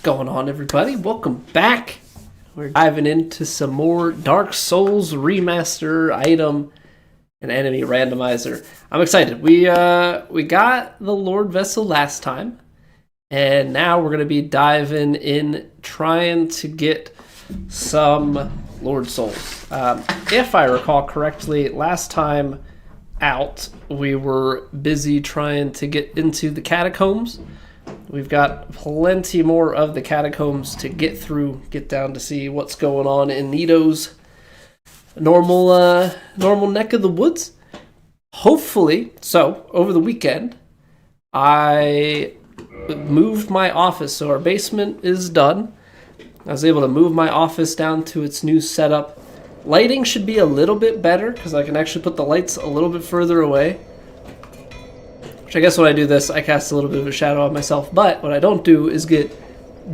going on, everybody? Welcome back. We're diving into some more Dark Souls Remaster item and enemy randomizer. I'm excited. We got the Lord Vessel last time, and now we're going to be diving in trying to get some Lord Souls. If I recall correctly, last time out, we were busy trying to get into the catacombs. We've got plenty more of the catacombs to get through, get down to see what's going on in Nito's normal neck of the woods. Hopefully, so over the weekend, I moved my office, so our basement is done. I was able to move my office down to its new setup. Lighting should be a little bit better because I can actually put the lights a little bit further away. Which I guess when I do this, I cast a little bit of a shadow on myself. But what I don't do is get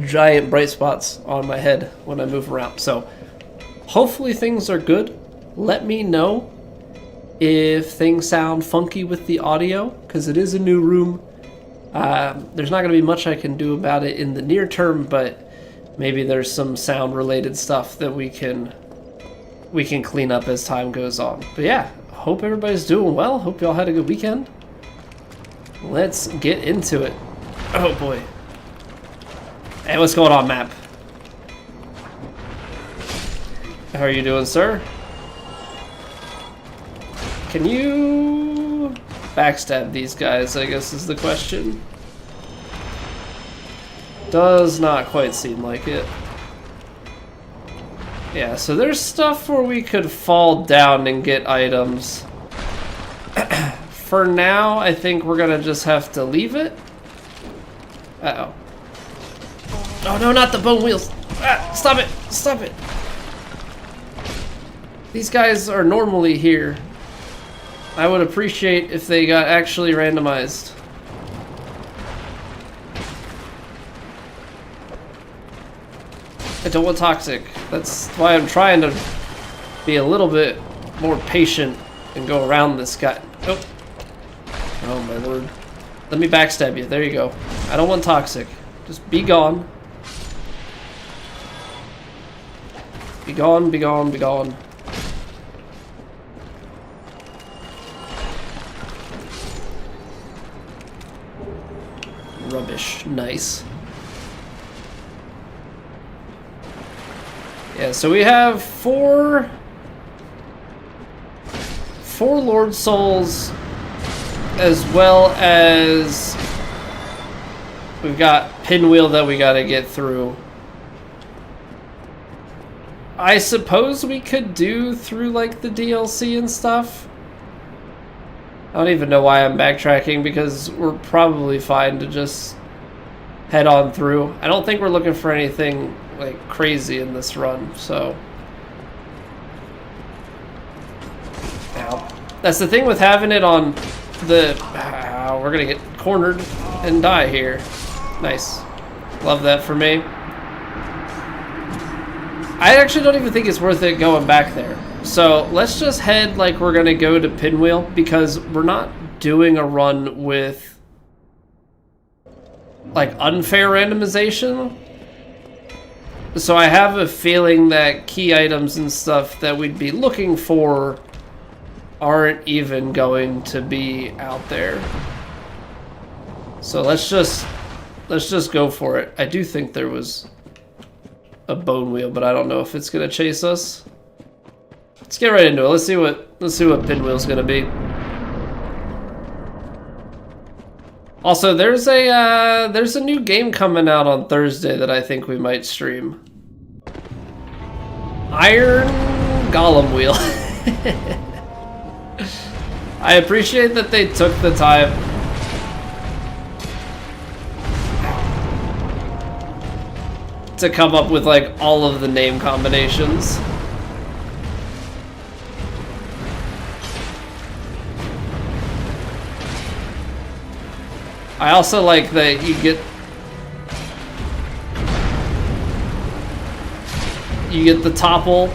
giant bright spots on my head when I move around. So hopefully things are good. Let me know if things sound funky with the audio because it is a new room. There's not going to be much I can do about it in the near term, but maybe there's some sound related stuff that we can clean up as time goes on. But yeah, hope everybody's doing well. Hope y'all had a good weekend. Let's get into it. Oh boy. Hey, what's going on, map? How are you doing, sir? Can you backstab these guys, I guess is the question. Does not quite seem like it. Yeah, so there's stuff where we could fall down and get items. For now, I think we're gonna just have to leave it. Uh-oh. Oh no, not the bone wheels! Ah, stop it! Stop it! These guys are normally here. I would appreciate if they got actually randomized. I don't want toxic. That's why I'm trying to be a little bit more patient and go around this guy. Oh. Oh my lord. Let me backstab you. There you go. I don't want toxic. Just be gone. Be gone, be gone, be gone. Rubbish. Nice. Yeah, so we have four Lord Souls, as well as we've got Pinwheel that we gotta get through. I suppose we could do through like the DLC and stuff. I don't even know why I'm backtracking because we're probably fine to just head on through. I don't think we're looking for anything like crazy in this run, so. Ow. That's the thing with having it on the... we're gonna get cornered and die here. Nice. Love that for me. I actually don't even think it's worth it going back there. So let's just head like we're gonna go to Pinwheel because we're not doing a run with like unfair randomization. So I have a feeling that key items and stuff that we'd be looking for aren't even going to be out there. So let's just go for it. I do think there was a bone wheel, but I don't know if it's gonna chase us. Let's get right into it. Let's see what Pinwheel's gonna be. Also, there's a new game coming out on Thursday that I think we might stream. Iron Golem Wheel. I appreciate that they took the time to come up with like all of the name combinations. I also like that you get the topple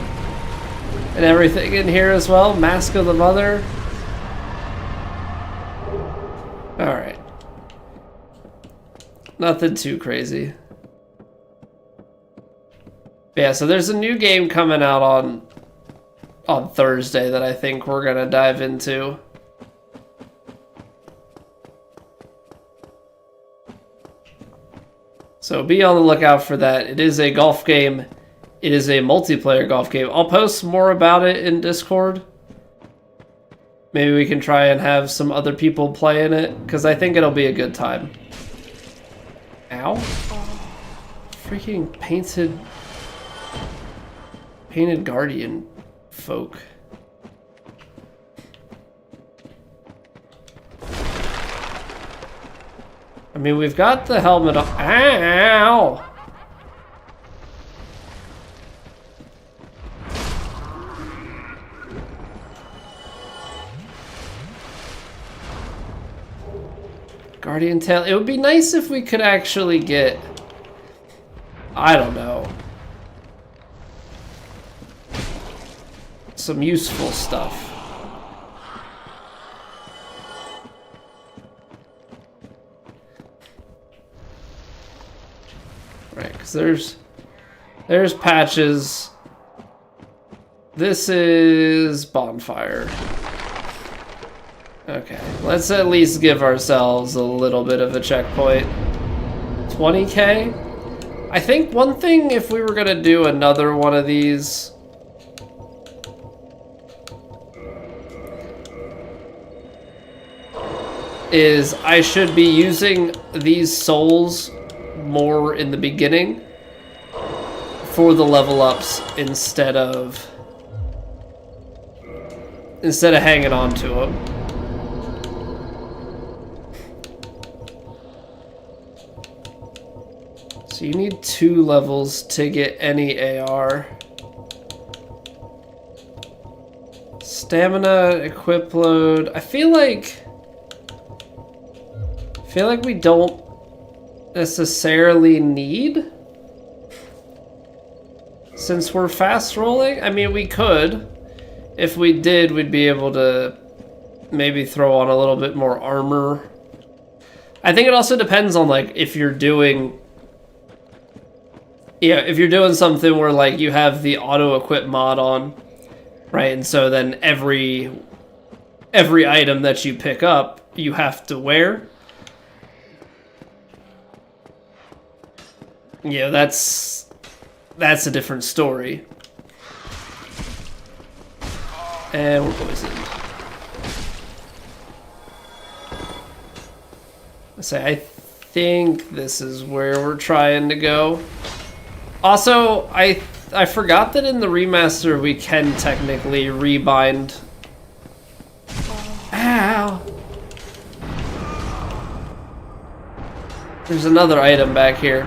and everything in here as well. Mask of the Mother. Alright. Nothing too crazy. But yeah, so there's a new game coming out on Thursday that I think we're gonna dive into. So be on the lookout for that. It is a golf game. It is a multiplayer golf game. I'll post more about it in Discord. Maybe we can try and have some other people playing it, because I think it'll be a good time. Ow. Freaking painted guardian folk. I mean, we've got the helmet on. Ow! Guardian tail. It would be nice if we could actually get, I don't know, some useful stuff. Right, because there's patches. This is bonfire. Okay, let's at least give ourselves a little bit of a checkpoint. 20k? I think one thing, if we were gonna do another one of these, is I should be using these souls more in the beginning for the level ups instead of hanging on to them. So you need 2 levels to get any AR. Stamina, equip load. I feel like we don't necessarily need, since we're fast rolling. I mean, we could. If we did, we'd be able to maybe throw on a little bit more armor. I think it also depends on, like, if you're doing something where, like, you have the auto equip mod on, right? And so then every item that you pick up, you have to wear. Yeah, that's a different story. And we're poisoned. I think this is where we're trying to go. Also, I forgot that in the remaster we can technically rebind. Ow! There's another item back here.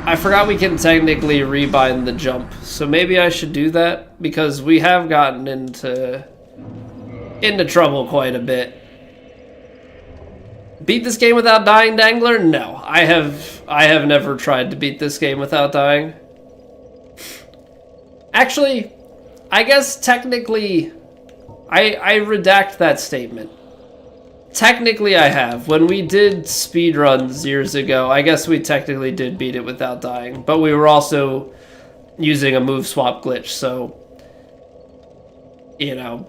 I forgot we can technically rebind the jump, so maybe I should do that, because we have gotten into trouble quite a bit. Beat this game without dying, Dangler? No, I have never tried to beat this game without dying. Actually, I guess technically, I redact that statement. Technically I have. When we did speedruns years ago, I guess we technically did beat it without dying, but we were also using a move swap glitch, so, you know,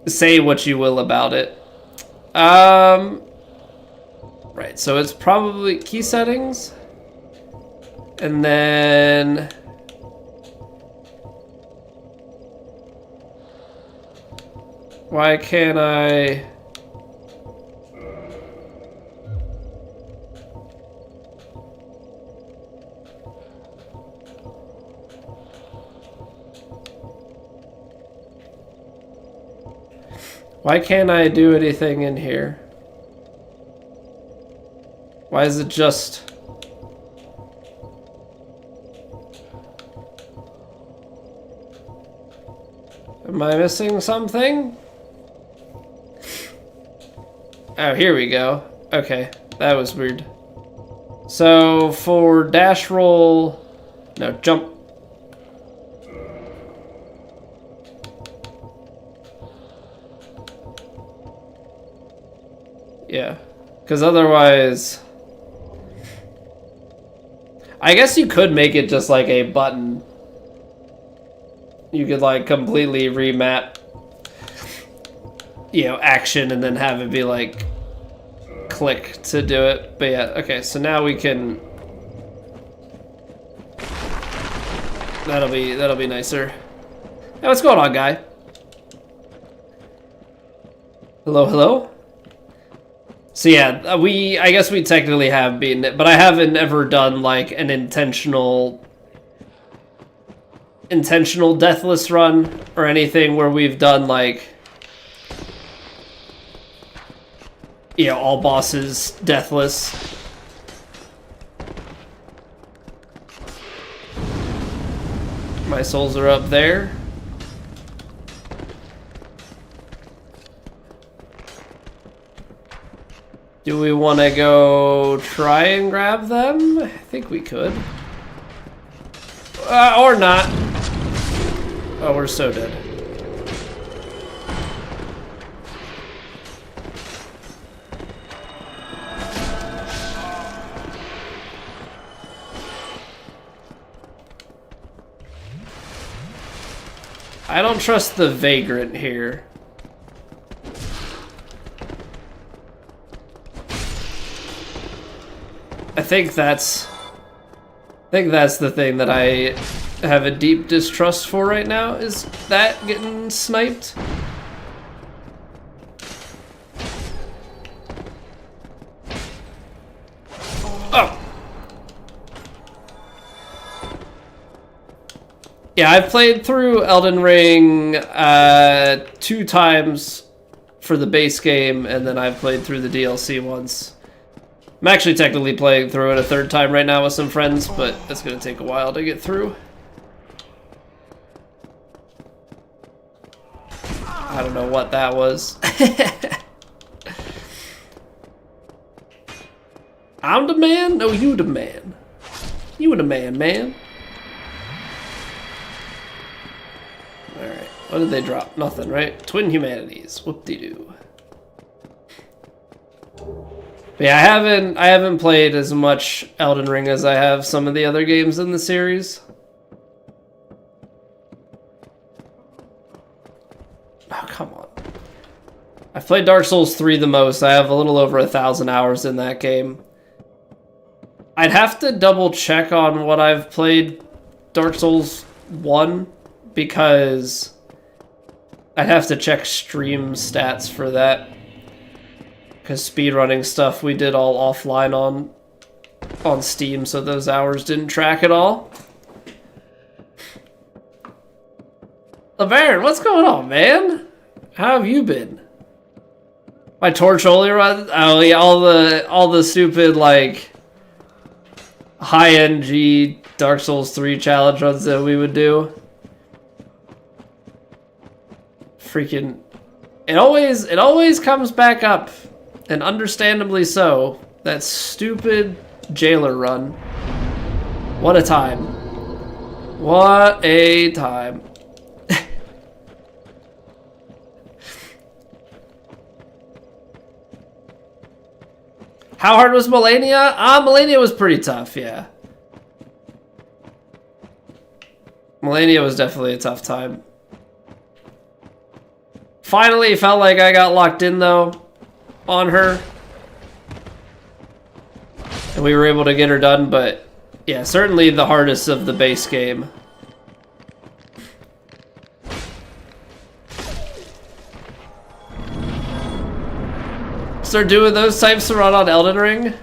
say what you will about it. Right, so it's probably key settings, and then why can't I? Why can't I do anything in here? Why is it just... Am I missing something? Oh, here we go. Okay, that was weird. So, for dash roll... No, jump. Yeah, because otherwise... I guess you could make it just like a button. You could like completely remap, you know, action and then have it be like click to do it. But yeah, okay, so now we can. That'll be nicer. Hey, what's going on, guy? Hello, hello? So yeah, I guess we technically have beaten it, but I haven't ever done like an intentional deathless run or anything where we've done like, you know, all bosses deathless. My souls are up there. Do we want to go try and grab them? I think we could. Or not. Oh, we're so dead. I don't trust the vagrant here. I think that's the thing that I have a deep distrust for right now, is that getting sniped. Oh! Yeah, I've played through Elden Ring 2 times for the base game, and then I've played through the DLC once. I'm actually technically playing through it a 3rd time right now with some friends, but it's gonna take a while to get through. I don't know what that was. I'm the man? No, you the man. You the man, man. Alright, what did they drop? Nothing, right? Twin Humanities. Whoop-de-doo. But yeah, I haven't played as much Elden Ring as I have some of the other games in the series. Oh, come on. I've played Dark Souls 3 the most. I have a little over 1,000 hours in that game. I'd have to double check on what I've played Dark Souls 1, because I'd have to check stream stats for that. Because speedrunning stuff we did all offline on Steam, so those hours didn't track at all. LeBaron, what's going on, man? How have you been? My torch only run? Oh yeah, all the stupid like high-end G Dark Souls 3 challenge runs that we would do. Freaking, it always comes back up. And understandably so. That stupid jailer run. What a time. What a time. How hard was Melania? Melania was pretty tough, yeah. Melania was definitely a tough time. Finally felt like I got locked in though on her, and we were able to get her done, but yeah, certainly the hardest of the base game. Start doing those types of run on Elden Ring?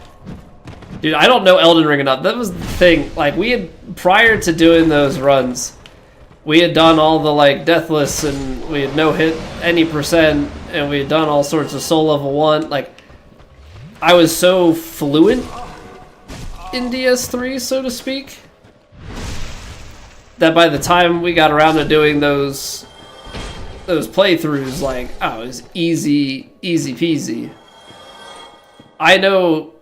Dude, I don't know Elden Ring enough. That was the thing, like we had, prior to doing those runs, we had done all the like deathless, and we had no hit any percent, and we had done all sorts of soul level 1. Like, I was so fluent in DS3, so to speak, that by the time we got around to doing those playthroughs, like, oh, it was easy peasy. I know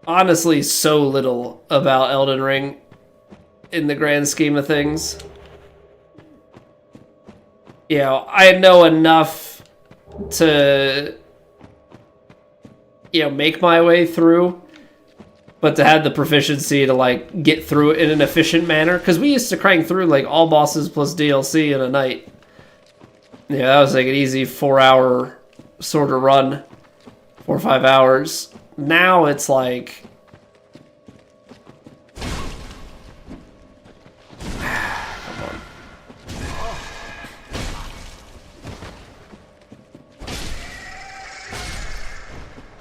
honestly so little about Elden Ring in the grand scheme of things. You know, I know enough to, you know, make my way through. but to have the proficiency to like get through it in an efficient manner, because we used to crank through like all bosses plus DLC in a night. Yeah, that was like an easy 4-hour sort of run, 4 or 5 hours. Now it's like, come on.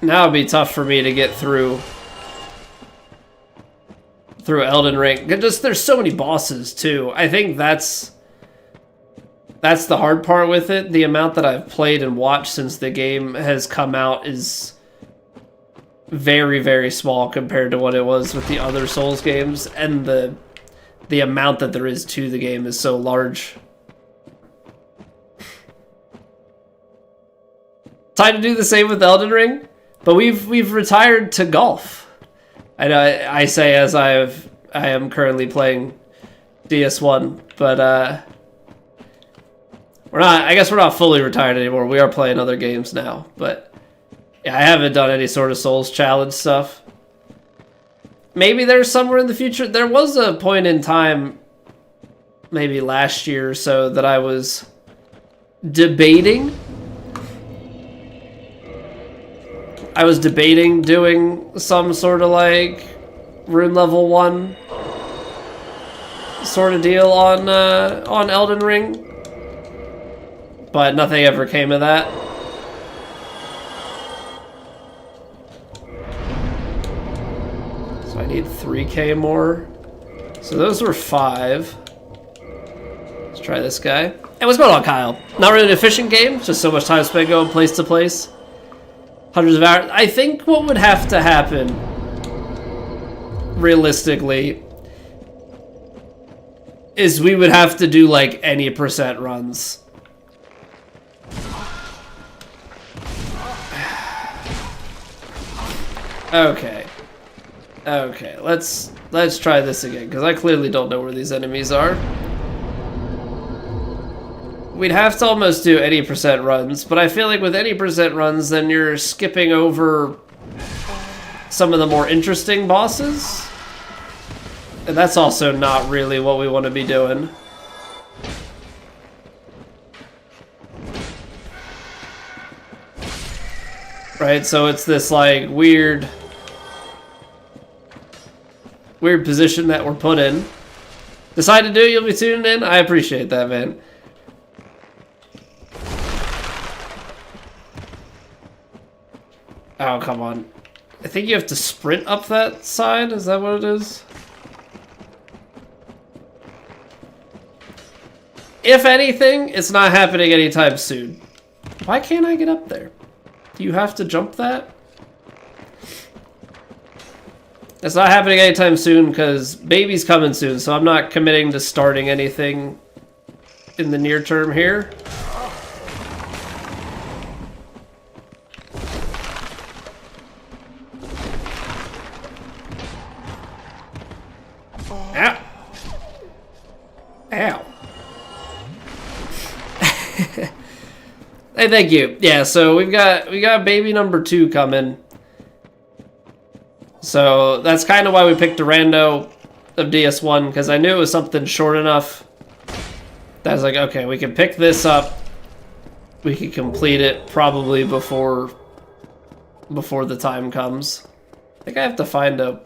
Now it'd be tough for me to get through Elden Ring. Just there's so many bosses too. I think that's the hard part with it. The amount that I've played and watched since the game has come out is very, very small compared to what it was with the other Souls games, and the amount that there is to the game is so large. Time to do the same with Elden Ring, but we've retired to golf. I say as I am currently playing DS1, but I guess we're not fully retired anymore. We are playing other games now, but yeah, I haven't done any sort of Souls challenge stuff. Maybe there's somewhere in the future. There was a point in time, maybe last year or so, that I was debating. Doing some sort of like rune level 1 sort of deal on Elden Ring. But nothing ever came of that. So I need 3k more. So those were 5. Let's try this guy. Hey, what's going on, Kyle? Not really an efficient game, just so much time spent going place to place. Hundreds of hours. I think what would have to happen, realistically, is we would have to do like any percent runs. Okay, let's try this again, because I clearly don't know where these enemies are. We'd have to almost do any percent runs, but I feel like with any percent runs, then you're skipping over some of the more interesting bosses. And that's also not really what we want to be doing. Right, so it's this like weird position that we're put in. Decide to do it, you'll be tuning in. I appreciate that, man. Oh, come on. I think you have to sprint up that side. Is that what it is? If anything, it's not happening anytime soon. Why can't I get up there? Do you have to jump that? It's not happening anytime soon because baby's coming soon, so I'm not committing to starting anything in the near term here. Ow. Ow. Hey, thank you. Yeah, so we got baby number 2 coming. So that's kind of why we picked a rando of DS1, because I knew it was something short enough that I was like, okay, we can pick this up. We can complete it probably before the time comes. I think I have to find a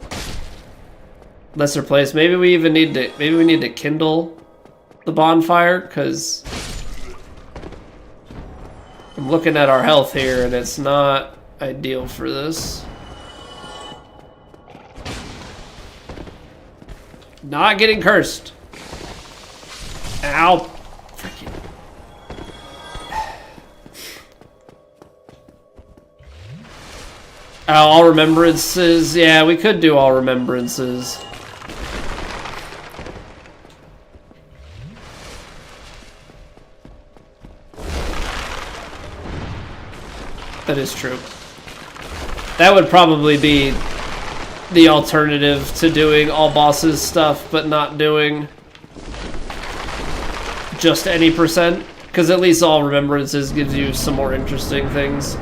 lesser place. Maybe we need to kindle the bonfire, because I'm looking at our health here and it's not ideal for this. Not getting cursed. Ow. Freaking. Oh, all remembrances. Yeah, we could do all remembrances. That is true. That would probably be the alternative to doing all bosses stuff, but not doing just any percent, because at least all remembrances gives you some more interesting things.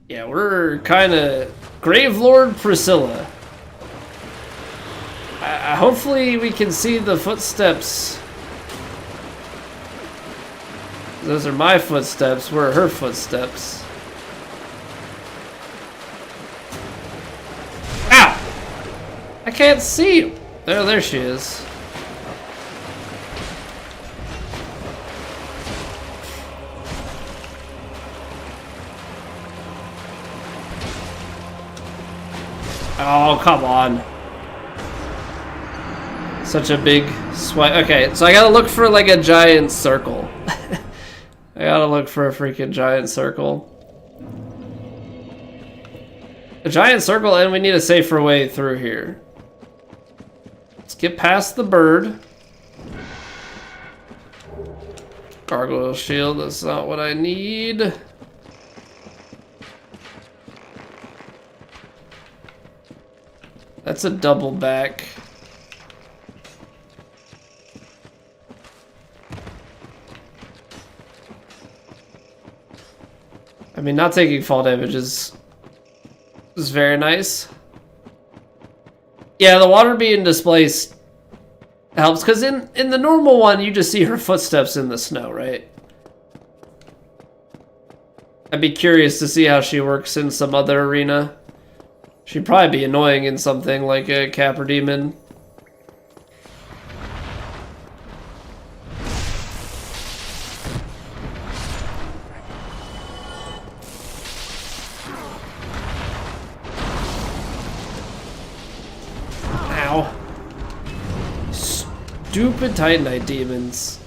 Yeah, we're kind of Gravelord Priscilla. Hopefully we can see the footsteps. Those are my footsteps. Where are her footsteps? Ow! I can't see you. There she is. Oh, come on. Such a big swipe. Okay, so I gotta look for like a giant circle. I gotta look for a freaking giant circle. A giant circle, and we need a safer way through here. Let's get past the bird. Gargoyle shield, that's not what I need. That's a double back. I mean, not taking fall damage is very nice. Yeah, the water being displaced helps, because in the normal one, you just see her footsteps in the snow, right? I'd be curious to see how she works in some other arena. She'd probably be annoying in something like a Capper Demon. Ow. Stupid Titanite demons.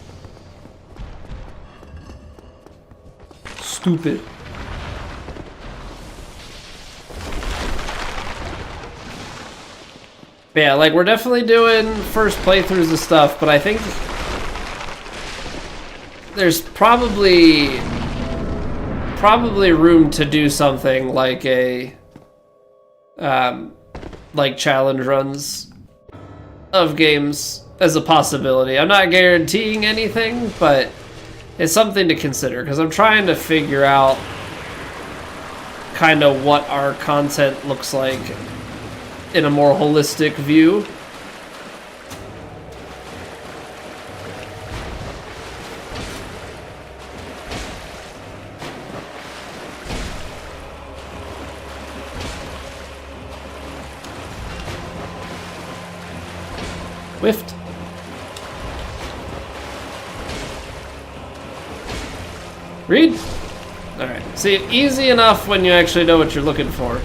Stupid. Yeah, like, we're definitely doing first playthroughs of stuff, but I think there's probably room to do something like a like challenge runs of games as a possibility. I'm not guaranteeing anything, but it's something to consider, because I'm trying to figure out kind of what our content looks like in a more holistic view. Whiffed. Read? Alright. See, easy enough when you actually know what you're looking for.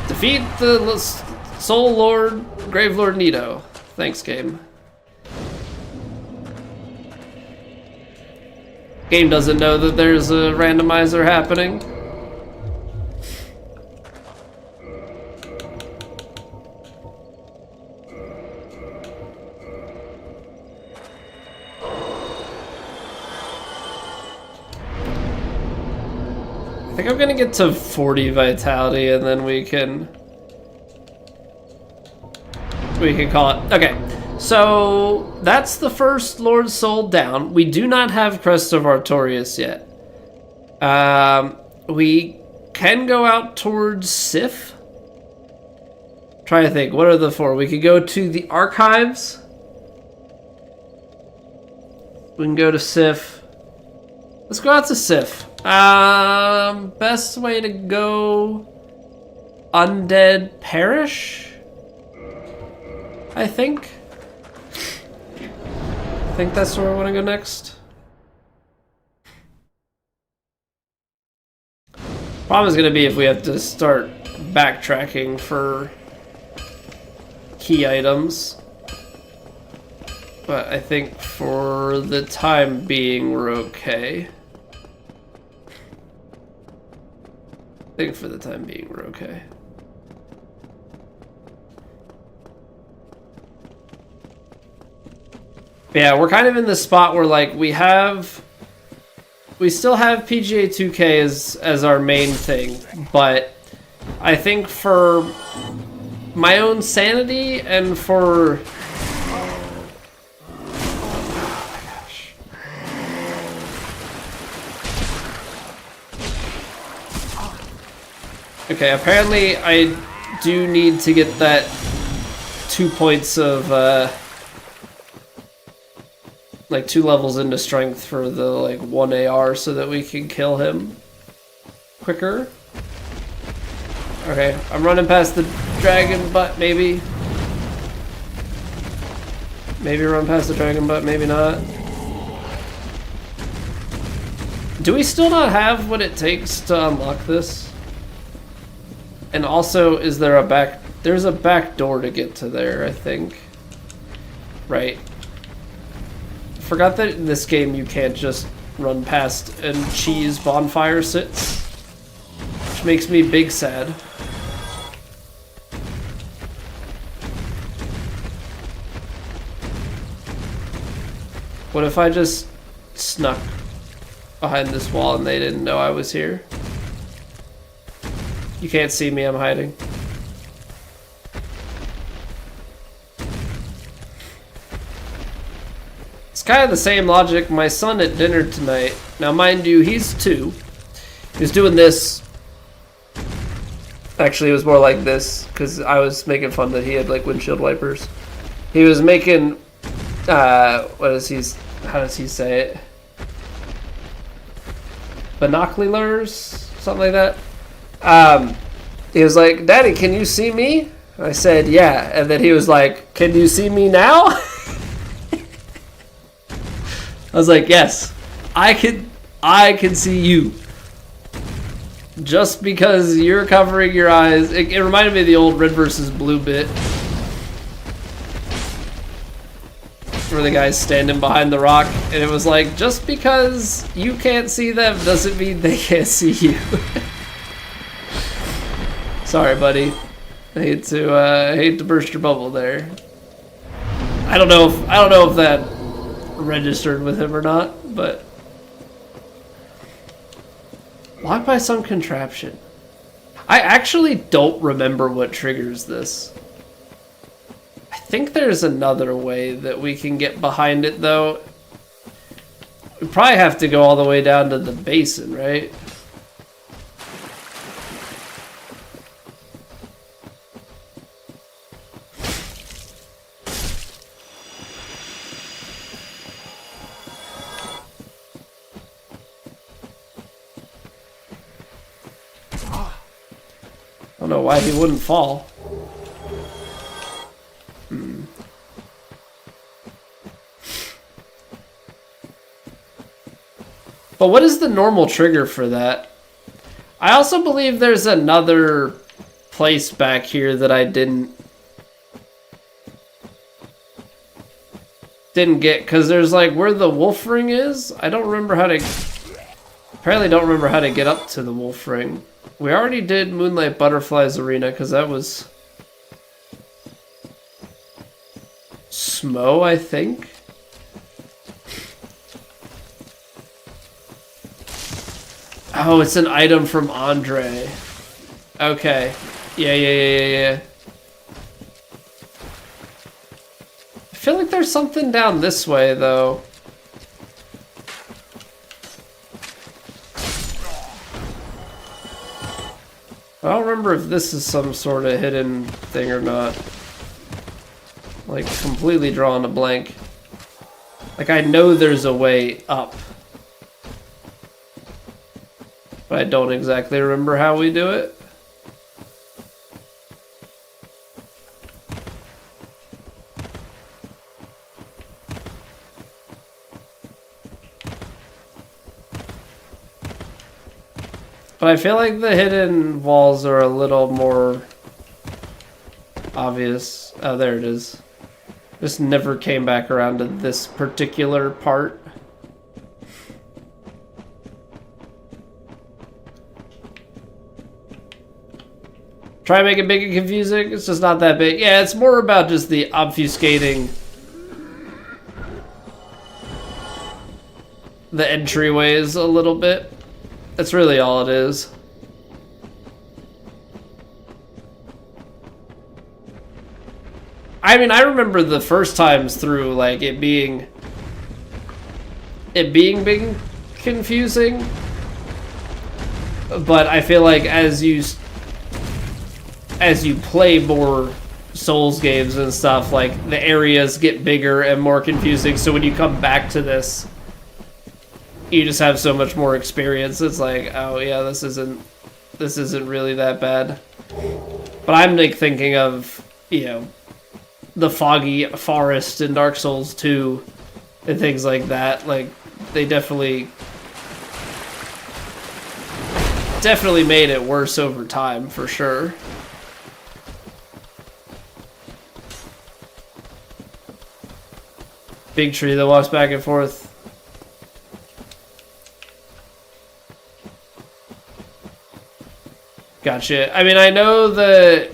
Defeat the Soul Lord, Gravelord Nito. Thanks, game. Game doesn't know that there's a randomizer happening. I think I'm gonna get to 40 vitality and then we can call it. Okay, so that's the first Lord Soul down. We do not have Crest of Artorias yet. We can go out towards Sif. Trying to think, what are the four? We could go to the Archives. We can go to Sif. Let's go out to Sif. Best way to go, Undead Parish, I think. I think that's where I want to go next. Problem is going to be if we have to start backtracking for key items. But I think for the time being, we're okay. I think for the time being, we're okay. Yeah, we're kind of in the spot where, like, we still have PGA 2K as our main thing, but I think for my own sanity and for... Okay, apparently I do need to get that 2 points of, like 2 levels into strength for the, like, 1 AR so that we can kill him quicker. Okay, I'm running past the dragon butt, maybe. Maybe run past the dragon butt, maybe not. Do we still not have what it takes to unlock this? And also, is there a back... There's a back door to get to there, I think. Right. Forgot that in this game you can't just run past and cheese bonfire sits. Which makes me big sad. What if I just snuck behind this wall and they didn't know I was here? You can't see me, I'm hiding. It's kind of the same logic. My son at dinner tonight, now mind you, he's 2. He was doing this. Actually, it was more like this, because I was making fun that he had like windshield wipers. He was making, how does he say it? Binoculars? Something like that. He was like, "Daddy, can you see me?" I said, "Yeah." And then he was like, "Can you see me now?" I was like, "Yes, I can see you." Just because you're covering your eyes. It reminded me of the old red versus blue bit. Where the guy's standing behind the rock, and it was like, just because you can't see them doesn't mean they can't see you. Sorry, buddy. I hate to burst your bubble there. I don't know if that registered with him or not, but locked by some contraption. I actually don't remember what triggers this. I think there's another way that we can get behind it, though. We probably have to go all the way down to the basin, right? I don't know why he wouldn't fall. But what is the normal trigger for that? I also believe there's another place back here that I didn't get, because there's like where the wolf ring is. I don't remember how to... Apparently don't remember how to get up to the wolf ring. We already did Moonlight Butterflies Arena, because that was... Smo, I think? Oh, it's an item from Andre. Okay. Yeah. I feel like there's something down this way, though. I don't remember if this is some sort of hidden thing or not. Like, completely drawing a blank. Like, I know there's a way up. But I don't exactly remember how we do it. But I feel like the hidden walls are a little more obvious. Oh, there it is. Just never came back around to this particular part. Try to make it big and confusing. It's just not that big. Yeah, it's more about just the obfuscating the entryways a little bit. That's really all it is. I mean, I remember the first times through, like, it being big and confusing. But I feel like as you as you play more Souls games and stuff, like the areas get bigger and more confusing. So when you come back to this, you just have so much more experience. It's like, oh yeah, this isn't really that bad. But I'm like thinking of, you know, the foggy forest in Dark Souls 2 and things like that. Like they definitely made it worse over time for sure. Big tree that walks back and forth. Gotcha. I mean, I know that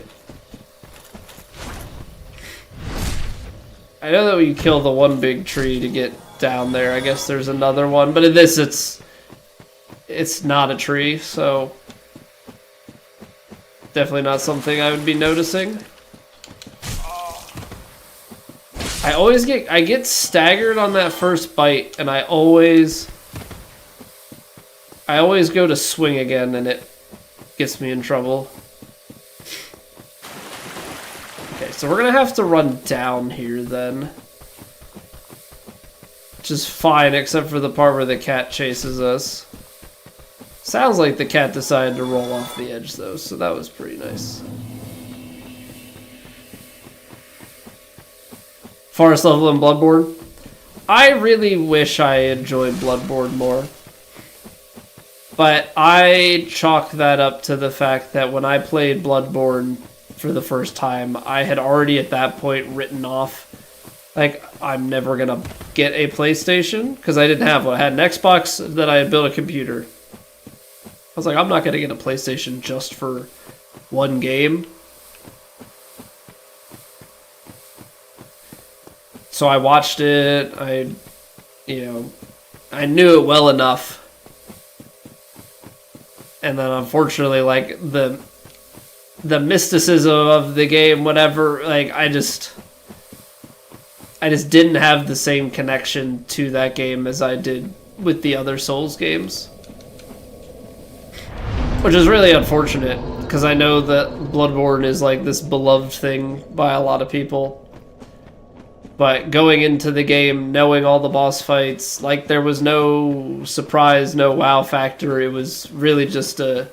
we kill the one big tree to get down there. I guess there's another one, but in this it's not a tree, so definitely not something I would be noticing. I get staggered on that first bite, and I always go to swing again, and it gets me in trouble. Okay, so we're gonna have to run down here then. Which is fine, except for the part where the cat chases us. Sounds like the cat decided to roll off the edge though, so that was pretty nice. Forest level in Bloodborne. I really wish I enjoyed Bloodborne more. But I chalk that up to the fact that when I played Bloodborne for the first time, I had already at that point written off, like, I'm never gonna get a PlayStation, because I didn't have one. I had an Xbox, then I had built a computer. I was like, I'm not gonna get a PlayStation just for one game. So I watched it, I knew it well enough. And then unfortunately, like, the mysticism of the game, whatever, like, I just didn't have the same connection to that game as I did with the other Souls games. Which is really unfortunate, because I know that Bloodborne is like this beloved thing by a lot of people. But going into the game, knowing all the boss fights, like there was no surprise, no wow factor. It was really just a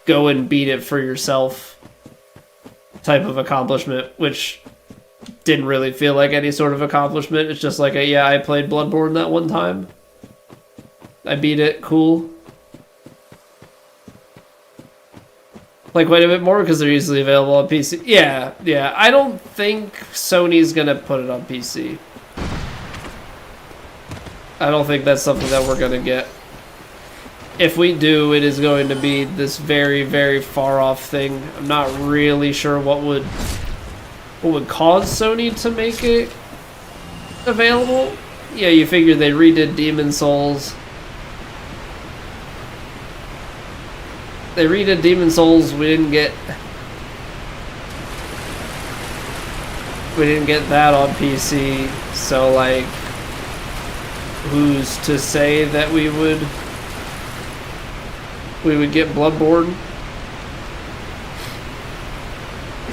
go and beat it for yourself type of accomplishment, which didn't really feel like any sort of accomplishment. It's just like, yeah, I played Bloodborne that one time. I beat it, cool. Like, wait a bit more because they're easily available on PC. Yeah. I don't think Sony's gonna put it on PC. I don't think that's something that we're gonna get. If we do, it is going to be this very, very far off thing. I'm not really sure what would cause Sony to make it available. Yeah, you figure they redid Demon Souls. They redid Demon Souls. We didn't get that on PC. So like, who's to say that we would get Bloodborne?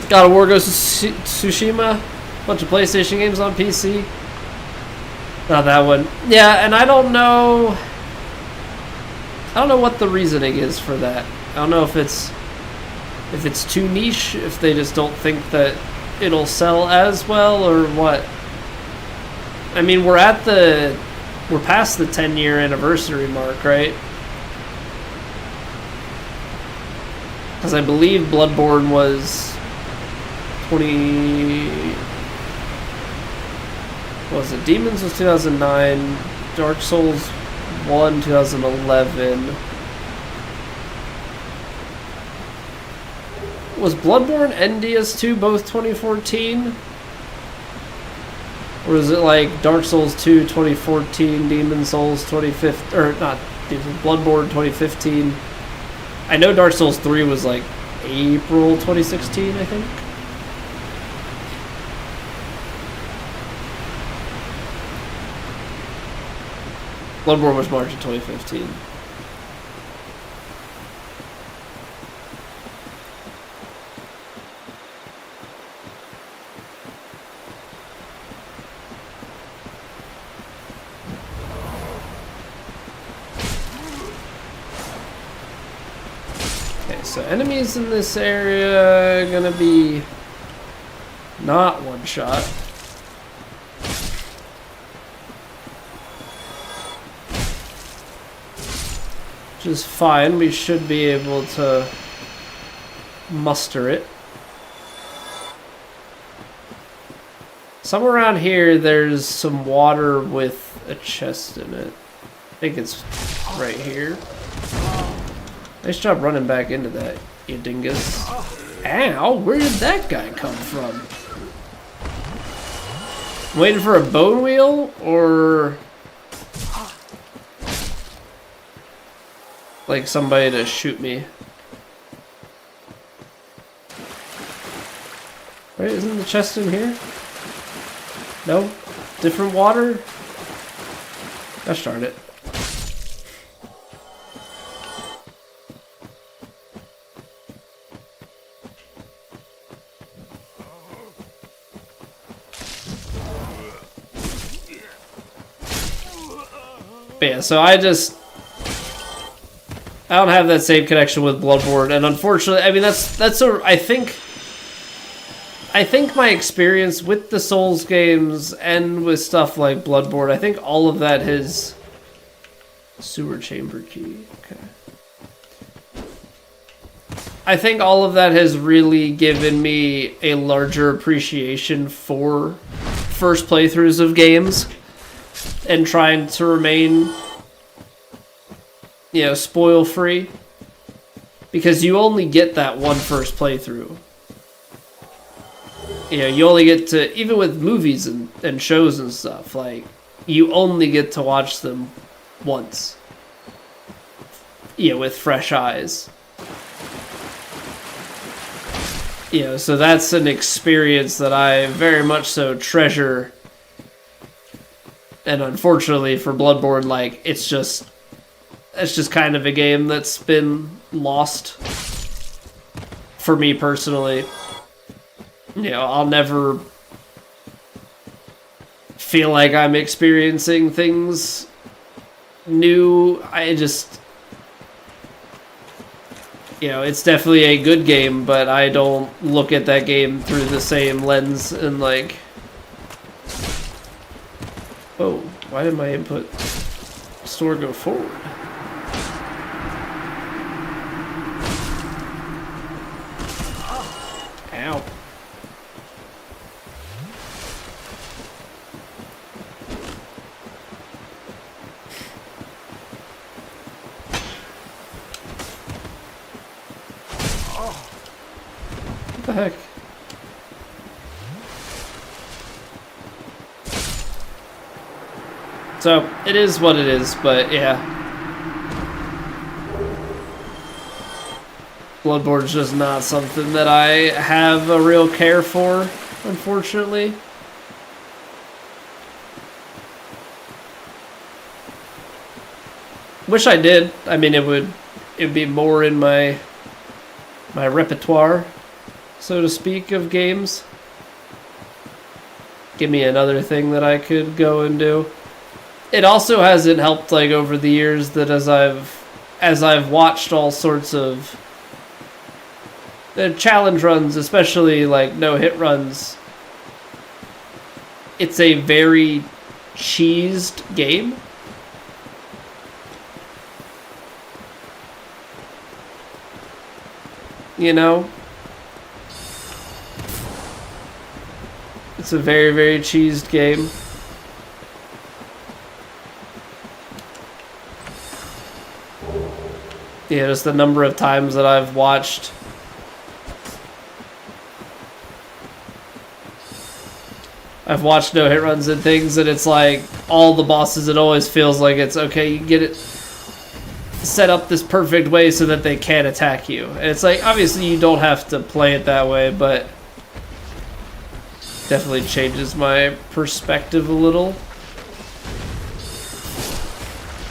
God of War Ghost of Tsushima. Bunch of PlayStation games on PC. Not that one. Yeah, and I don't know what the reasoning is for that. I don't know if it's too niche, if they just don't think that it'll sell as well, or what. I mean, we're past the 10-year anniversary mark, right? Because I believe Bloodborne was 20... What was it? Demons was 2009. Dark Souls 1, 2011. Was Bloodborne and DS2 both 2014? Or is it like Dark Souls 2 2014, Demon Souls 2015, or not, Bloodborne 2015? I know Dark Souls 3 was like April 2016, I think. Bloodborne was March of 2015. So enemies in this area are gonna be not one shot. Which is fine, we should be able to muster it. Somewhere around here there's some water with a chest in it. I think it's right here. Nice job running back into that, you dingus. Ow, where did that guy come from? Waiting for a bone wheel, or like somebody to shoot me? Right, isn't the chest in here? No? Different water? Gosh darn it. But yeah, so I don't have that same connection with Bloodborne, and unfortunately, I mean I think my experience with the Souls games and with stuff like Bloodborne, I think all of that has sewer chamber key. Okay. I think all of that has really given me a larger appreciation for first playthroughs of games and trying to remain, you know, spoil free, because you only get that one first playthrough. You know, you only get to, even with movies and shows and stuff, like, you only get to watch them once. You know, with fresh eyes. You know, so that's an experience that I very much so treasure. And unfortunately for Bloodborne, like, it's just kind of a game that's been lost for me personally. You know, I'll never feel like I'm experiencing things new. I just, you know, it's definitely a good game, but I don't look at that game through the same lens and like, oh, why did my input store go forward? Ow. What the heck? So, it is what it is, but yeah. Bloodborne's just not something that I have a real care for, unfortunately. Wish I did. I mean, it'd be more in my repertoire, so to speak, of games. Give me another thing that I could go and do. It also hasn't helped, like, over the years that as I've watched all sorts of the challenge runs, especially like no-hit runs, it's a very cheesed game. You know? It's a very, very cheesed game. Yeah, just the number of times that I've watched no-hit runs and things, and it's like, all the bosses, it always feels like it's, okay, you get it set up this perfect way so that they can't attack you. And it's like, obviously you don't have to play it that way, but definitely changes my perspective a little.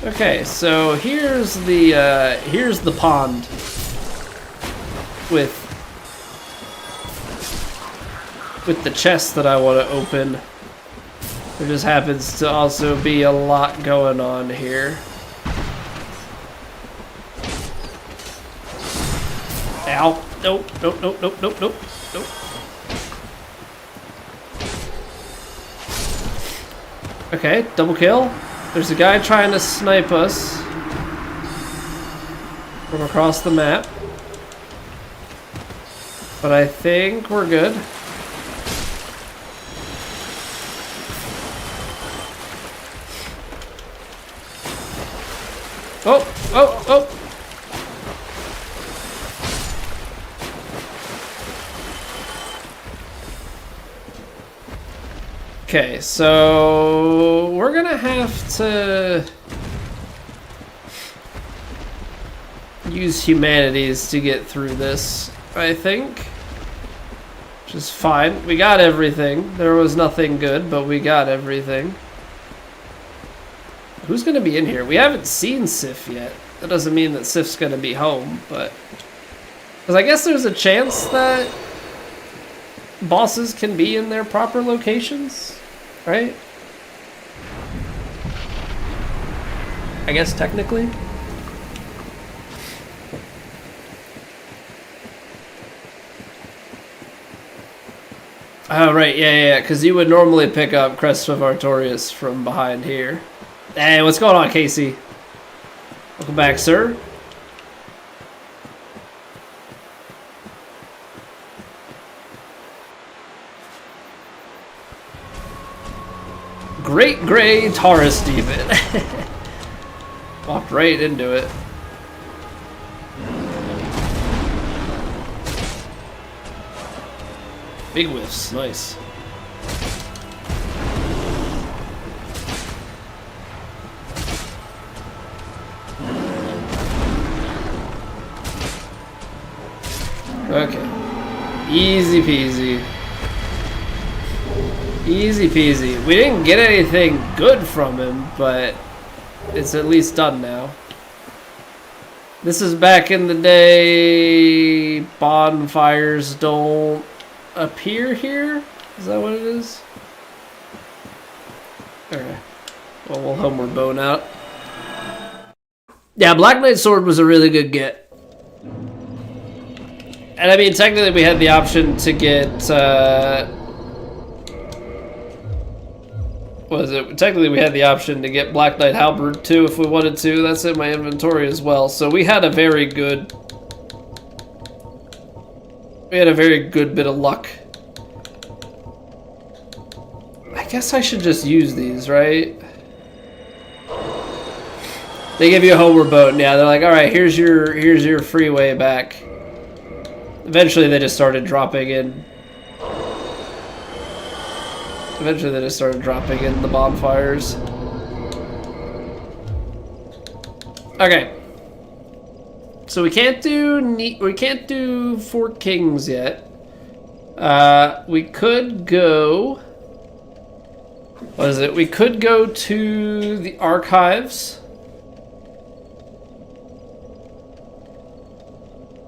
Okay, so here's the pond with the chest that I want to open. There just happens to also be a lot going on here. Ow. Nope, nope, nope, nope, nope, nope, nope. Okay, double kill. There's a guy trying to snipe us from across the map. But I think we're good. Oh, oh, oh. Okay, so we're gonna have to use humanities to get through this, I think. Which is fine. We got everything. There was nothing good, but we got everything. Who's gonna be in here? We haven't seen Sif yet. That doesn't mean that Sif's gonna be home, but... Because I guess there's a chance that bosses can be in their proper locations, right? I guess technically. Oh, right, yeah, because you would normally pick up Crest of Artorias from behind here. Hey, what's going on, Casey? Welcome back, sir. Great Gray Taurus Demon. Walked right into it. Big whiffs, nice. Okay. Easy peasy. Easy peasy. We didn't get anything good from him, but it's at least done now. This is back in the day. Bonfires don't appear here? Is that what it is? Okay. Well, we'll homeward bone out. Yeah, Black Knight Sword was a really good get. And I mean, technically we had the option to get, what is it? Technically we had the option to get Black Knight Halberd too if we wanted to. That's in my inventory as well. So we had a very good... We had a very good bit of luck. I guess I should just use these, right? They give you a homeward boat, and yeah, they're like, all right, here's your freeway back. Eventually, they just started dropping in. Eventually, they just started dropping in the bonfires. Okay. So we can't do Fort Kings yet. We could go. What is it? We could go to the archives.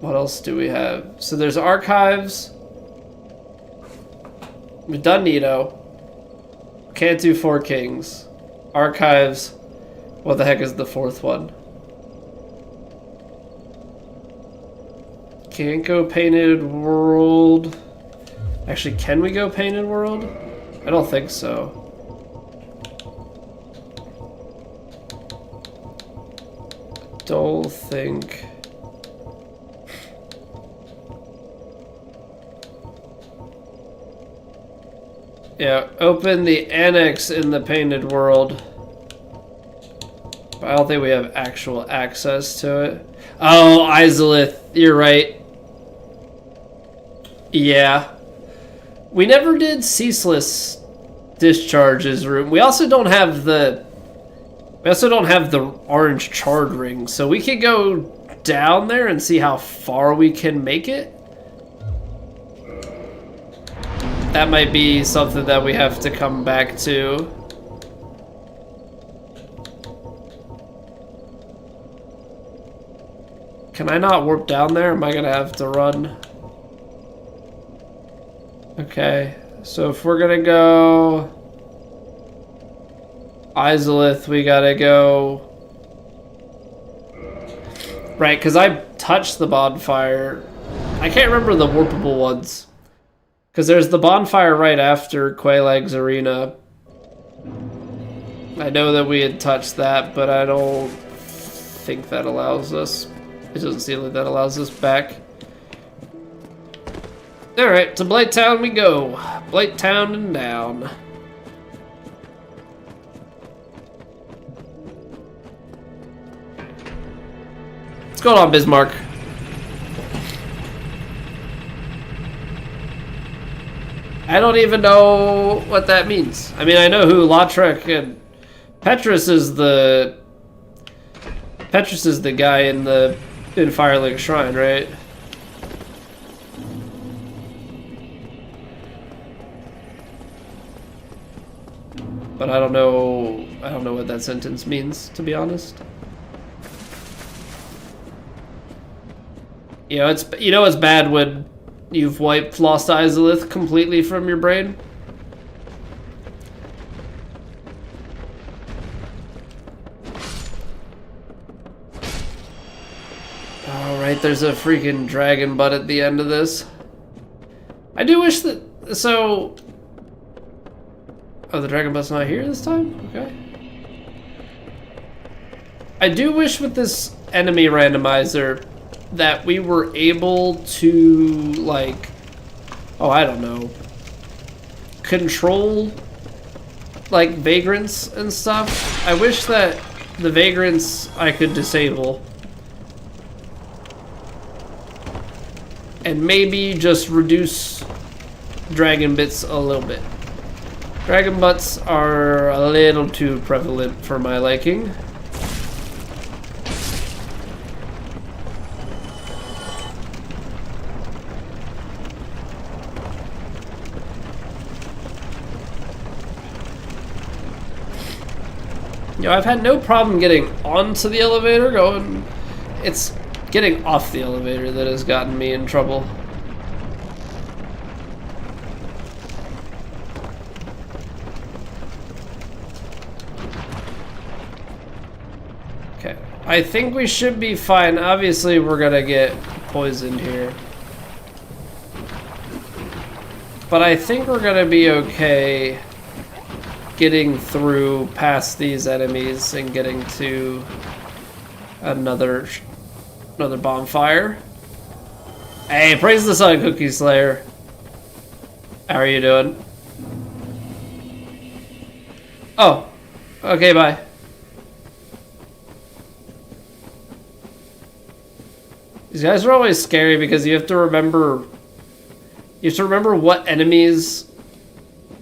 What else do we have? So there's archives. We've done Nito. Can't do Fort Kings. Archives. What the heck is the fourth one? Can't go Painted World. Actually, can we go Painted World? I don't think so. Don't think. Yeah, open the annex in the Painted World. But I don't think we have actual access to it. Oh, Izalith, you're right. Yeah. We never did Ceaseless Discharges room. We also don't have the orange charred ring, so we could go down there and see how far we can make it. That might be something that we have to come back to. Can I not warp down there? Am I gonna have to run? Okay, so if we're gonna go Izalith, we gotta go... Right, because I touched the bonfire I can't remember the warpable ones. Because there's the bonfire right after Quaylag's Arena. I know that we had touched that, but I don't think that allows us. It doesn't seem like that allows us back. Alright, to Blighttown we go. Blighttown and down. What's going on, Bismarck? I don't even know what that means. I mean, I know who Lautrec and Petrus is the guy in Firelink Shrine, right? But I don't know what that sentence means, to be honest. You know, it's bad when you've wiped Lost Izalith completely from your brain. Alright, there's a freaking dragon butt at the end of this. I do wish that... So... Oh, the dragon butt's not here this time? Okay. I do wish with this enemy randomizer that we were able to, like... Oh, I don't know. Control, like, vagrants and stuff. I wish that the vagrants I could disable. And maybe just reduce dragon bits a little bit. Dragon butts are a little too prevalent for my liking. You know, I've had no problem getting onto the elevator going. It's getting off the elevator that has gotten me in trouble. Okay, I think we should be fine. Obviously, we're gonna get poisoned here. But I think we're gonna be okay getting through past these enemies and getting to another bonfire. Hey, praise the sun, Cookie Slayer. How are you doing? Oh, okay, bye. These guys are always scary because you have to remember what enemies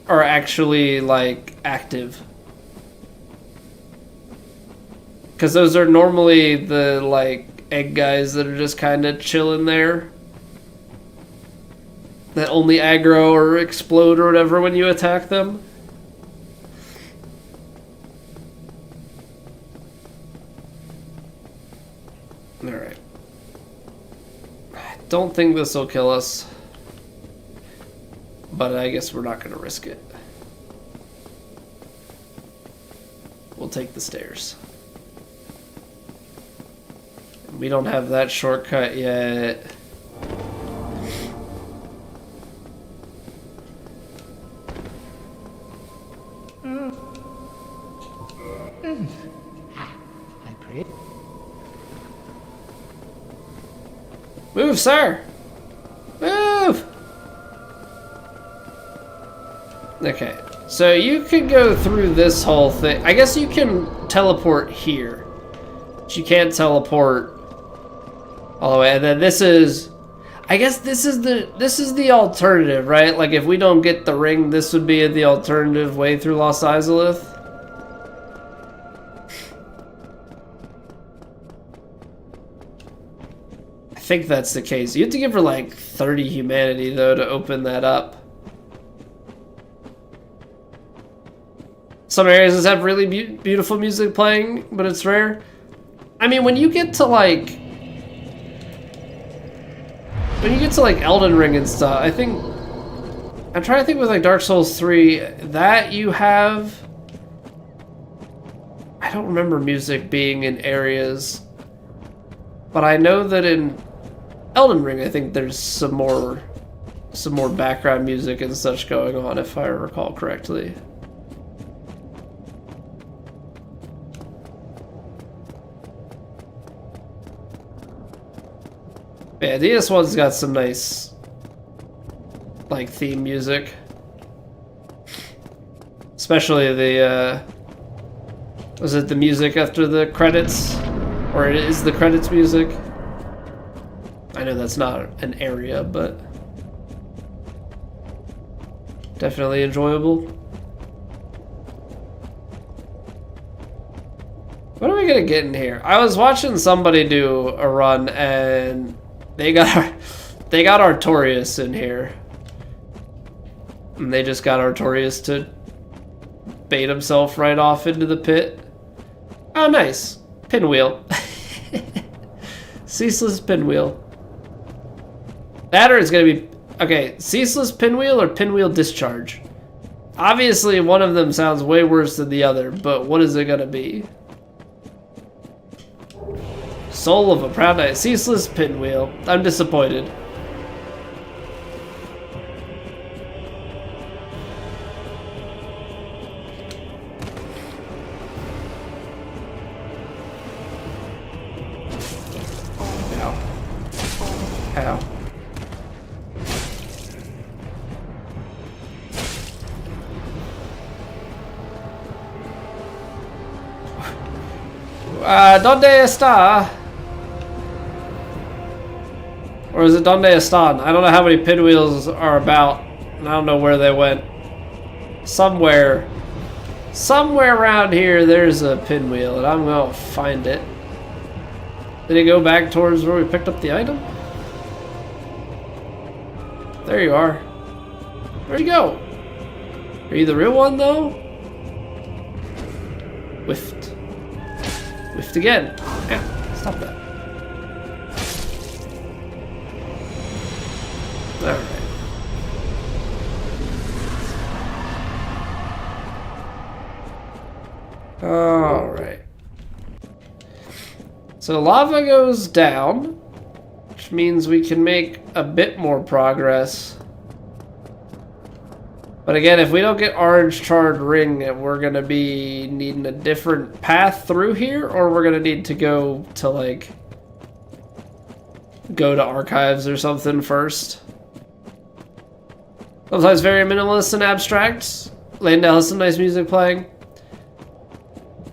are actually, like, active. Because those are normally the, like, egg guys that are just kind of chilling there. That only aggro or explode or whatever when you attack them. Alright. I don't think this will kill us. But I guess we're not going to risk it. We'll take the stairs. We don't have that shortcut yet. I pray. Move, sir! Move! Okay, so you could go through this whole thing. I guess you can teleport here. But you can't teleport all the way. And then this is... I guess this is the alternative, right? Like if we don't get the ring, this would be the alternative way through Lost Izalith. I think that's the case. You have to give her like 30 humanity though to open that up. Some areas have really beautiful music playing, but it's rare. I mean, when you get to like Elden Ring and stuff, I think I'm trying to think with like Dark Souls 3 that you have. I don't remember music being in areas, but I know that in Elden Ring, I think there's some more background music and such going on, if I recall correctly. Yeah, DS1's got some nice, like, theme music. Especially the, was it the music after the credits? Or it is the credits music? I know that's not an area, but definitely enjoyable. What are we gonna get in here? I was watching somebody do a run and they got Artorias in here. And they just got Artorias to bait himself right off into the pit. Oh, nice. Pinwheel. Ceaseless pinwheel. That or it's gonna be... Okay, ceaseless pinwheel or pinwheel discharge? Obviously, one of them sounds way worse than the other, but what is it gonna be? Soul of a Proud Knight. Ceaseless pinwheel. I'm disappointed. Ow. ¿Dónde está? Or is it ¿Dónde están? I don't know how many pinwheels are about. And I don't know where they went. Somewhere around here there's a pinwheel, and I'm gonna find it. Did it go back towards where we picked up the item? There you are. Where'd you go? Are you the real one, though? Whiffed. Whiffed again. Yeah, stop that. Alright. Alright. So lava goes down, which means we can make a bit more progress. But again, if we don't get orange charred ring, we're gonna be needing a different path through here, or we're gonna need to go to archives or something first. Sometimes very minimalist and abstract. Landale has some nice music playing.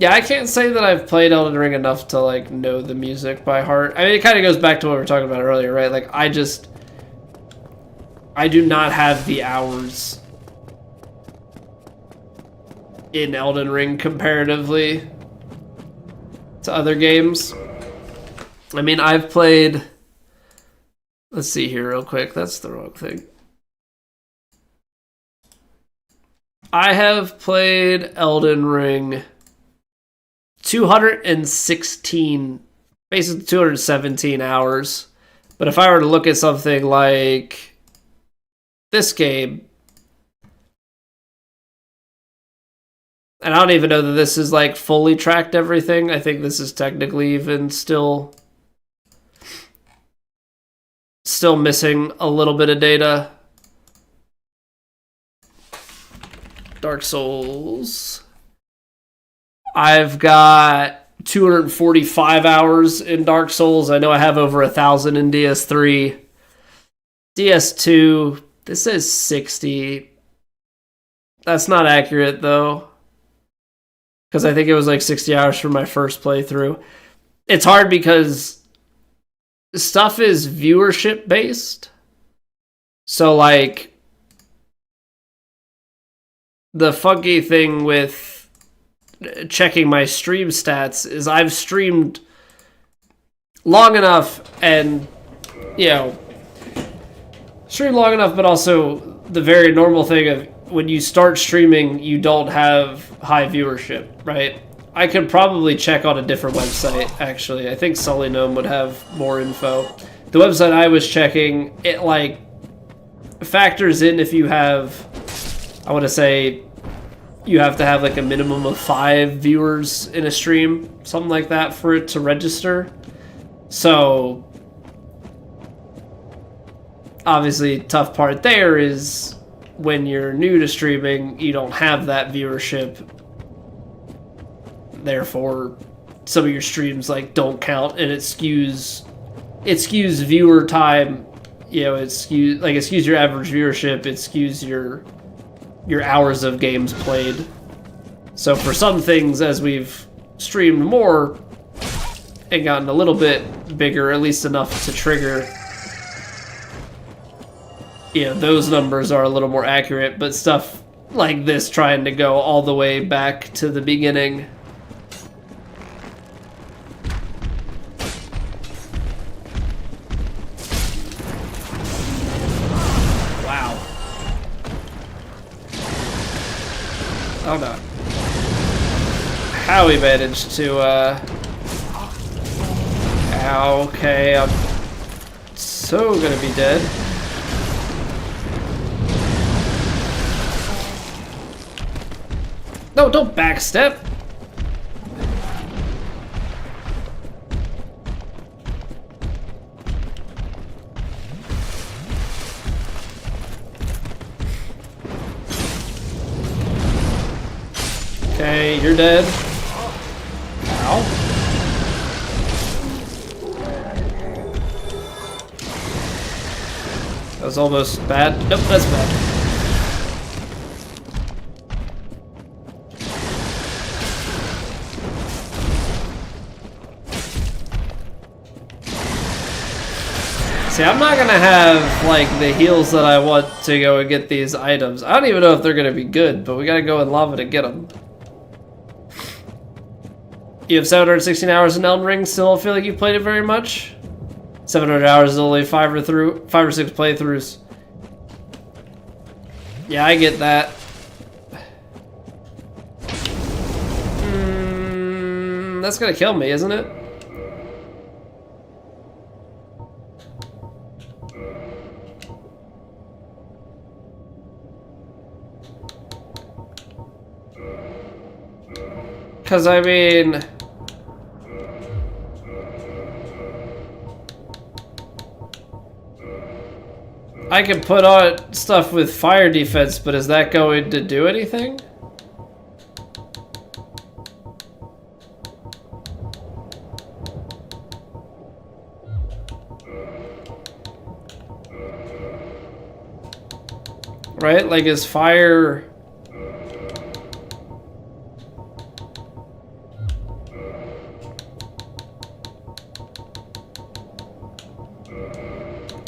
Yeah, I can't say that I've played Elden Ring enough to know the music by heart. I mean, it kind of goes back to what we were talking about earlier, right? Like, I do not have the hours in Elden Ring comparatively to other games. I mean, I've played... Let's see here real quick. That's the wrong thing. I have played Elden Ring 216, basically 217 hours. But if I were to look at something like this game, and I don't even know that this is fully tracked everything. I think this is technically even still missing a little bit of data. Dark Souls. I've got 245 hours in Dark Souls. I know I have over 1,000 in DS3. DS2, this says 60. That's not accurate, though, because I think it was 60 hours for my first playthrough. It's hard because stuff is viewership based. So, the funky thing with checking my stream stats is I've streamed long enough and, streamed long enough, but also the very normal thing of when you start streaming, you don't have high viewership, right? I could probably check on a different website, actually. I think Sully Gnome would have more info. The website I was checking, it, factors in if you have, I want to say, you have to have, a minimum of 5 viewers in a stream, something like that, for it to register. So, obviously, tough part there is when you're new to streaming, you don't have that viewership. Therefore, some of your streams like don't count, and it skews viewer time. You know, it skews your average viewership. It skews your hours of games played. So for some things, as we've streamed more and gotten a little bit bigger, at least enough to trigger, you know, those numbers are a little more accurate. But stuff like this, trying to go all the way back to the beginning, wow. Oh no. How we managed to, okay, I'm so gonna be dead. No, don't backstep! Okay, you're dead. Ow. That was almost bad. Nope, that's bad. See, I'm not gonna have, like, the heals that I want to go and get these items. I don't even know if they're gonna be good, but we gotta go in lava to get them. You have 716 hours in Elden Ring, still don't feel like you've played it very much? 700 hours is only 5 or 6 playthroughs. Yeah, I get that. That's gonna kill me, isn't it? Because, I mean, I can put on stuff with fire defense, but is that going to do anything? Right? Like, is fire...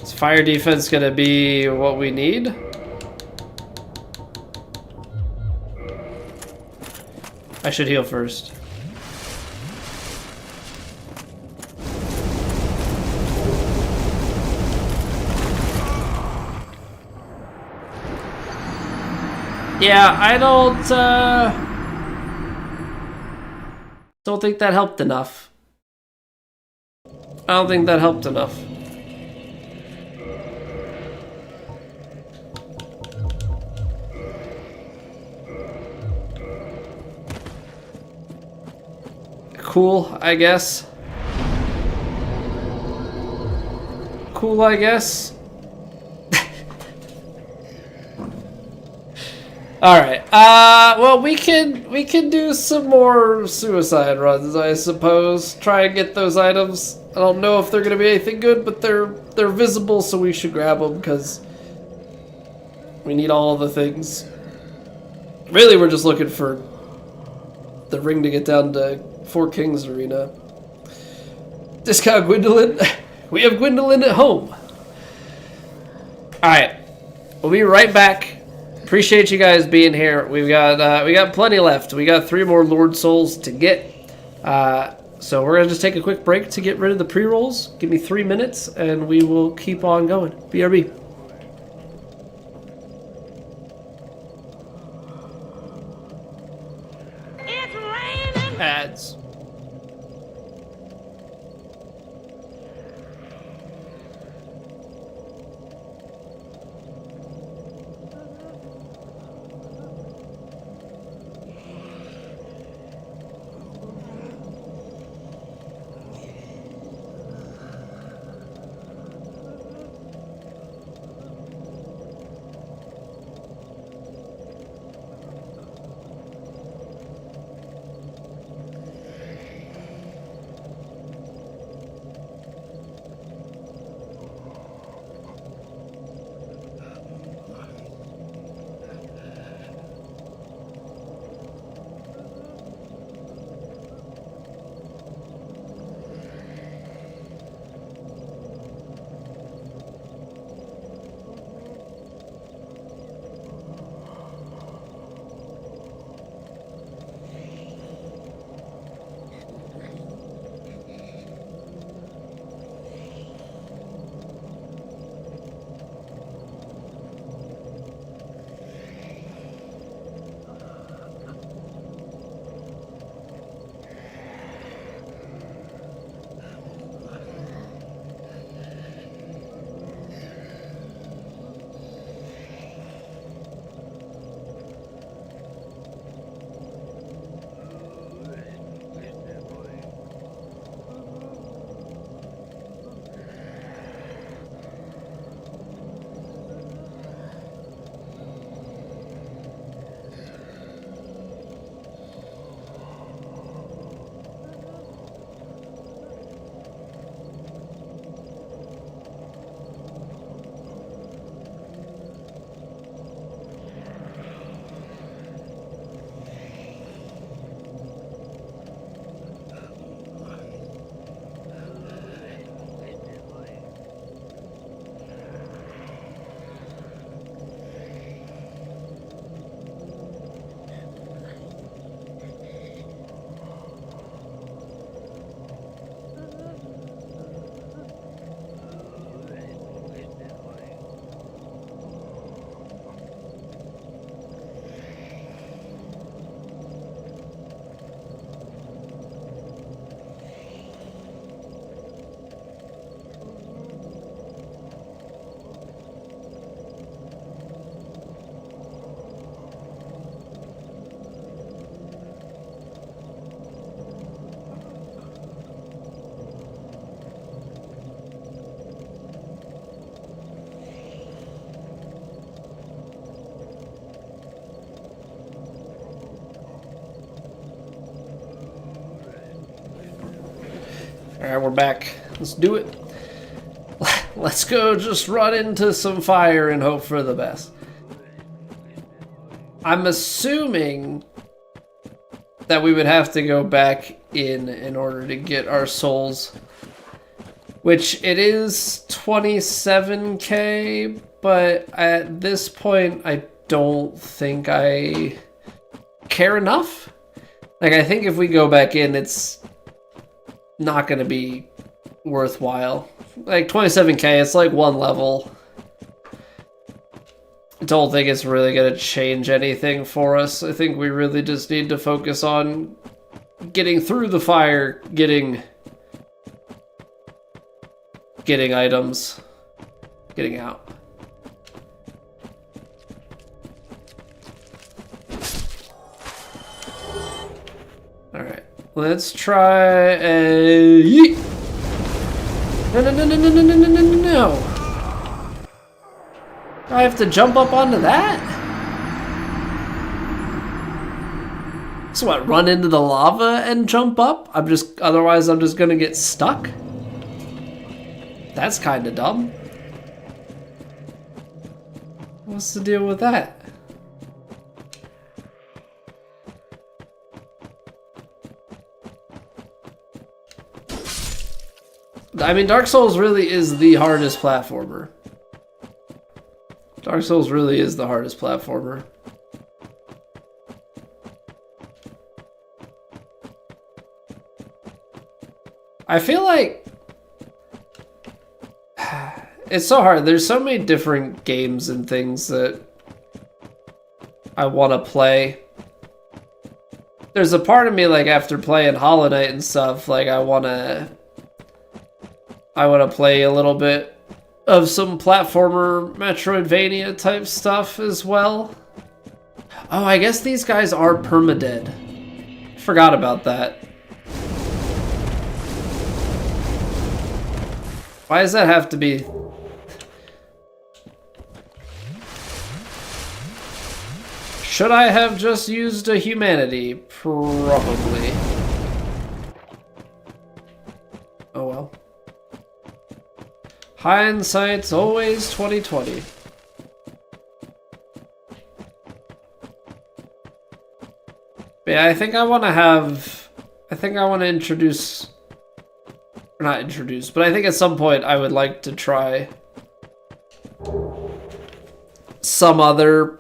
Is fire defense gonna be what we need? I should heal first. Yeah, I don't think that helped enough. I don't think that helped enough. Cool, I guess. Cool, I guess. Alright, well, we can do some more suicide runs, I suppose. Try and get those items. I don't know if they're gonna be anything good, but they're visible, so we should grab them, because we need all of the things. Really, we're just looking for the ring to get down to Four Kings Arena. Discount Gwendolyn. We have Gwendolyn at home. Alright, we'll be right back. Appreciate you guys being here. We got plenty left. We got 3 more Lord Souls to get. So we're gonna just take a quick break to get rid of the pre-rolls. Give me 3 minutes, and we will keep on going. BRB. It's raining. Ads. Alright, we're back. Let's do it. Let's go just run into some fire and hope for the best. I'm assuming that we would have to go back in order to get our souls. Which it is 27k, but at this point I don't think I care enough. Like, I think if we go back in, it's not gonna be worthwhile. Like 27k, it's like one level. I don't think it's really gonna change anything for us. I think we really just need to focus on getting through the fire, getting items, getting out. All right, let's try a yeet. No, no, no, no, no, no, no, no, no, no. I have to jump up onto that? So what, run into the lava and jump up? Otherwise I'm just gonna get stuck? That's kinda dumb. What's the deal with that? I mean, Dark Souls really is the hardest platformer. Dark Souls really is the hardest platformer. I feel like it's so hard. There's so many different games and things that I want to play. There's a part of me, like, after playing Hollow Knight and stuff, like, I want to play a little bit of some platformer Metroidvania type stuff as well. Oh, I guess these guys are permadead. Forgot about that. Why does that have to be? Should I have just used a humanity? Probably. Oh well. Hindsight's always 20/20. But yeah, I think I want to introduce, or not introduce, but I think at some point I would like to try some other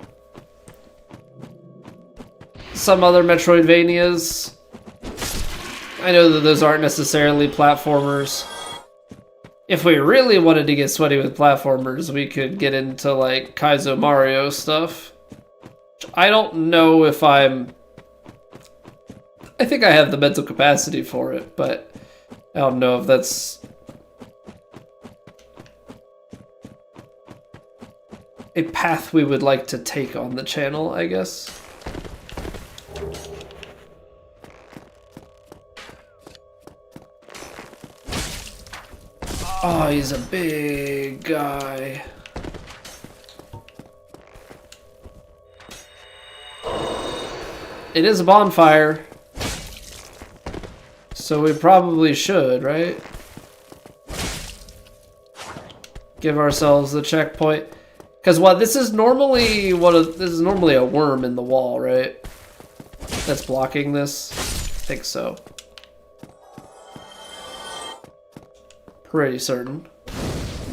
Metroidvanias. I know that those aren't necessarily platformers. If we really wanted to get sweaty with platformers, we could get into like Kaizo Mario stuff. I don't know if I think I have the mental capacity for it, but I don't know if that's a path we would like to take on the channel, I guess. Oh, he's a big guy. It is a bonfire. So we probably should, right? Give ourselves the checkpoint. Because what, this is normally a worm in the wall, right? That's blocking this? I think so. Pretty certain.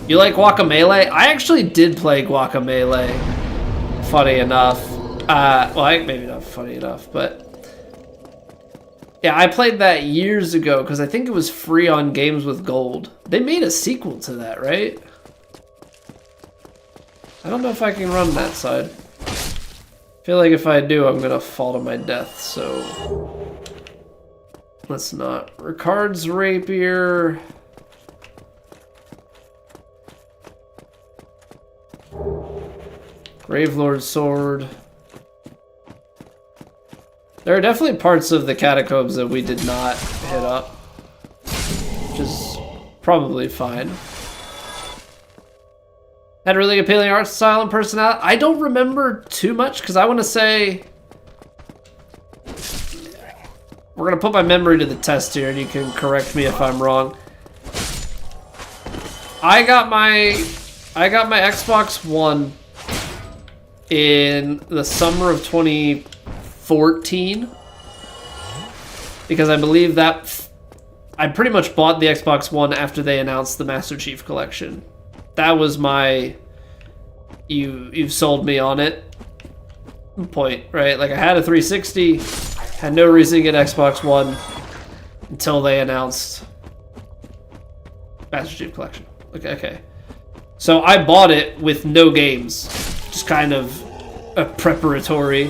You like Guacamelee? I actually did play Guacamelee. Funny enough. Well, maybe not funny enough, but yeah, I played that years ago because I think it was free on Games with Gold. They made a sequel to that, right? I don't know if I can run that side. I feel like if I do, I'm gonna fall to my death, so let's not. Ricard's rapier. Gravelord's sword. There are definitely parts of the catacombs that we did not hit up, which is probably fine. Had a really appealing art style and personality. I don't remember too much because I want to say we're gonna put my memory to the test here, and you can correct me if I'm wrong. I got my Xbox One in the summer of 2014 because I believe that I pretty much bought the Xbox One after they announced the Master Chief Collection. That was my you've sold me on it point, right? Like I had a 360, had no reason to get Xbox One until they announced Master Chief Collection. Okay. So I bought it with no games, just kind of a preparatory.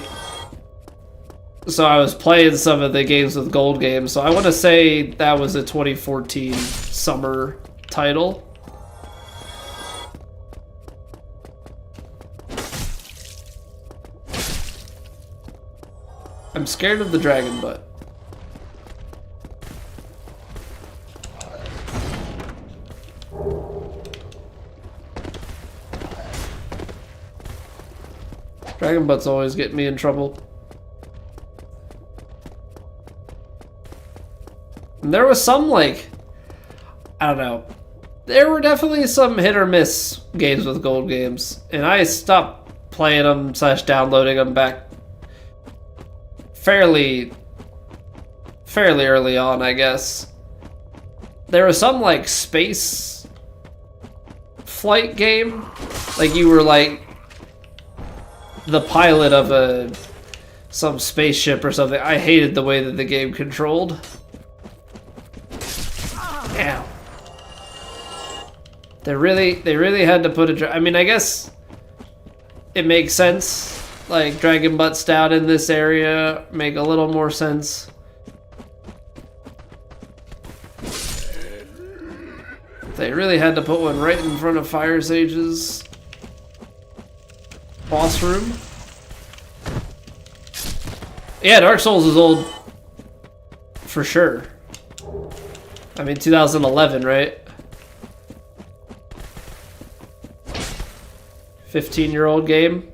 So I was playing some of the games with gold games. So I want to say that was a 2014 summer title. I'm scared of the dragon butt. Dragon butts always get me in trouble. And there was some, like, I don't know. There were definitely some hit or miss games with gold games. And I stopped playing them / downloading them back fairly early on, I guess. There was some, like, space flight game. Like, you were, like, the pilot of some spaceship or something. I hated the way that the game controlled. Ow. They really had to put a... I mean, I guess it makes sense. Like, dragon butts down in this area make a little more sense. They really had to put one right in front of Fire Sage's boss room. Yeah, Dark Souls is old. For sure. I mean, 2011, right? 15-year-old game.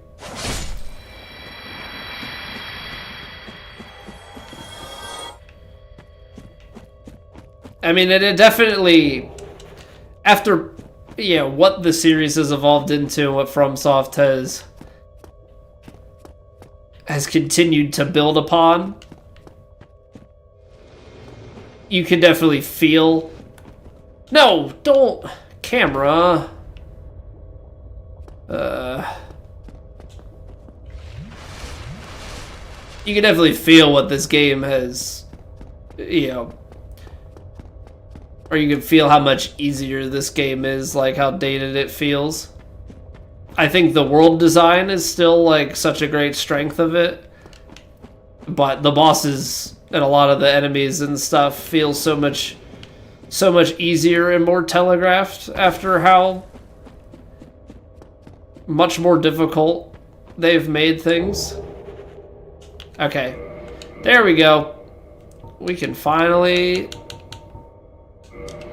I mean, it definitely... After, yeah, what the series has evolved into, what FromSoft has continued to build upon, you can definitely feel... No, don't... Camera. You can definitely feel what this game has, you know... Or you can feel how much easier this game is, like how dated it feels. I think the world design is still like such a great strength of it. But the bosses and a lot of the enemies and stuff feel so much easier and more telegraphed after how much more difficult they've made things. Okay, there we go. We can finally...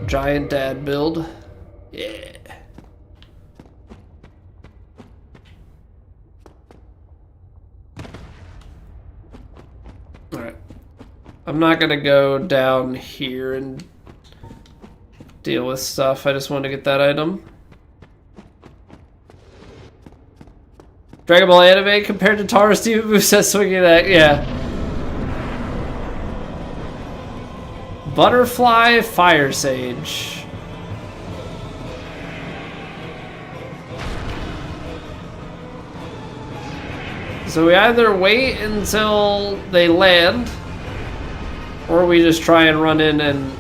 Giant dad build. Yeah. Alright. I'm not gonna go down here and deal with stuff. I just want to get that item. Dragon Ball anime compared to Tara Steven Moveset swinging that. Yeah. Butterfly Fire Sage. So we either wait until they land, or we just try and run in and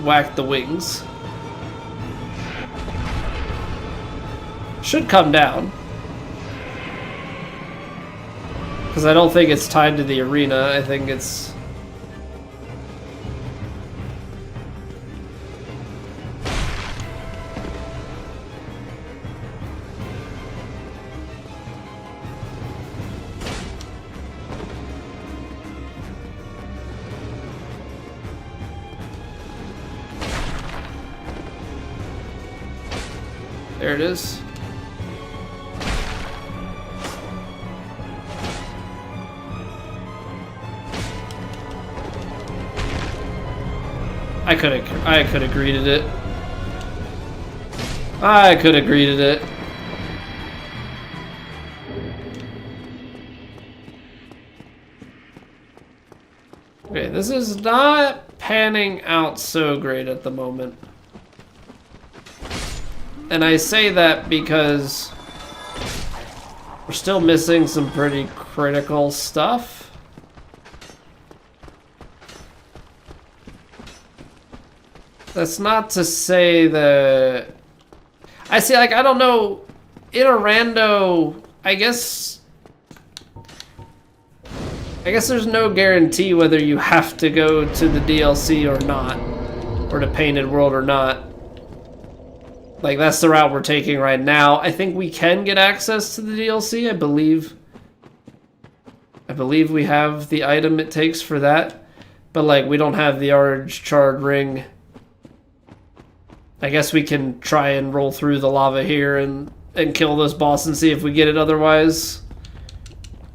whack the wings. Should come down. Because I don't think it's tied to the arena, I think it's... There it is. I could have greeted it. I could have greeted it. Okay, this is not panning out so great at the moment. And I say that because we're still missing some pretty critical stuff. That's not to say that... I see, like, I don't know, in a rando, I guess there's no guarantee whether you have to go to the DLC or not, or to Painted World or not. Like, that's the route we're taking right now. I think we can get access to the DLC, I believe we have the item it takes for that, but like, we don't have the orange charred ring. I guess we can try and roll through the lava here and kill this boss and see if we get it. Otherwise,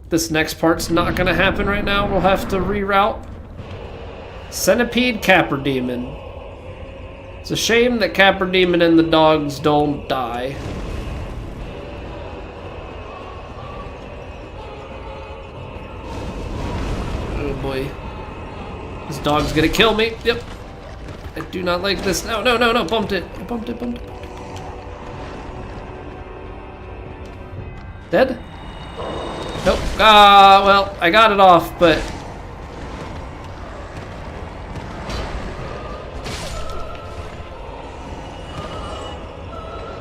this next part's not gonna happen right now. We'll have to reroute. Centipede Capper Demon. It's a shame that Capper Demon and the dogs don't die. Oh boy. This dog's gonna kill me. Yep. I do not like this. No, no, no, no. Bumped it. I bumped it, bumped it. Dead? Nope. Ah, well, I got it off, but...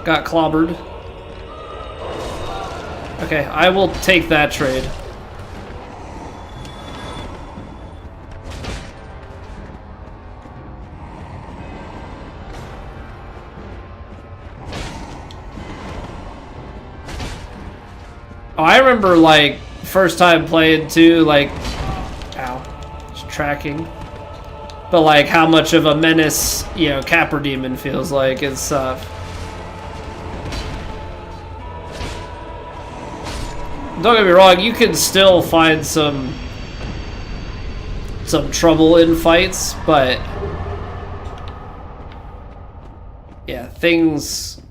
got clobbered. Okay, I will take that trade. Oh, I remember, like, first time playing too, like, ow, just tracking. But like, how much of a menace, you know, Capper Demon feels like and stuff. Don't get me wrong, you can still find some trouble in fights, but yeah, things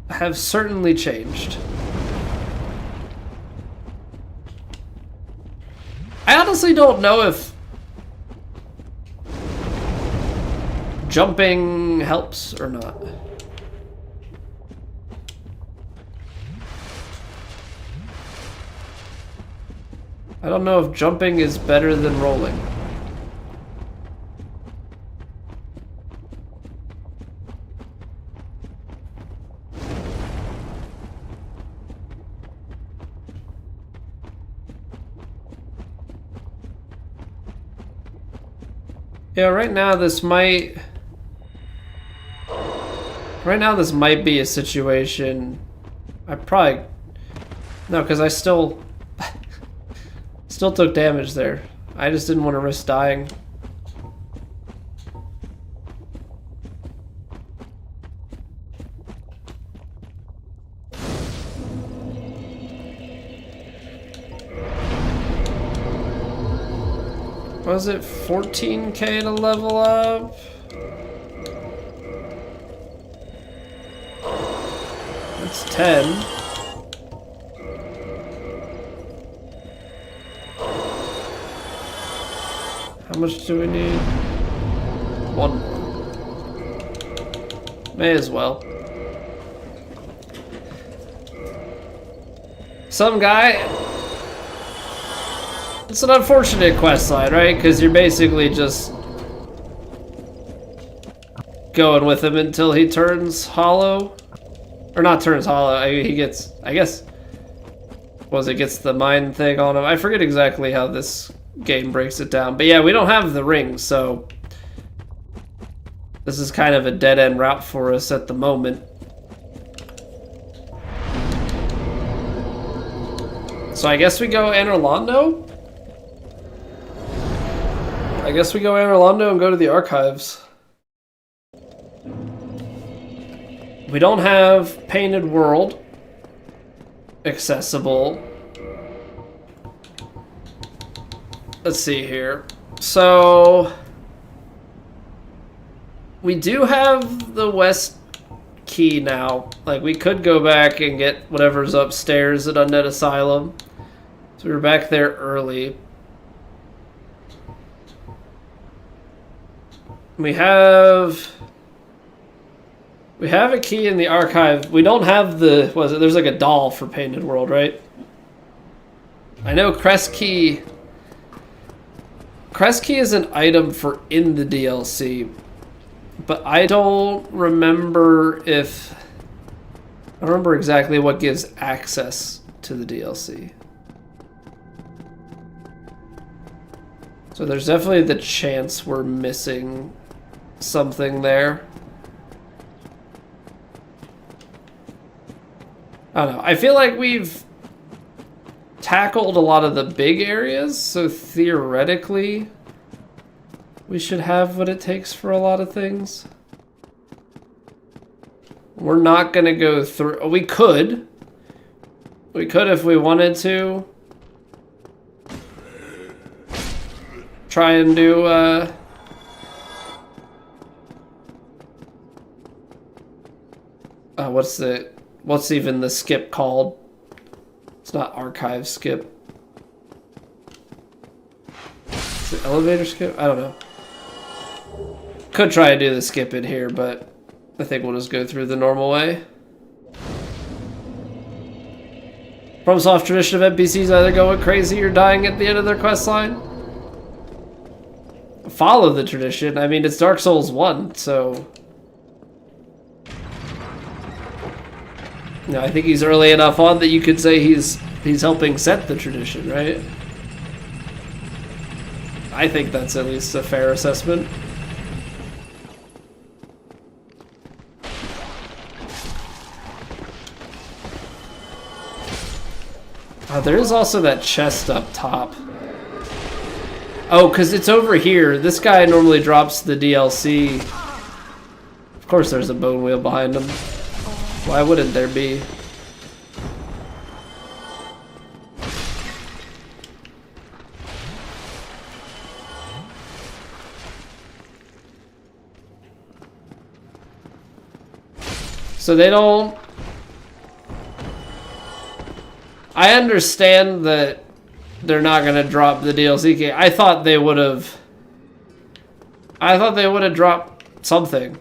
have certainly changed. I honestly don't know if jumping helps or not. I don't know if jumping is better than rolling. Yeah, right now this might be a situation. I probably no, because I still took damage there. I just didn't want to risk dying. Was it 14k to level up? That's 10. How much do we need? One more. May as well. Some guy... It's an unfortunate quest line, right? Because you're basically just going with him until he turns hollow. Or not turns hollow, he gets, I guess, it gets the mind thing on him. I forget exactly how this game breaks it down. But yeah, we don't have the ring, so this is kind of a dead-end route for us at the moment. So I guess we go Anorlando? I guess we go Anorlando and go to the archives. We don't have Painted World accessible. Let's see here. So we do have the key now. Like, we could go back and get whatever's upstairs at Undead Asylum. So we were back there early. We have a key in the archive. We don't have the... What is it? There's like a doll for Painted World, right? I know Crest Key... Crest Key is an item for in the DLC. But I don't remember if... I don't remember exactly what gives access to the DLC. So there's definitely the chance we're missing something there. I don't know. I feel like we've tackled a lot of the big areas, so theoretically we should have what it takes for a lot of things. We're not gonna go through... We could. We could if we wanted to. Try and do, what's even the skip called? It's not archive skip. Is it elevator skip? I don't know. Could try to do the skip in here, but I think we'll just go through the normal way. FromSoft tradition of NPCs either going crazy or dying at the end of their quest line. Follow the tradition. I mean, it's Dark Souls 1, so... No, I think he's early enough on that you could say he's helping set the tradition, right? I think that's at least a fair assessment. There is also that chest up top. Oh, because it's over here. This guy normally drops the DLC. Of course there's a bone wheel behind him. Why wouldn't there be? So they don't... I understand that they're not going to drop the DLC key. I thought they would have... I thought they would have dropped something.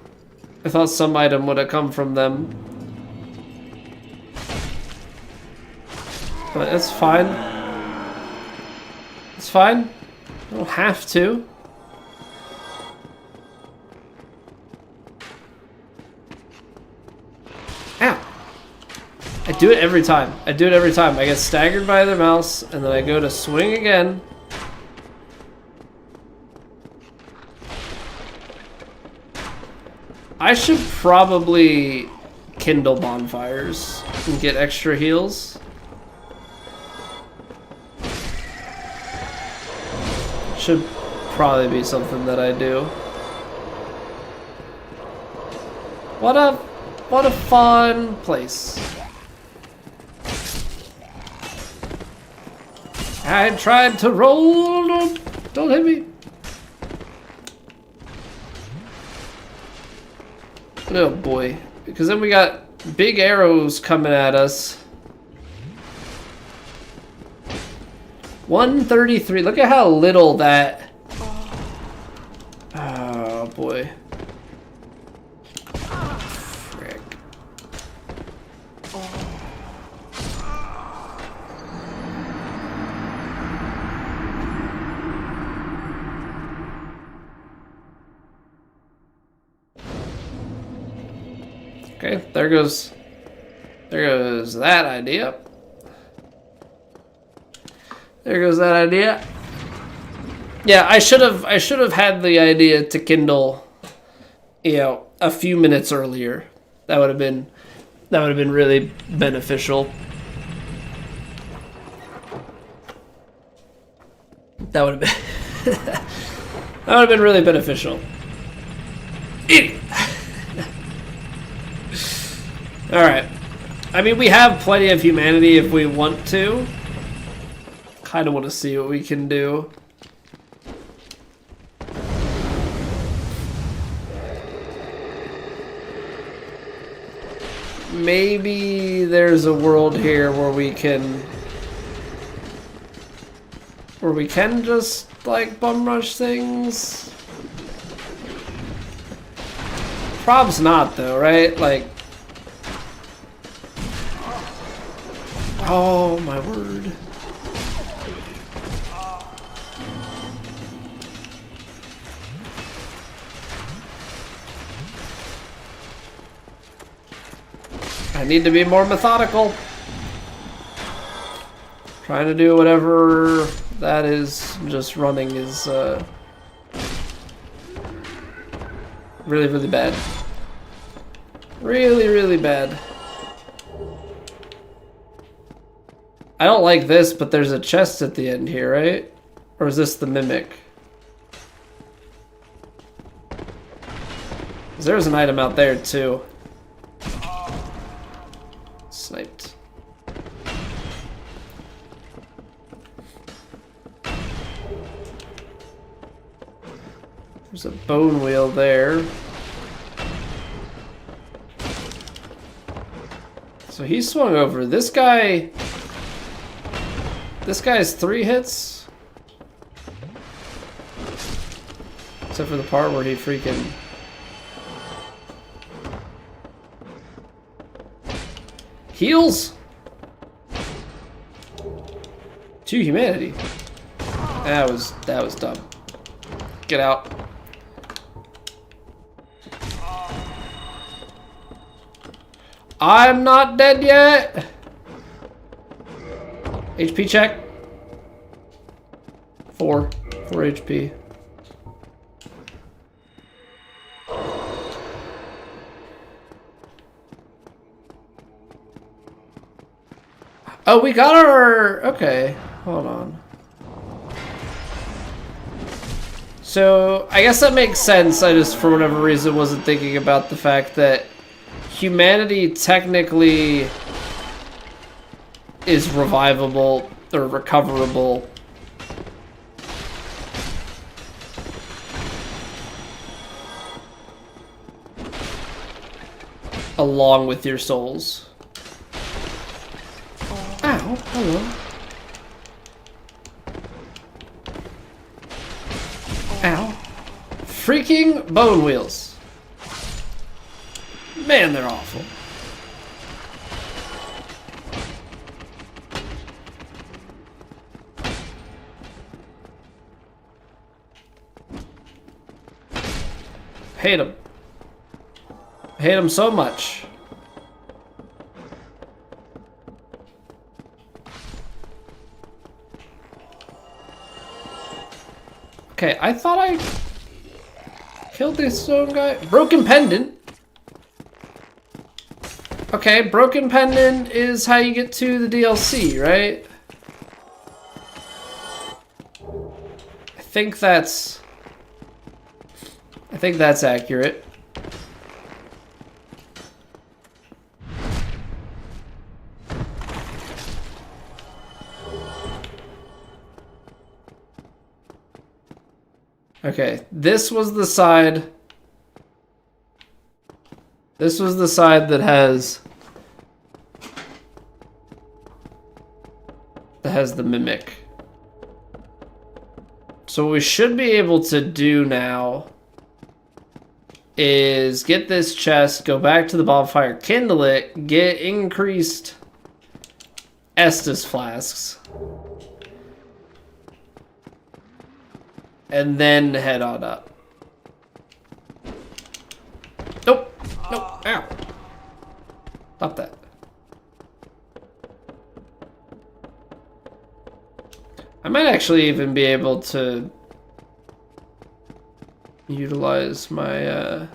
I thought some item would have come from them. But it's fine. It's fine. I don't have to. Ow! I do it every time. I do it every time. I get staggered by the mouse, and then I go to swing again. I should probably kindle bonfires and get extra heals. Should probably be something that I do. What a fun place. I tried to roll. Don't hit me. Oh boy. Because then we got big arrows coming at us. 133. Look at how little that... Oh boy. Frick. Okay, there goes that idea. There goes that idea. Yeah, I should have had the idea to kindle, you know, a few minutes earlier. That would have been really beneficial. That would have been that would have been really beneficial. Idiot. All right. I mean, we have plenty of humanity if we want to. Kind of want to see what we can do. maybe there's a world here where we can just like bum rush things. Prob's not though, right? Like, oh my word. I need to be more methodical. Trying to do whatever that is, just running is really, really bad. Really, really bad. I don't like this, but there's a chest at the end here, right? Or is this the mimic? There's an item out there too. Sniped. There's a bone wheel there. So he swung over. This guy's 3 hits. Except for the part where he freaking... heals? To humanity. That was dumb. Get out. I'm not dead yet. HP check. 4 HP. Oh, we got our... okay, hold on. So, I guess that makes sense. I just, for whatever reason, wasn't thinking about the fact that humanity technically is revivable or recoverable. Along with your souls. Ow, hello. Ow. Freaking bone wheels. Man, they're awful. Hate them. Hate them so much. Okay, I thought I killed this stone guy. Broken pendant. Okay, broken pendant is how you get to the DLC, right? I think that's accurate. Okay, this was the side that has the mimic. So what we should be able to do now is get this chest, go back to the bonfire, kindle it, get increased Estus flasks, and then head on up. Nope. Nope. Ow. Stop that. I might actually even be able to utilize my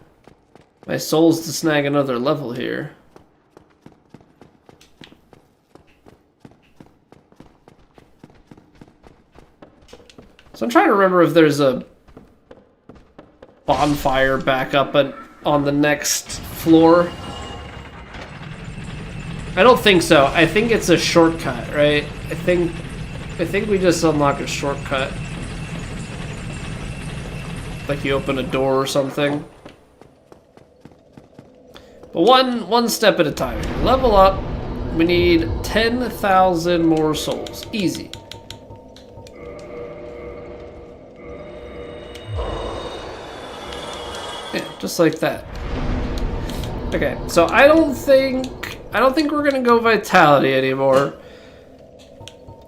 my souls to snag another level here. So I'm trying to remember if there's a bonfire back up on the next floor. I don't think so. I think it's a shortcut, right? I think we just unlock a shortcut. Like you open a door or something. But one step at a time. Level up. We need 10,000 more souls. Easy. Yeah, just like that. Okay, so I don't think we're gonna go vitality anymore.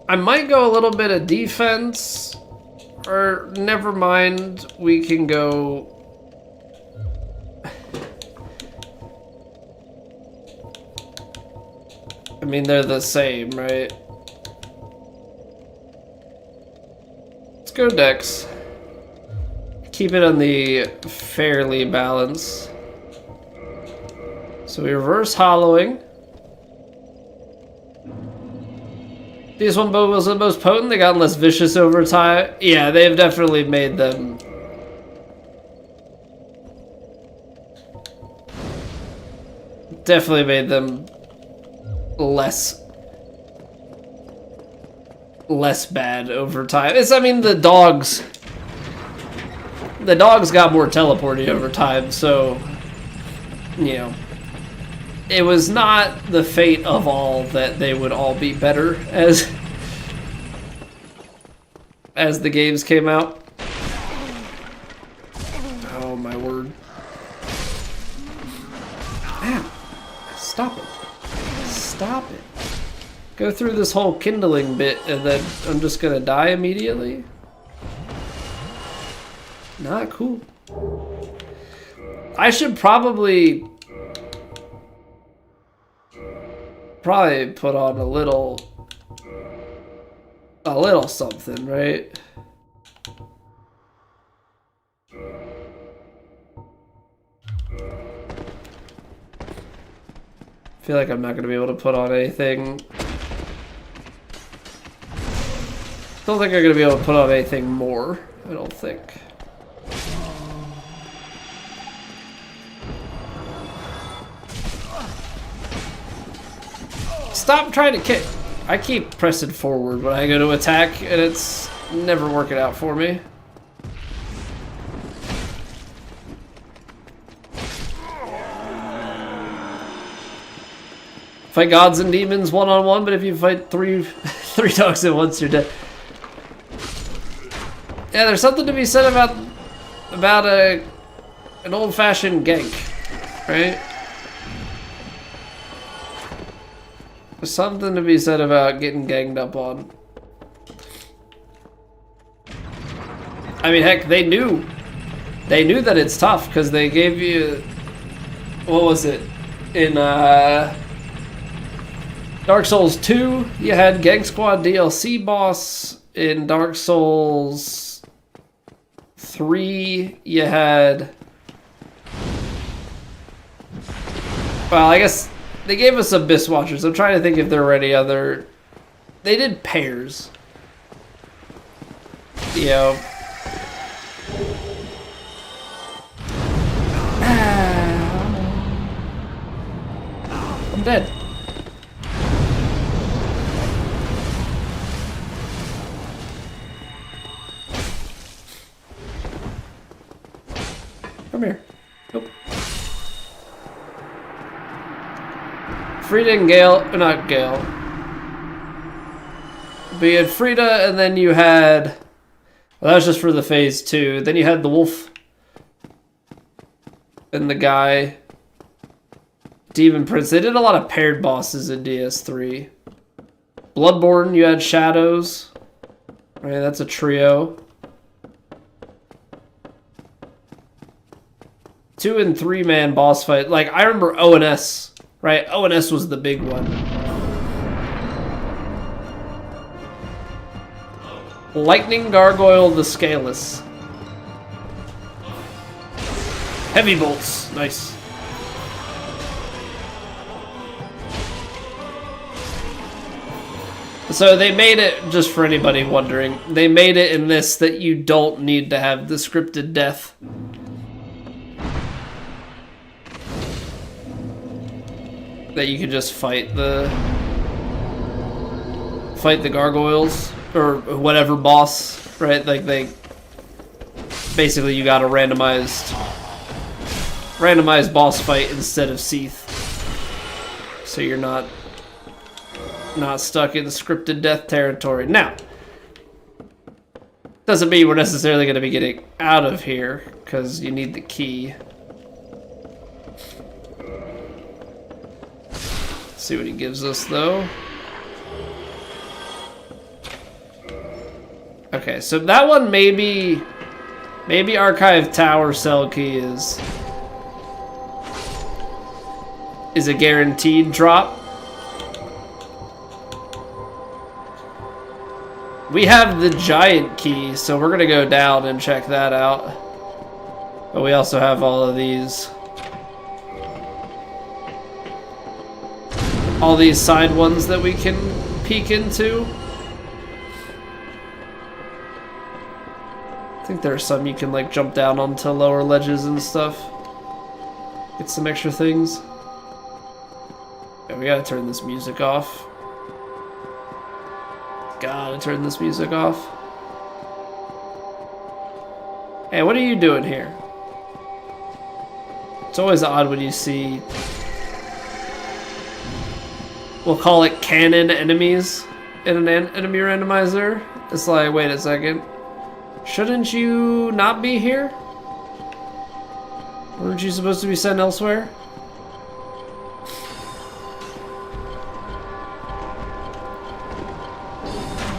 I might go a little bit of defense, or never mind, we can go. I mean, they're the same, right? Let's go Dex. Keep it on the fairly balance. So we reverse hollowing. These one bow was the most potent. They got less vicious over time. Yeah, they've definitely made them. Definitely made them less bad over time. I mean, the dogs got more teleporting over time, so you know, it was not the fate of all that they would all be better as the games came out. Oh my word. Ow. Stop it. Stop it. Go through this whole kindling bit and then I'm just gonna die immediately? Not cool. I should probably put on a little something, right? I feel like I'm not gonna be able to put on anything. Don't think I'm gonna be able to put on anything more. I don't think. Stop trying to kick. I keep pressing forward when I go to attack, and it's never working out for me. Fight gods and demons one-on-one, but if you fight three dogs at once, you're dead. Yeah, there's something to be said about an old-fashioned gank, right? There's something to be said about getting ganged up on. I mean, heck, they knew that it's tough because they gave you, what was it, in Dark Souls 2, you had Gang Squad DLC boss. In Dark Souls 3, you had, well, I guess they gave us Abyss Watchers. I'm trying to think if there were any other. They did pairs. You know. I'm dead. Come here. Nope. Frida and Gale, not Gale. But you had Frida, and then you had, well, that was just for the phase 2. Then you had the wolf and the guy. Demon Prince. They did a lot of paired bosses in DS3. Bloodborne, you had Shadows. Right, that's a trio. 2 and 3 man boss fight. Like, I remember ONS. Right, ONS was the big one. Lightning Gargoyle the Scaleless. Heavy bolts, nice. So they made it, just for anybody wondering, they made it in this that you don't need to have the scripted death. That you can just fight the gargoyles or whatever boss, right? Like they basically, you got a randomized randomized boss fight instead of Seath. So you're not stuck in scripted death territory. Now, doesn't mean we're necessarily going to be getting out of here, because you need the key. Let's see what he gives us, though. Okay, so that one maybe Archive Tower Cell Key is a guaranteed drop. We have the giant key, so we're gonna go down and check that out. But we also have all of these. All these side ones that we can peek into. I think there are some you can like jump down onto lower ledges and stuff. Get some extra things. Yeah, we gotta turn this music off. Gotta turn this music off. Hey, what are you doing here? It's always odd when you see, we'll call it canon enemies in an enemy randomizer. It's like, wait a second. Shouldn't you not be here? Weren't you supposed to be sent elsewhere?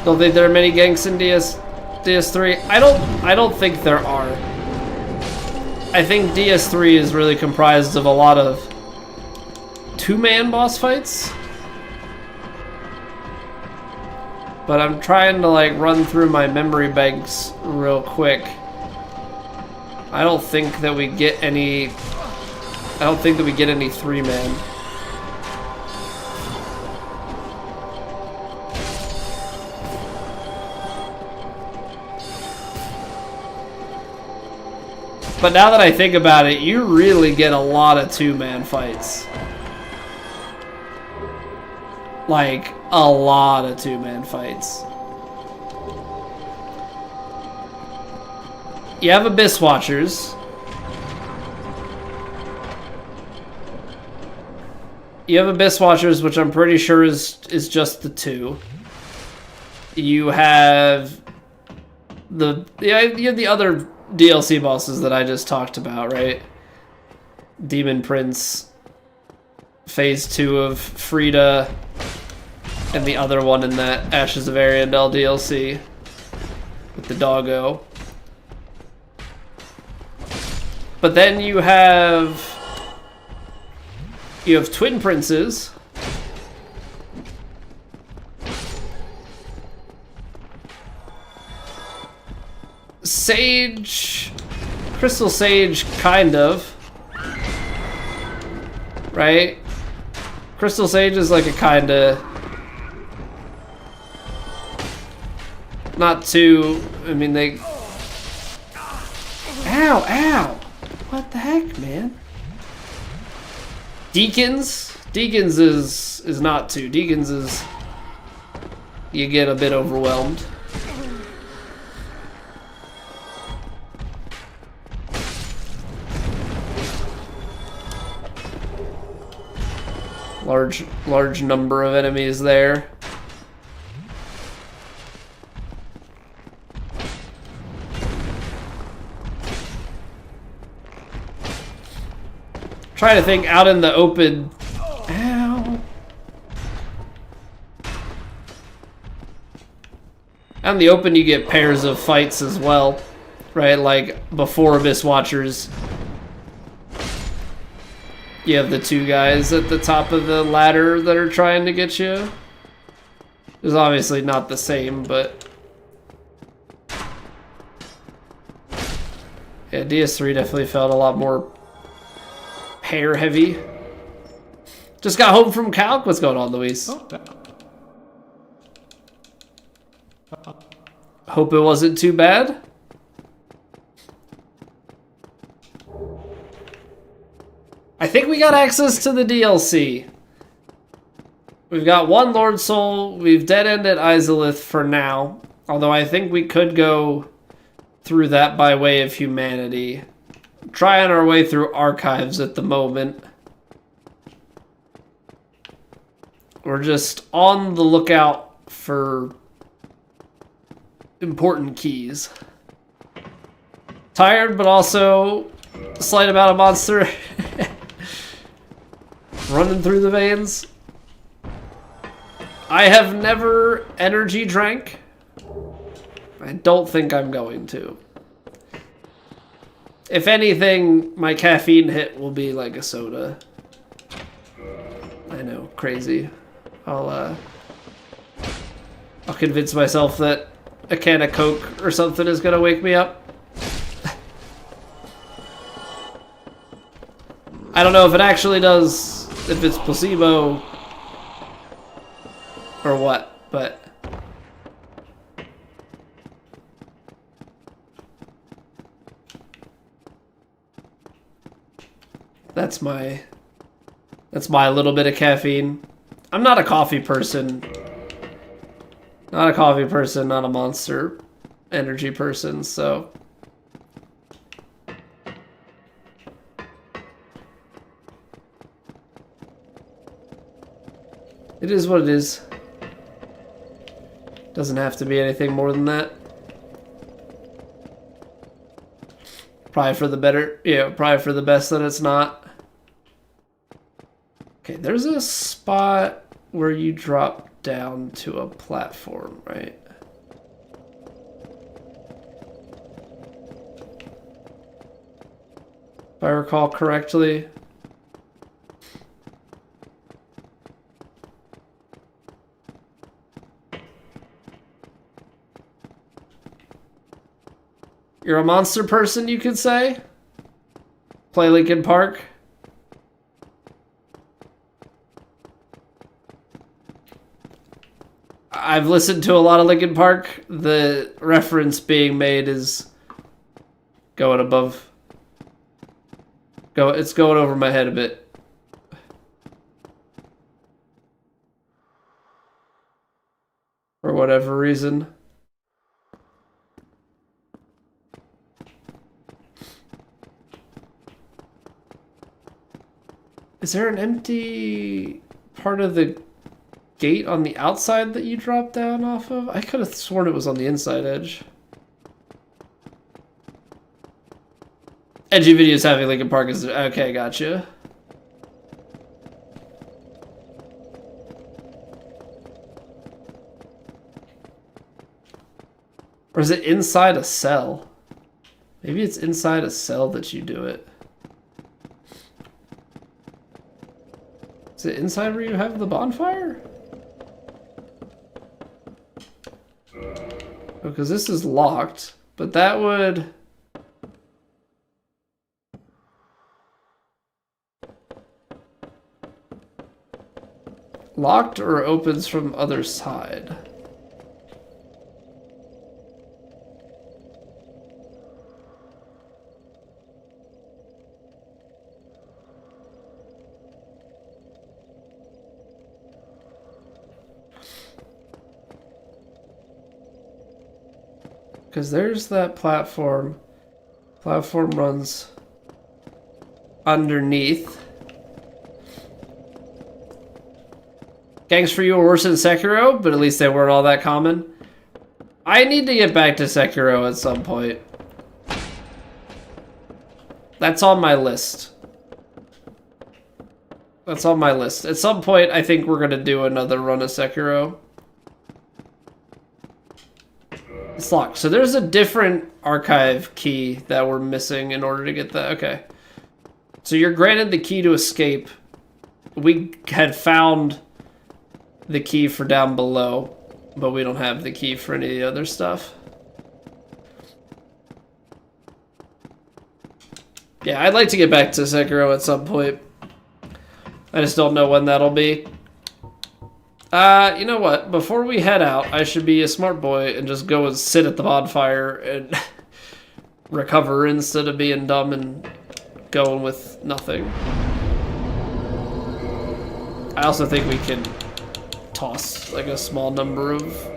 Don't think there are many ganks in DS3. I don't think there are. I think DS3 is really comprised of a lot of two-man boss fights. But I'm trying to like run through my memory banks real quick. I don't think that we get any three-man. But now that I think about it, you really get a lot of two-man fights. Like, a lot of two-man fights. You have Abyss Watchers. You have Abyss Watchers, which I'm pretty sure is just the two. You have the other DLC bosses that I just talked about, right? Demon Prince, Phase 2 of Frida, and the other one in that Ashes of Ariandel DLC with the doggo. But then you have Twin Princes. Sage, Crystal Sage, kind of, right? Crystal Sage is like a kind of, not too, I mean they, ow, what the heck, man? Deacons is not too, Deacons is, you get a bit overwhelmed. Large number of enemies there. Trying to think out in the open. Ow. Out in the open you get pairs of fights as well, right? Like before Abyss Watchers, you have the two guys at the top of the ladder that are trying to get you. It's obviously not the same, but yeah, DS3 definitely felt a lot more pair heavy. Just got home from Calc. What's going on, Luis? Hope it wasn't too bad. I think we got access to the DLC. We've got one Lord Soul. We've dead-ended Izalith for now. Although I think we could go through that by way of humanity. trying our way through archives at the moment. We're just on the lookout for important keys. Tired, but also a slight amount of monster running through the veins. I have never energy drank. I don't think I'm going to. If anything, my caffeine hit will be like a soda. I know, crazy. I'll convince myself that a can of Coke or something is gonna wake me up. I don't know if it actually does, if it's placebo or what, but that's my little bit of caffeine. I'm not a coffee person. Not a coffee person, not a Monster Energy person, so it is what it is. Doesn't have to be anything more than that. Probably for the better, yeah, probably for the best that it's not. Okay, there's a spot where you drop down to a platform, right? If I recall correctly. You're a monster person, you could say? Play Linkin Park? I've listened to a lot of Linkin Park. The reference being made is going above. It's going over my head a bit. For whatever reason. Is there an empty part of the gate on the outside that you drop down off of? I could have sworn it was on the inside edge. Edgy videos having Linkin Park is okay, gotcha. Or is it inside a cell? Maybe it's inside a cell that you do it. Is it inside where you have the bonfire? Because this is locked, but that would... Locked or opens from other side? Because there's that platform. Platform runs underneath. Gangs for you are worse than Sekiro, but at least they weren't all that common. I need to get back to Sekiro at some point. That's on my list. That's on my list. At some point, I think we're going to do another run of Sekiro. It's locked. So there's a different archive key that we're missing in order to get that. Okay. So you're granted the key to escape. We had found the key for down below, but we don't have the key for any of the other stuff. Yeah, I'd like to get back to Sekiro at some point. I just don't know when that'll be. You know what? Before we head out, I should be a smart boy and just go and sit at the bonfire and recover instead of being dumb and going with nothing. I also think we can toss like a small number of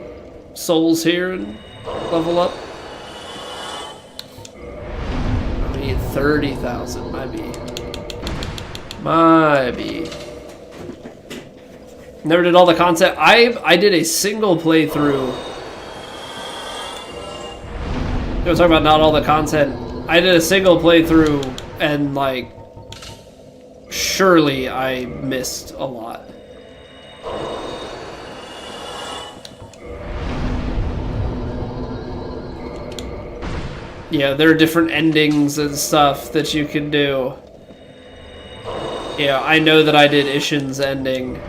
souls here and level up. I mean, 30,000. Might be. Never did all the content. I did a single playthrough. I was talking about not all the content. I did a single playthrough and like surely I missed a lot. Yeah, there are different endings and stuff that you can do. Yeah, I know that I did Ishin's ending.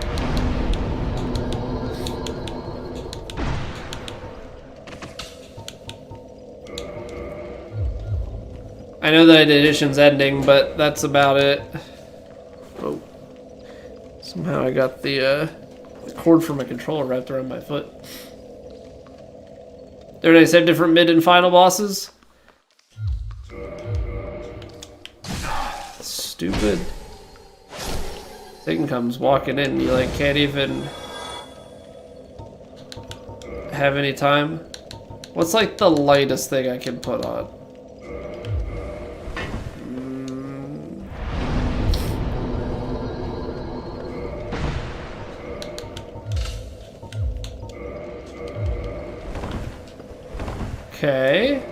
I know that I did Ishin's ending, but that's about it. Oh. Somehow I got the cord for my controller wrapped around my foot. There they have different mid and final bosses. Stupid thing comes walking in, you like can't even have any time. What's like the lightest thing I can put on? Okay.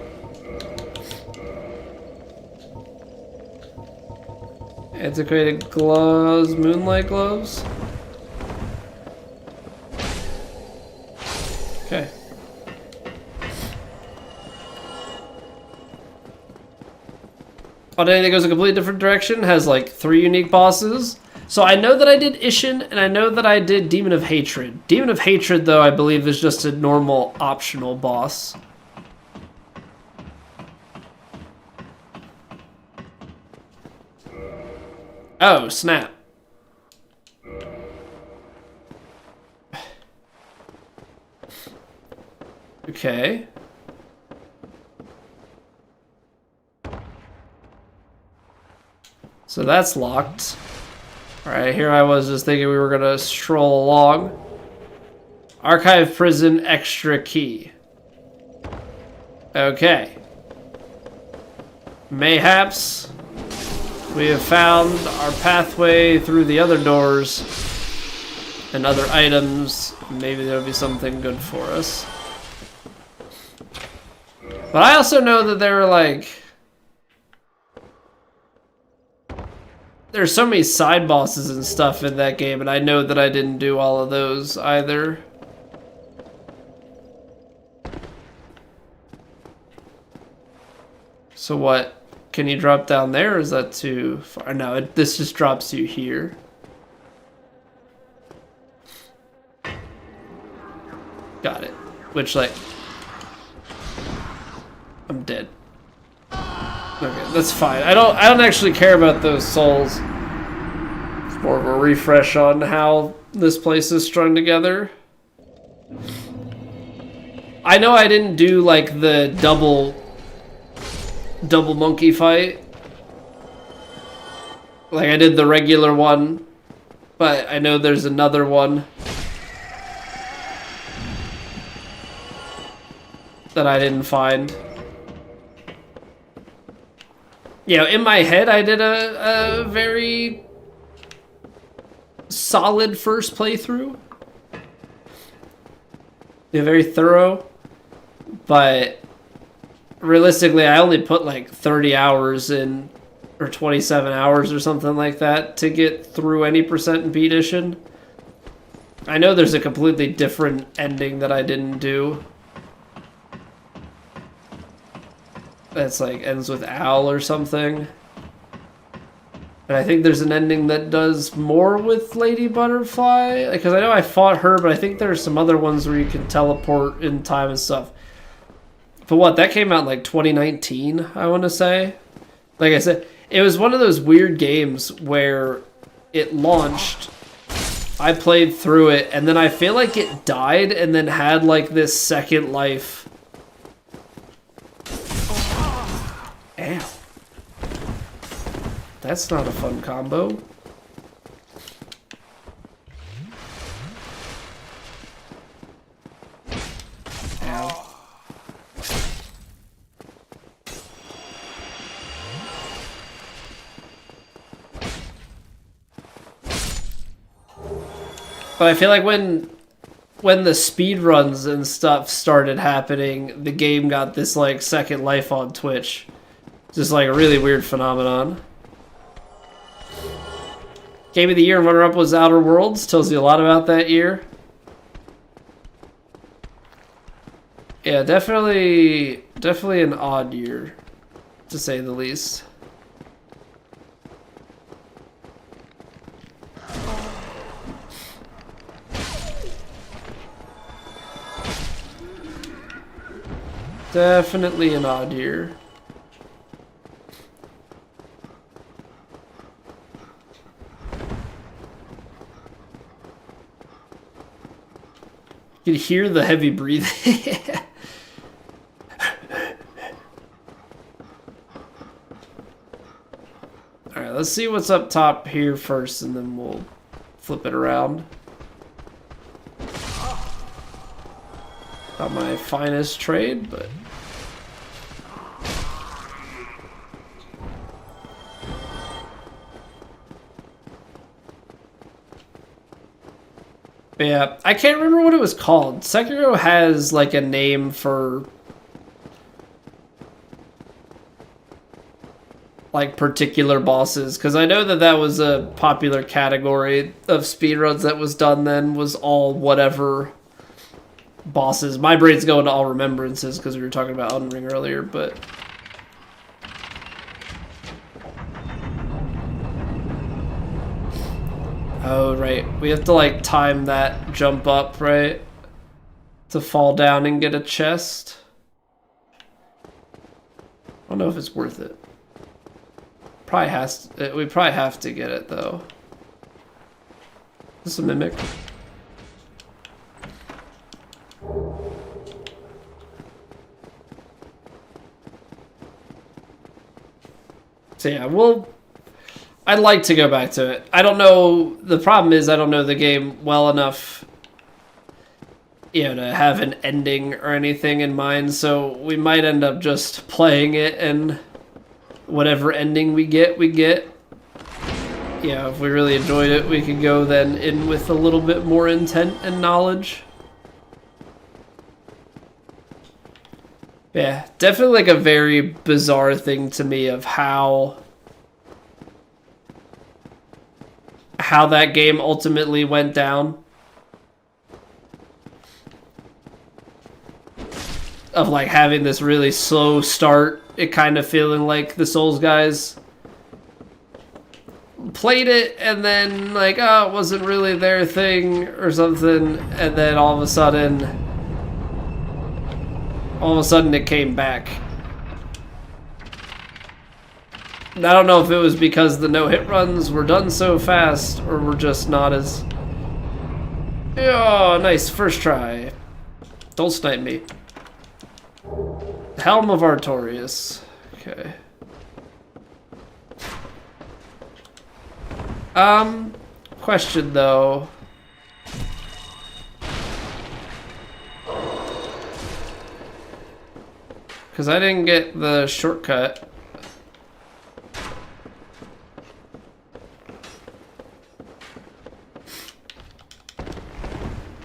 Antiquated gloves, moonlight gloves. Okay. Oddity that goes a completely different direction has like 3 unique bosses. So I know that I did Ishin and I know that I did Demon of Hatred. Demon of Hatred, though, I believe is just a normal optional boss. Oh, snap. Okay. So that's locked. Alright, here I was just thinking we were gonna stroll along. Archive prison extra key. Okay. Mayhaps we have found our pathway through the other doors and other items. Maybe there'll be something good for us. But I also know that there are like... there's so many side bosses and stuff in that game, and I know that I didn't do all of those either. So what? Can you drop down there, or is that too far? No, this just drops you here. Got it. Which, like... I'm dead. Okay, that's fine. I don't actually care about those souls. It's more of a refresh on how this place is strung together. I know I didn't do, like, the double monkey fight. Like, I did the regular one, but I know there's another one that I didn't find. You know, in my head, I did a very solid first playthrough. Yeah, very thorough, but realistically, I only put like 30 hours in, or 27 hours or something like that to get through any percent and beat Ishin. I know there's a completely different ending that I didn't do. That's like ends with Owl or something. And I think there's an ending that does more with Lady Butterfly. Because I know I fought her, but I think there are some other ones where you can teleport in time and stuff. But what, that came out in like 2019, I want to say. Like I said, it was one of those weird games where it launched, I played through it, and then I feel like it died and then had like this second life. Ow. That's not a fun combo. Ow. But I feel like when the speed runs and stuff started happening, the game got this like second life on Twitch. Just like a really weird phenomenon. Game of the year runner-up was Outer Worlds. Tells you a lot about that year. Yeah, definitely an odd year, to say the least. Definitely an odd year. You can hear the heavy breathing. Alright, let's see what's up top here first, and then we'll flip it around. Not my finest trade, but... yeah, I can't remember what it was called. Sekiro has like a name for like particular bosses, because I know that that was a popular category of speedruns that was done then, was all whatever bosses. My brain's going to all remembrances because we were talking about Elden Ring earlier, but... oh, right. We have to, like, time that jump up, right? To fall down and get a chest. I don't know if it's worth it. Probably has to, we probably have to get it, though. Is this a mimic? So yeah, I'd like to go back to it. I don't know, the problem is I don't know the game well enough, you know, to have an ending or anything in mind, so we might end up just playing it and whatever ending we get, we get. Yeah, if we really enjoyed it, we could go then in with a little bit more intent and knowledge. Yeah, definitely like a very bizarre thing to me of how that game ultimately went down. Of like having this really slow start, it kind of feeling like the Souls guys played it and then like, oh, it wasn't really their thing or something, and then all of a sudden it came back. And I don't know if it was because the no-hit runs were done so fast or were just not as... oh, nice, first try. Don't snipe me. Helm of Artorias. Okay. Question though. Because I didn't get the shortcut.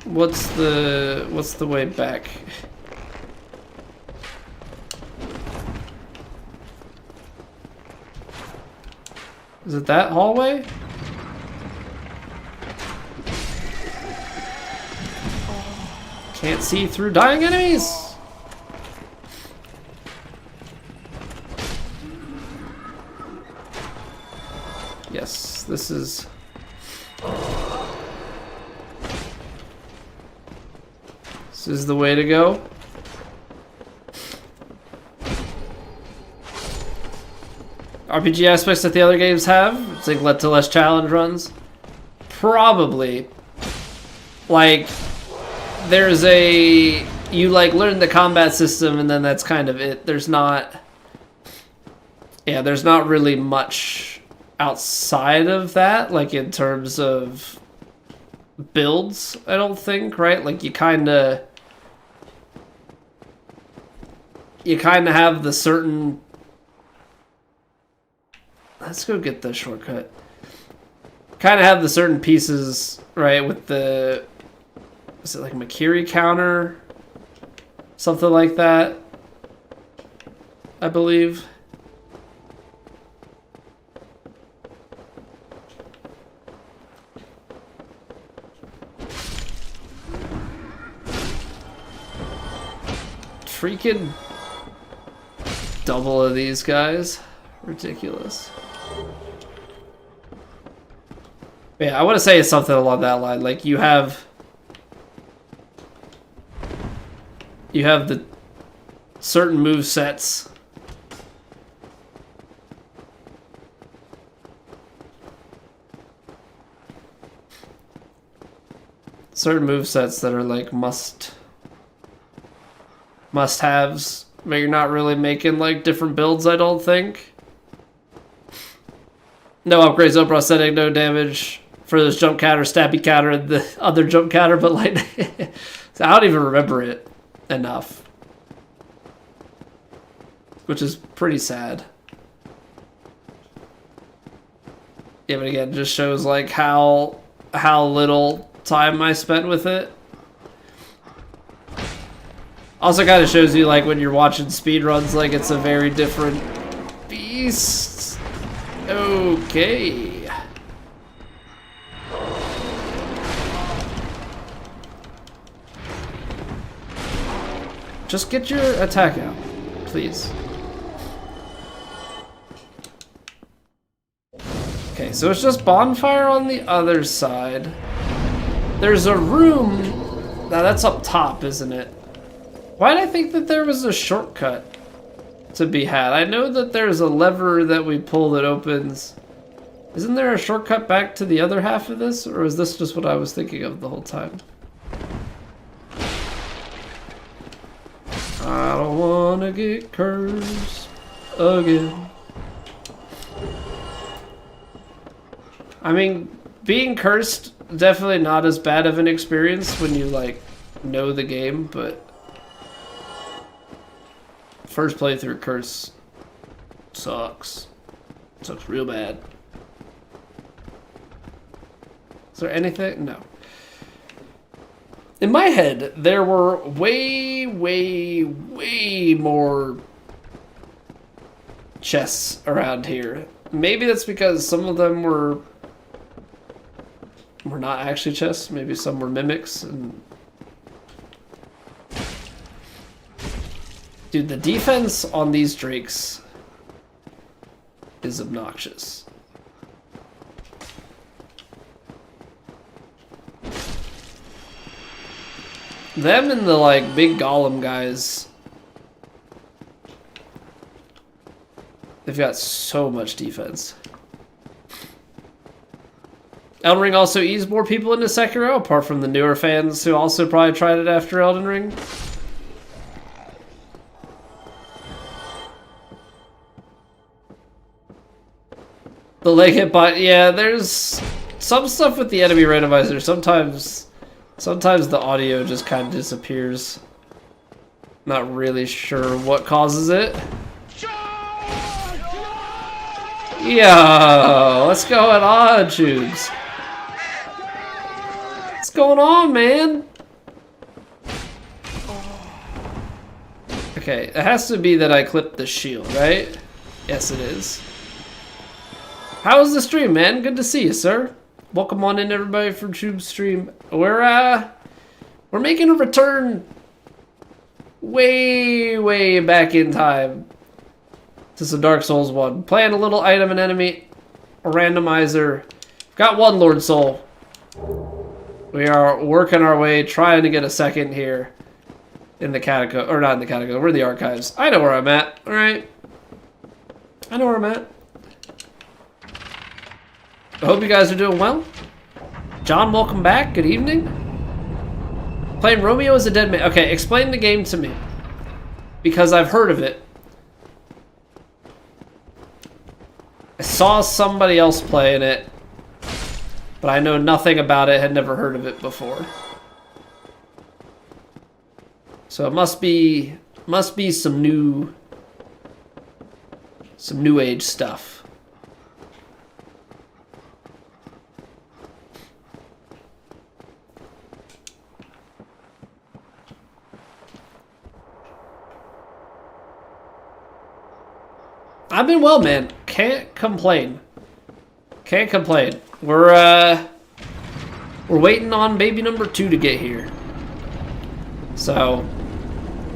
What's the way back? Is it that hallway? Can't see through dying enemies. Yes, this is... this is the way to go. RPG aspects that the other games have? It's like led to less challenge runs? Probably. Like, there's a... you like learn the combat system and then that's kind of it. There's not... yeah, there's not really much outside of that, like in terms of builds, I don't think, right? Like you kind of have the certain... let's go get the shortcut. kind of have the certain pieces, right, with the, is it like Makiri counter? Something like that, I believe. Freaking double of these guys. Ridiculous. Yeah, I want to say something along that line. Like, you have the certain move sets. Certain move sets that are like must-haves, but you're not really making like different builds, I don't think. No upgrades, no prosthetic, no damage for this jump counter, stabby counter, and the other jump counter, but like so I don't even remember it enough. Which is pretty sad. Yeah, but again, just shows like how little time I spent with it. Also kind of shows you like when you're watching speedruns, like it's a very different beast. Okay. Just get your attack out, please. Okay, so it's just bonfire on the other side. There's a room. Now that's up top, isn't it? Why did I think that there was a shortcut to be had? I know that there's a lever that we pull that opens. Isn't there a shortcut back to the other half of this? Or is this just what I was thinking of the whole time? I don't want to get cursed again. I mean, being cursed, definitely not as bad of an experience when you, like, know the game, but first playthrough curse sucks. Sucks real bad. Is there anything? No. In my head, there were way more chests around here. Maybe that's because some of them were not actually chests. Maybe some were mimics. And dude, the defense on these drakes is obnoxious. Them and the, like, big golem guys, they've got so much defense. Elden Ring also eased more people into Sekiro, apart from the newer fans who also probably tried it after Elden Ring. The leg hit bot, yeah, there's some stuff with the enemy randomizer. Sometimes the audio just kind of disappears. Not really sure what causes it. Yo, what's going on, Tubes? What's going on, man? Okay, it has to be that I clipped the shield, right? Yes, it is. How was the stream, man? Good to see you, sir. Welcome on in, everybody, from Tube's stream. We're making a return way back in time to some Dark Souls 1. Playing a little item and enemy, a randomizer. Got one Lord Soul. We are working our way, trying to get a second here in the catacomb, or not in the catacomb, we're in the archives. I know where I'm at, alright? I know where I'm at. I hope you guys are doing well. John, welcome back. Good evening. Playing Romeo as a dead man. Okay, explain the game to me. Because I've heard of it. I saw somebody else playing it, but I know nothing about it, had never heard of it before. So it must be some new age stuff. I've been well, man. Can't complain. Can't complain. We're waiting on baby number 2 to get here. So,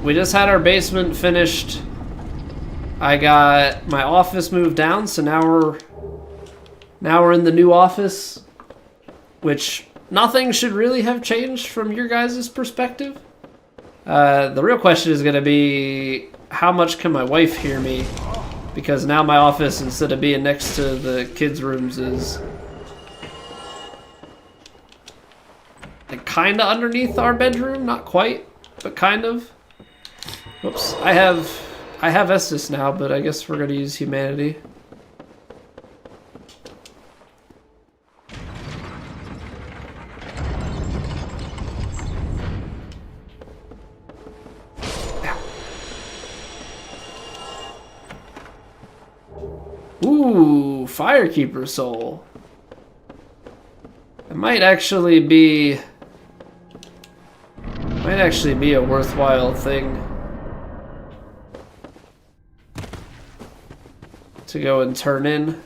we just had our basement finished. I got my office moved down, so now we're in the new office, which nothing should really have changed from your guys' perspective. The real question is going to be, how much can my wife hear me? Because now my office, instead of being next to the kids' rooms, is like kind of underneath our bedroom. Not quite, but kind of. Whoops. I have Estus now, but I guess we're going to use humanity. Ooh, Firekeeper Soul. It might actually be a worthwhile thing to go and turn in.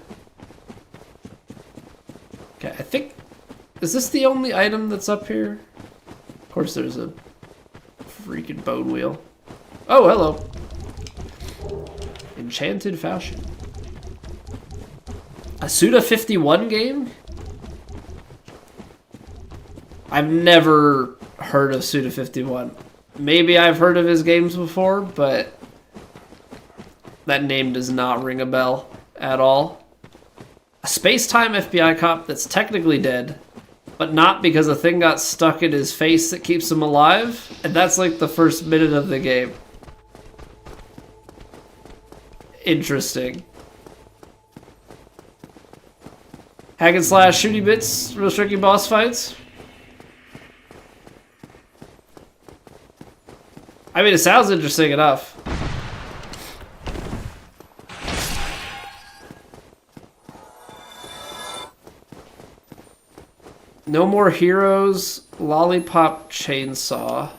Okay, I think, is this the only item that's up here? Of course there's a freaking bone wheel. Oh, hello. Enchanted Falchion. A Suda 51 game? I've never heard of Suda 51. Maybe I've heard of his games before, but that name does not ring a bell at all. A space-time FBI cop that's technically dead, but not because a thing got stuck in his face that keeps him alive, and that's like the first minute of the game. Interesting. Hack and slash shooty bits, real tricky boss fights. I mean, it sounds interesting enough. No More Heroes, Lollipop Chainsaw.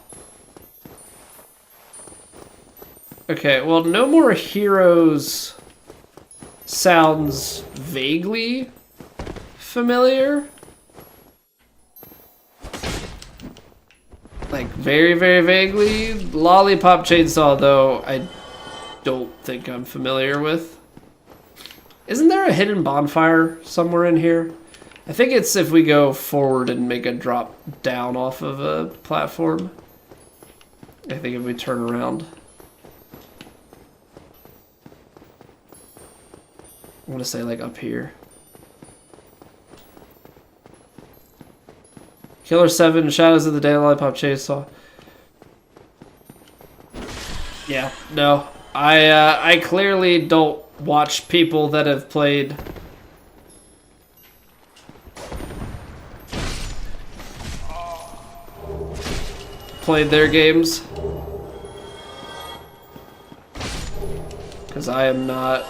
Okay, well, No More Heroes sounds vaguely familiar. Like, very, very vaguely. Lollipop Chainsaw, though, I don't think I'm familiar with. Isn't there a hidden bonfire somewhere in here? I think it's if we go forward and make a drop down off of a platform. I think if we turn around. I want to say, like, up here. Killer 7, Shadows of the Day, Lollipop Chainsaw. Yeah, no. I clearly don't watch people that have played their games. Because I am not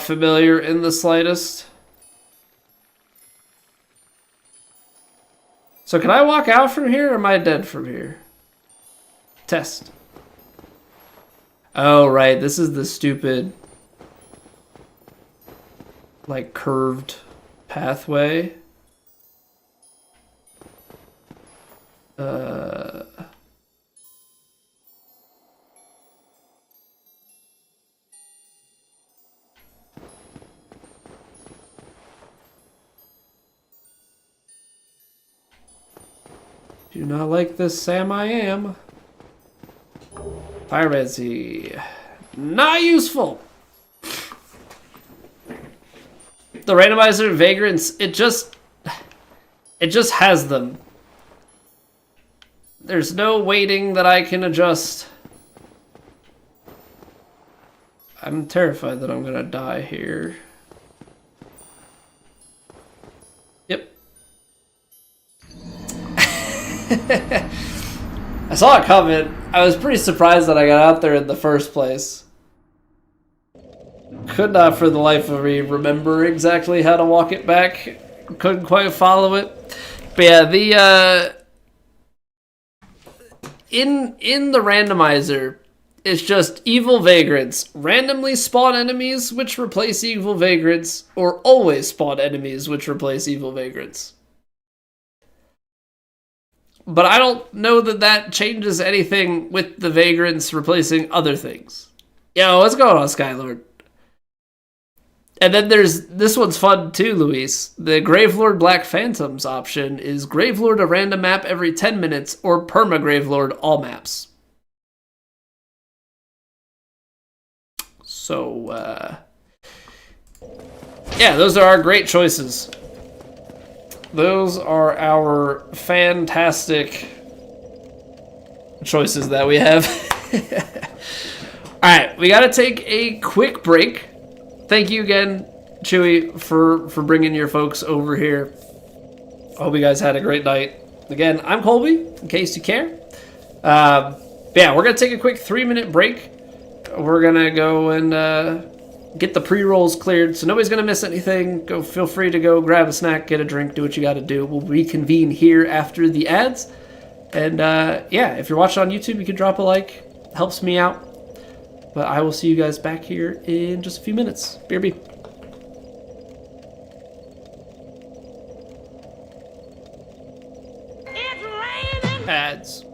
familiar in the slightest. So can I walk out from here, or am I dead from here? Test. Oh, right. This is the stupid, like, curved pathway. Do not like this, Sam. I am. Pyromancy. Not useful. The randomizer, vagrants, it just has them. There's no weighting that I can adjust. I'm terrified that I'm gonna die here. Yep. I saw it coming. I was pretty surprised that I got out there in the first place. Could not for the life of me remember exactly how to walk it back. Couldn't quite follow it. But yeah, the in the randomizer, It's just evil vagrants. Randomly spawn enemies which replace evil vagrants, or always spawn enemies which replace evil vagrants. But I don't know that that changes anything with the vagrants replacing other things. Yo, what's going on, Skylord? And then there's, this one's fun too, Luis. The Gravelord Black Phantoms option is Gravelord a random map every 10 minutes, or Perma Gravelord all maps. So, yeah, those are our great choices. Those are our fantastic choices that we have. Alright, we gotta take a quick break. Thank you again, Chewy, for bringing your folks over here. I hope you guys had a great night. Again, I'm Colby, in case you care. Yeah, we're gonna take a quick 3-minute break. We're gonna go and get the pre-rolls cleared, so nobody's gonna miss anything. Go, feel free to go grab a snack, get a drink, do what you gotta do. We'll reconvene here after the ads. And yeah, if you're watching on YouTube, you can drop a like. Helps me out. But I will see you guys back here in just a few minutes. BRB. It's raining. Ads.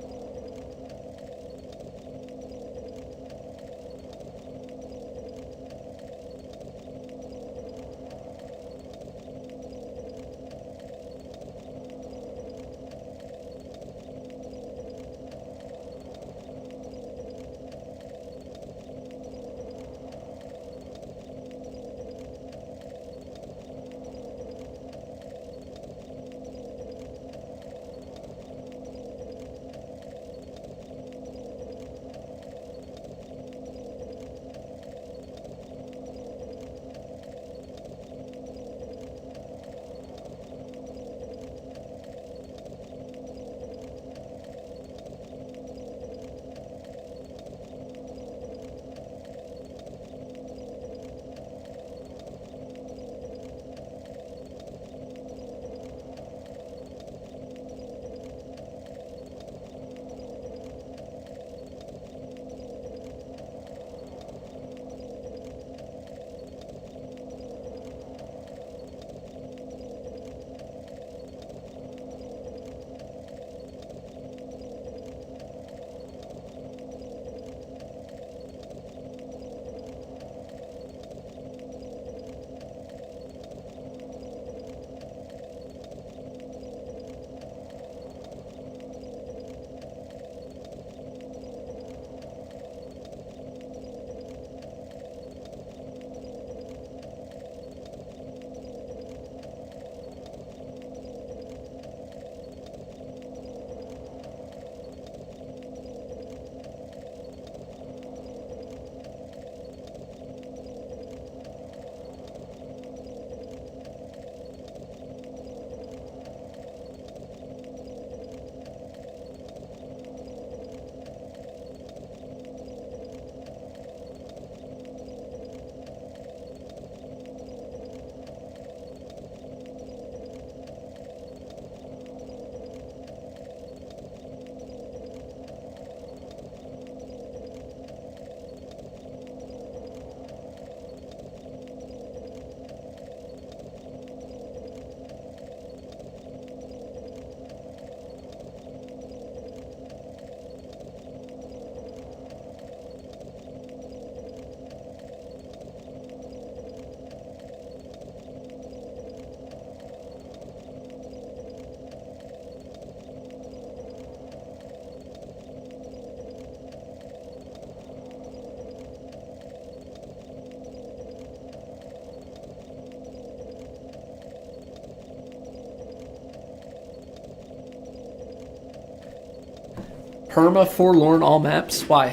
Perma forlorn all maps? Why?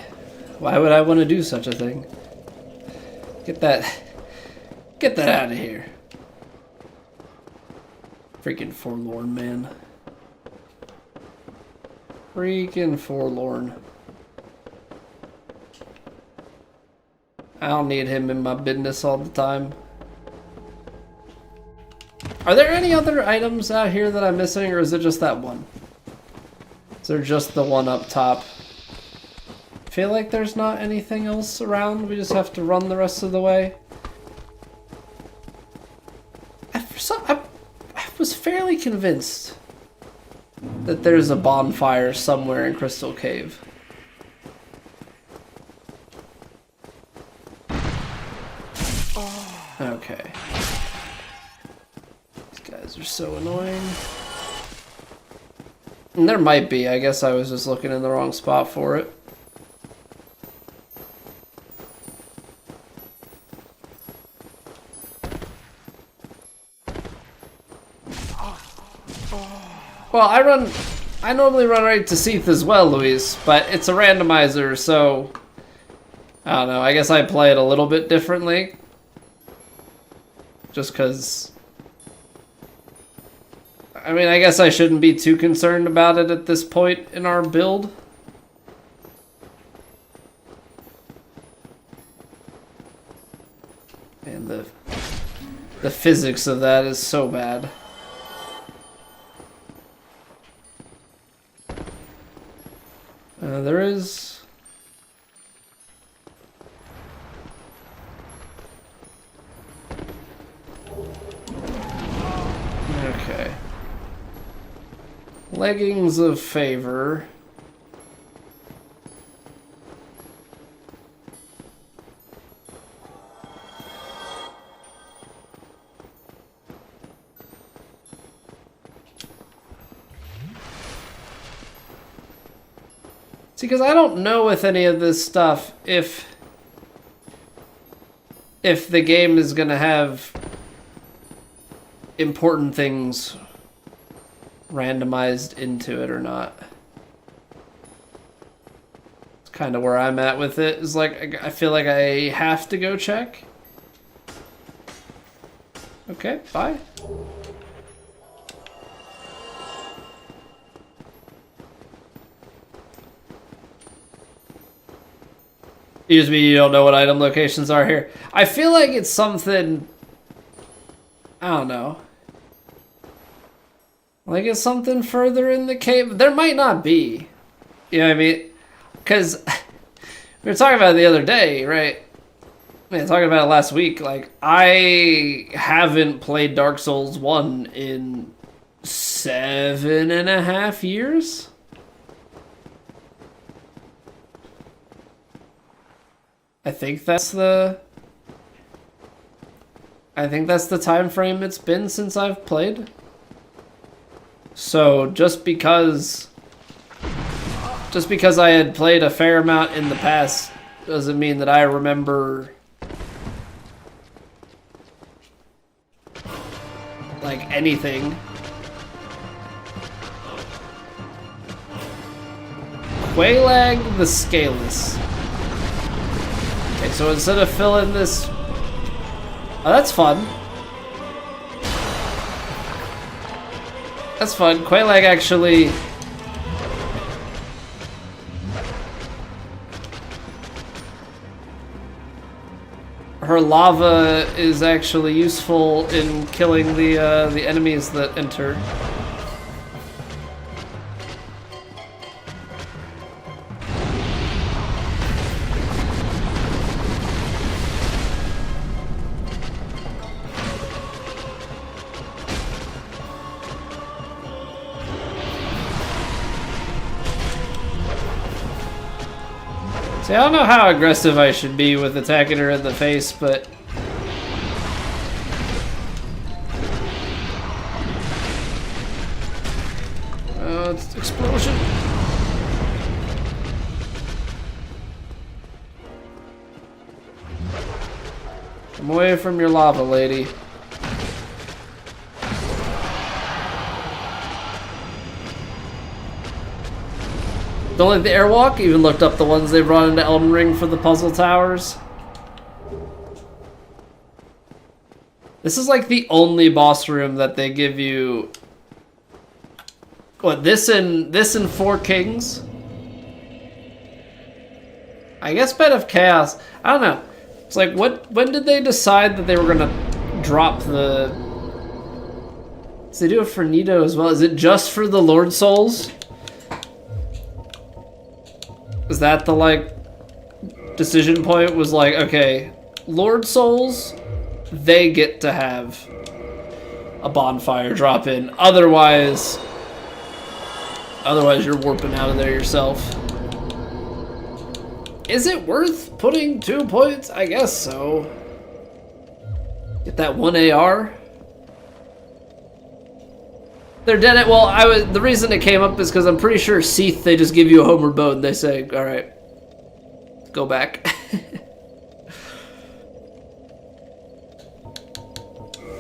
Why would I want to do such a thing? Get that out of here. Freaking forlorn, man. Freaking forlorn. I don't need him in my business all the time. Are there any other items out here that I'm missing, or is it just that one? Is there just the one up top? feel like there's not anything else around. We just have to run the rest of the way. I was fairly convinced that there's a bonfire somewhere in Crystal Cave. Okay. These guys are so annoying. And there might be. I guess I was just looking in the wrong spot for it. Well, I normally run right to Seath as well, Luis, but it's a randomizer, so I don't know. I guess I play it a little bit differently. Just because, I mean, I guess I shouldn't be too concerned about it at this point in our build. And the physics of that is so bad. There is... Okay. Leggings of favor. See, because I don't know with any of this stuff if the game is gonna have important things randomized into it or not. It's kind of where I'm at with it. Is like I feel like I have to go check. Okay, bye. Excuse me, you don't know what item locations are here. I feel like it's something... I don't know. Like it's something further in the cave. There might not be. You know what I mean? Because we were talking about it the other day, right? Talking about it last week. Like, I haven't played Dark Souls 1 in 7.5 years. I think that's the time frame it's been since I've played. So just because I had played a fair amount in the past doesn't mean that I remember like anything. Quelaag the Scaleless. Okay, so instead of filling this... Oh, that's fun. That's fun. Quelaag actually... Her lava is actually useful in killing the enemies that enter. See, I don't know how aggressive I should be with attacking her in the face, but... it's explosion. I'm away from your lava, lady. Don't like the airwalk? Even looked up the ones they brought into Elden Ring for the puzzle towers. This is like the only boss room that they give you. What, this and Four Kings? I guess Bed of Chaos. I don't know. It's like, when did they decide that they were gonna drop the... Does they do it for Nito as well? Is it just for the Lord Souls? Is that the, like, decision point was like, okay, Lord Souls, they get to have a bonfire drop in. Otherwise you're warping out of there yourself. Is it worth putting 2 points? I guess so. Get that 1 AR. They're dead at, well, the reason it came up is because I'm pretty sure Seath, they just give you a homeward bow and they say, all right, go back.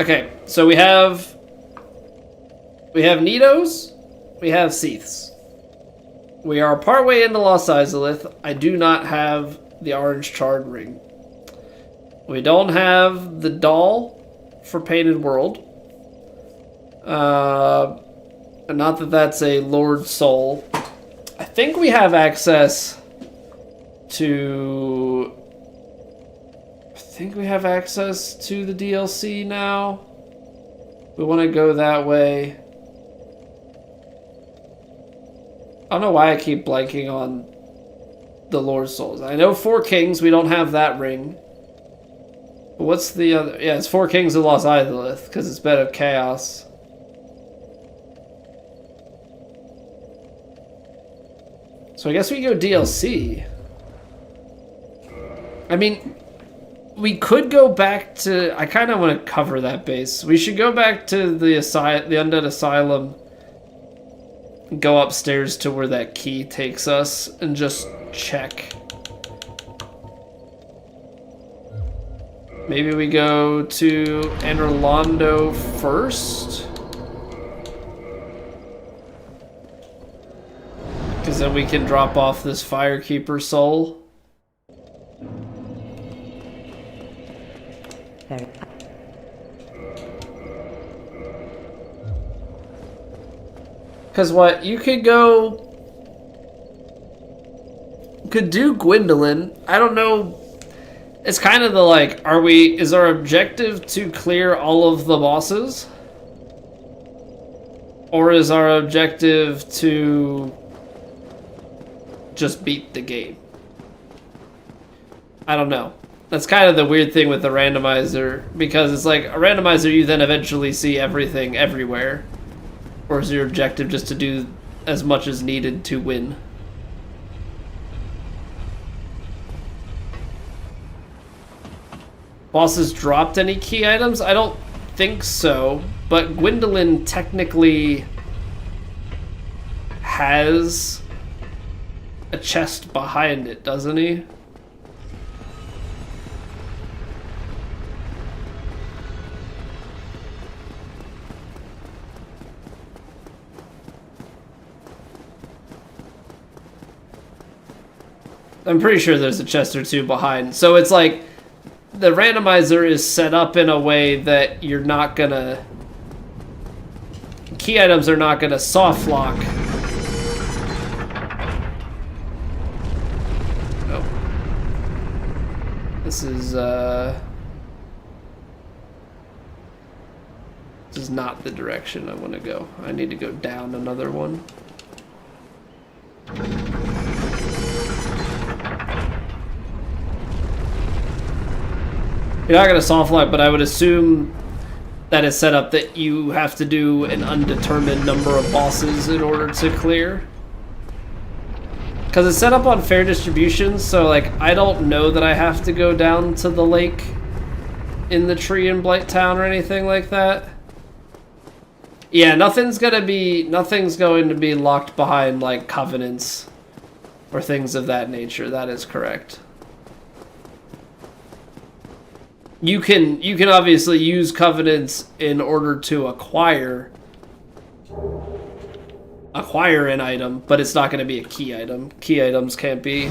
Okay, so we have Nidos, we have Seaths. We are partway into Lost Izalith. I do not have the orange charred ring. We don't have the doll for Painted World. Not that that's a Lord Soul. I think we have access to... I think we have access to the DLC now. We want to go that way. I don't know why I keep blanking on the Lord Souls. I know 4 Kings, we don't have that ring. But what's the other? Yeah, it's 4 Kings of Lost Izalith, because it's Bed of Chaos. So I guess we go DLC. I mean, we could go back to... I kind of want to cover that base. We should go back to the Undead Asylum. Go upstairs to where that key takes us and just check. Maybe we go to Anorlando first. Because then we can drop off this Firekeeper soul. Because what? You could go... Could do Gwendolyn. I don't know. It's kind of the like, is our objective to clear all of the bosses? Or is our objective to just beat the game? I don't know. That's kind of the weird thing with the randomizer, because it's like, a randomizer you then eventually see everything everywhere. Or is your objective just to do as much as needed to win? Bosses dropped any key items? I don't think so, but Gwendolyn technically has a chest behind it, doesn't he? I'm pretty sure there's a chest or 2 behind. So it's like, the randomizer is set up in a way that you're not gonna... Key items are not gonna soft lock. Oh. This is not the direction I want to go. I need to go down another one. You're not going to soft lock, but I would assume that it's set up that you have to do an undetermined number of bosses in order to clear. Because it's set up on fair distribution, so like I don't know that I have to go down to the lake in the tree in Blight Town or anything like that. Yeah, nothing's going to be locked behind like covenants or things of that nature. That is correct. You can obviously use covenants in order to acquire an item, but it's not going to be a key item. Key items can't be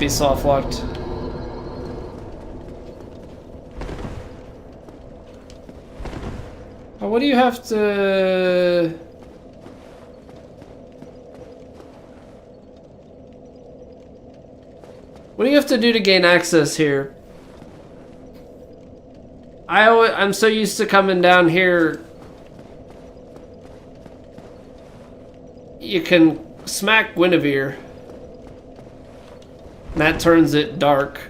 soft locked. Oh, what do you have to? What do you have to do to gain access here? I'm so used to coming down here. You can smack Guinevere. And that turns it dark.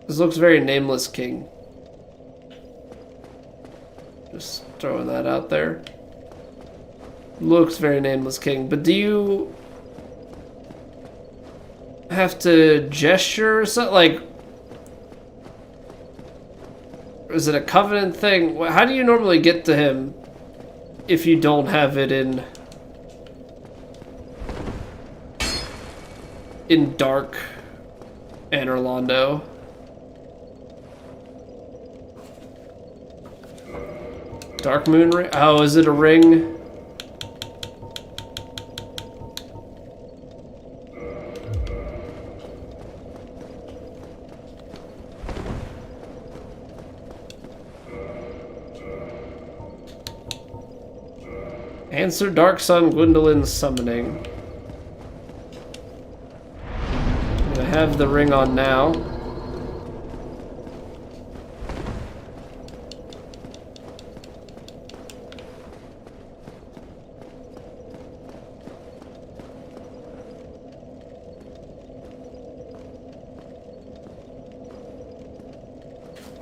This looks very Nameless King. Just throwing that out there. Looks very Nameless King. But do you have to gesture or something? Like, is it a covenant thing? How do you normally get to him if you don't have it in Dark Anor Londo? Dark Moon Ring? Oh, is it a ring? Answer Dark Sun Gwendolyn's summoning. I have the ring on now.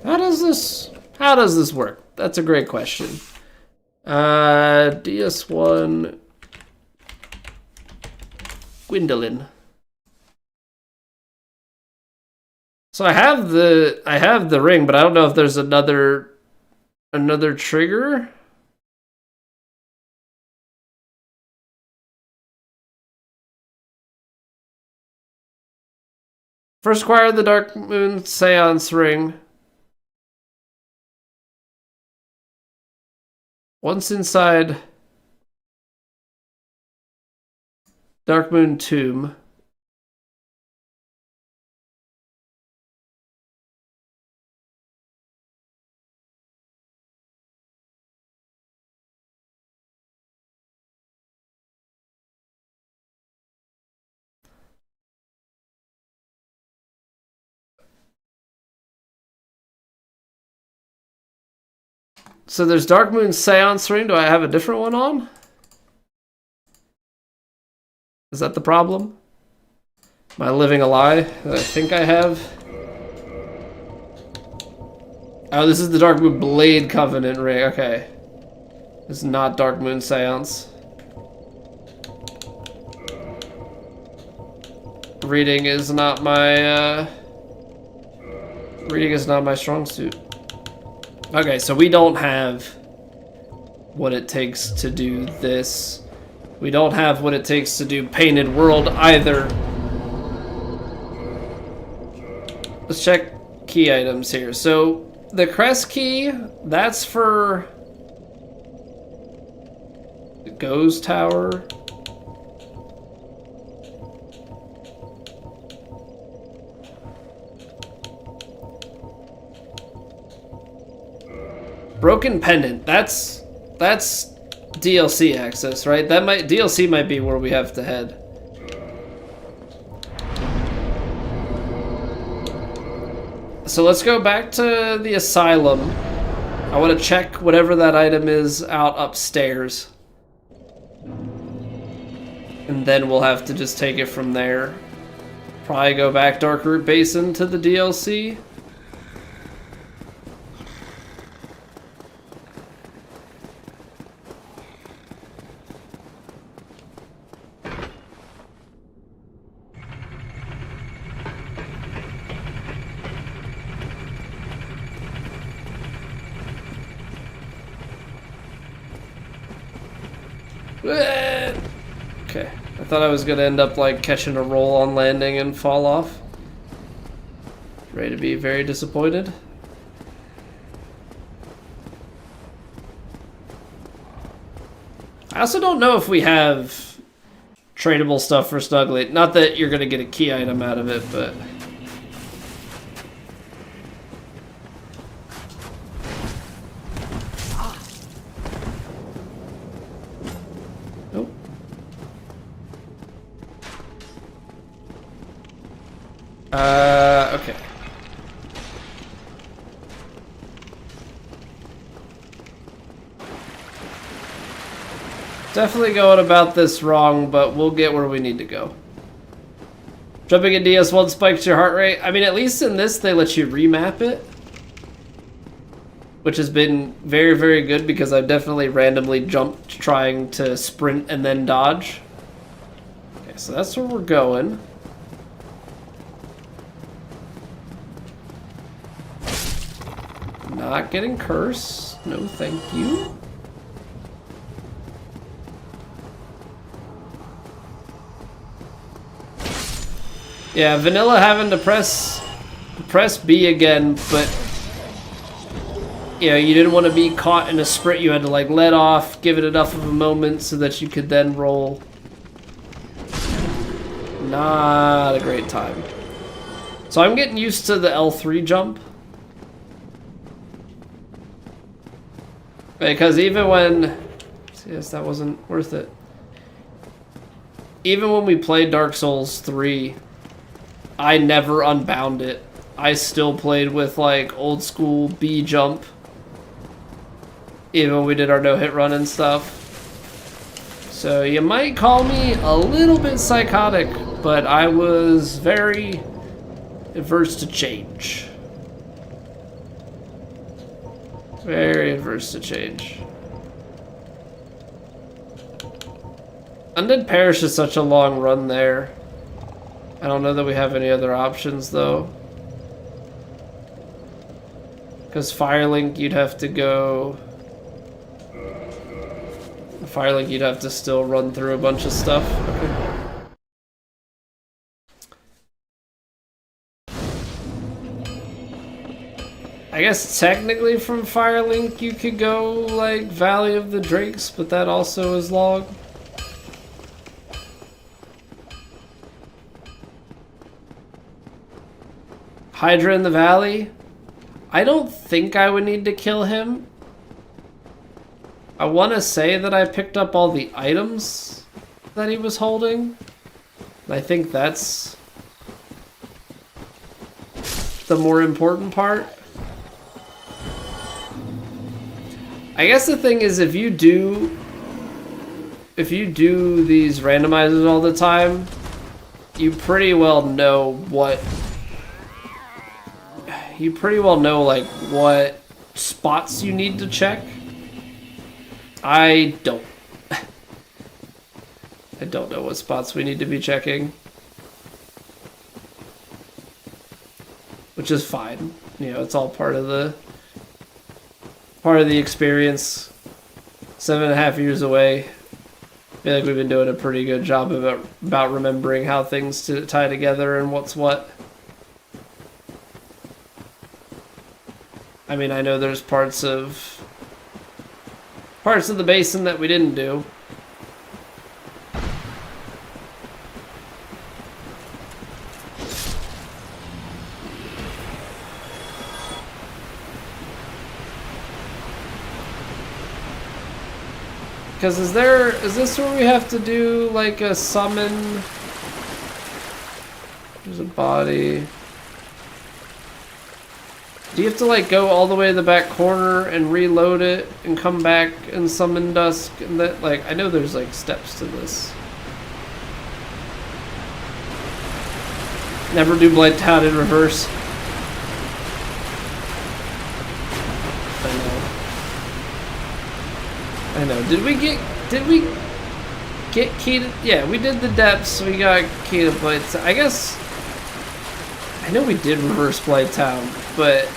How does this work? That's a great question. DS1 Gwendolyn. So I have the ring, but I don't know if there's another trigger. First acquire the Dark Moon Seance ring. Once inside Dark Moon Tomb. So there's Dark Moon Seance ring. Do I have a different one on? Is that the problem? Am I living a lie that I think I have? Oh, this is the Dark Moon Blade Covenant ring. Okay. This is not Dark Moon Seance. Reading is not my strong suit. Okay, so we don't have what it takes to do this. We don't have what it takes to do Painted World either. Let's check key items here. So the crest key, that's for the Ghost Tower. Broken Pendant, that's DLC access, right? DLC might be where we have to head. So let's go back to the asylum. I want to check whatever that item is out upstairs. And then we'll have to just take it from there. Probably go back Darkroot Basin to the DLC. Okay, I thought I was gonna end up like catching a roll on landing and fall off. Ready to be very disappointed. I also don't know if we have tradable stuff for Snuggly. Not that you're gonna get a key item out of it, but... Okay. Definitely going about this wrong, but we'll get where we need to go. Jumping in DS1 spikes your heart rate. I mean, at least in this, they let you remap it. Which has been very, very good because I've definitely randomly jumped trying to sprint and then dodge. Okay, so that's where we're going. Not getting cursed. No, thank you. Yeah, vanilla having to press B again, but you know, you didn't want to be caught in a sprint. You had to like let off, give it enough of a moment so that you could then roll. Not a great time. So I'm getting used to the L3 jump. Because even when... Yes, that wasn't worth it. Even when we played Dark Souls 3, I never unbound it. I still played with like old school B jump. Even when we did our no-hit run and stuff. So you might call me a little bit psychotic, but I was very averse to change. Very adverse to change. Undead Parish is such a long run there. I don't know that we have any other options though. Because Firelink, you'd have to go... Firelink, you'd have to still run through a bunch of stuff. Okay. I guess technically from Firelink you could go like Valley of the Drakes, but that also is long. Hydra in the Valley? I don't think I would need to kill him. I want to say that I picked up all the items that he was holding. I think that's the more important part. I guess the thing is, if you do these randomizers all the time, you pretty well know like what spots you need to check. I don't. I don't know what spots we need to be checking. Which is fine. You know, it's all part of the experience. 7.5 years away. I feel like we've been doing a pretty good job about remembering how things tie together and what's what. I mean, I know there's parts of the basin that we didn't do. Because is this where we have to do like a summon? There's a body. Do you have to like go all the way to the back corner and reload it and come back and summon Dusk? And that, like, I know there's like steps to this. Never do Blight Town in reverse. I know. Did we get key to... Yeah, we did the depths, we got key to Blight Town. I guess... I know we did reverse Blight Town, but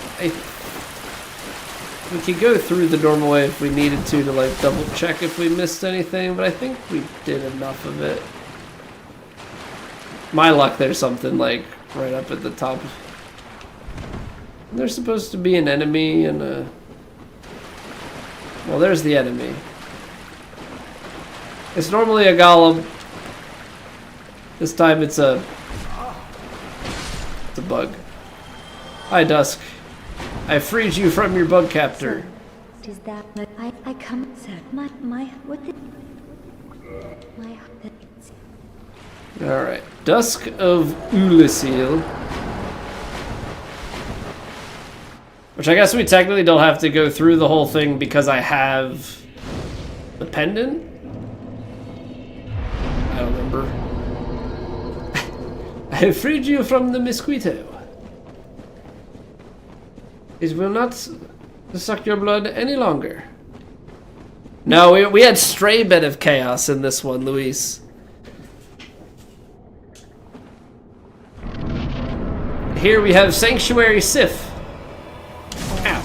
we could go through the normal way if we needed to like double check if we missed anything, but I think we did enough of it. My luck, there's something like right up at the top. There's supposed to be an enemy and a... Well, there's the enemy. It's normally a golem. This time it's a bug. Hi, Dusk. I freed you from your bug captor. Is that what I come said my what the my Alright. Dusk of Ulasil. Which I guess we technically don't have to go through the whole thing because I have the pendant. remember. I have freed you from the mosquito. It will not suck your blood any longer. No, we had stray bit of chaos in this one, Luis. Here we have Sanctuary Sif. Ow.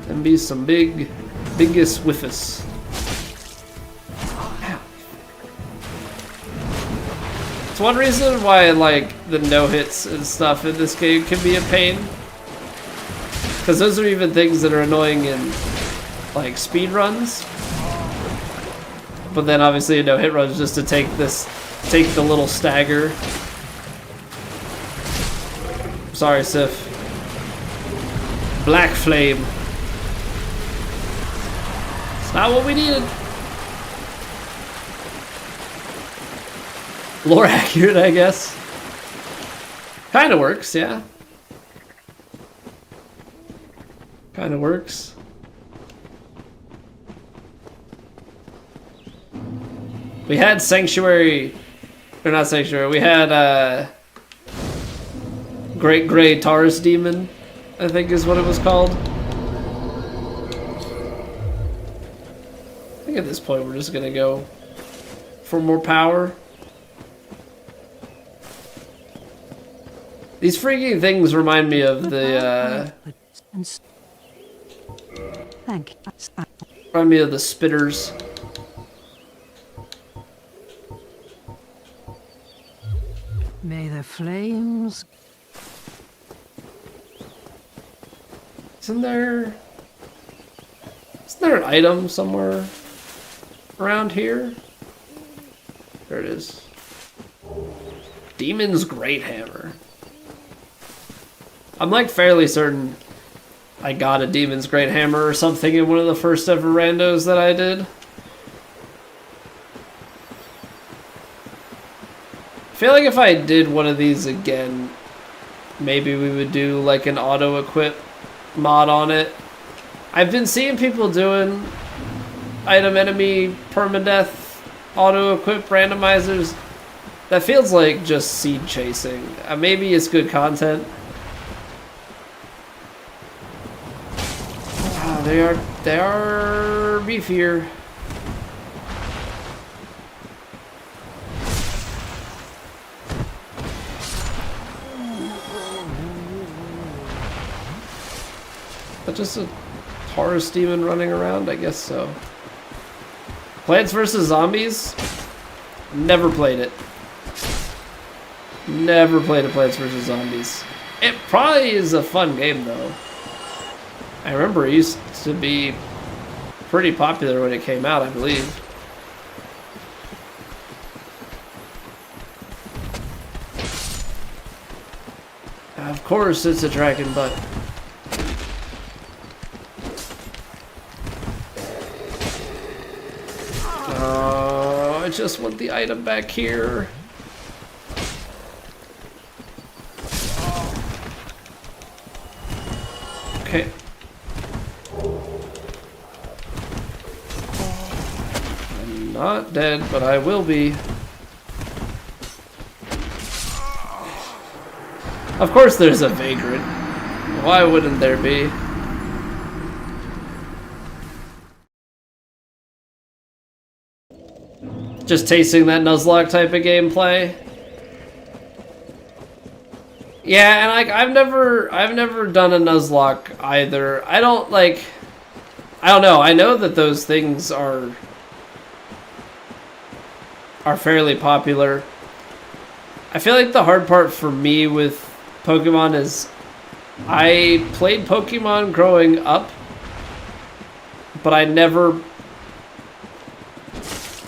And be some biggest whiffus. It's one reason why like the no hits and stuff in this game can be a pain. Because those are even things that are annoying in like speed runs. But then obviously a no hit run is just to take the little stagger. Sorry, Sif. Black Flame. It's not what we needed. Lore accurate, I guess. Kinda works, yeah. Kinda works. We had Sanctuary, or not Sanctuary, we had Great Grey Taurus Demon, I think is what it was called. I think at this point we're just gonna go for more power. These freaking things remind me of the remind me of the spitters. May the flames. Isn't there an item somewhere around here? There it is. Demon's Great Hammer. I'm like fairly certain I got a Demon's Great Hammer or something in one of the first ever randos that I did. I feel like if I did one of these again, maybe we would do like an auto-equip mod on it. I've been seeing people doing item enemy permadeath auto-equip randomizers. That feels like just seed chasing. Maybe it's good content. They are beefier. But just a Taurus demon running around? I guess so. Plants vs. Zombies? Never played it. Never played a Plants vs. Zombies. It probably is a fun game though. I remember it used to be pretty popular when it came out, I believe. Of course it's a dragon butt. Oh, I just want the item back here. Okay. I'm not dead, but I will be. Of course there's a vagrant. Why wouldn't there be? Just tasting that Nuzlocke type of gameplay. Yeah, and like I've never done a Nuzlocke either. I don't know. I know that those things are fairly popular. I feel like the hard part for me with Pokemon is I played Pokemon growing up, but I never,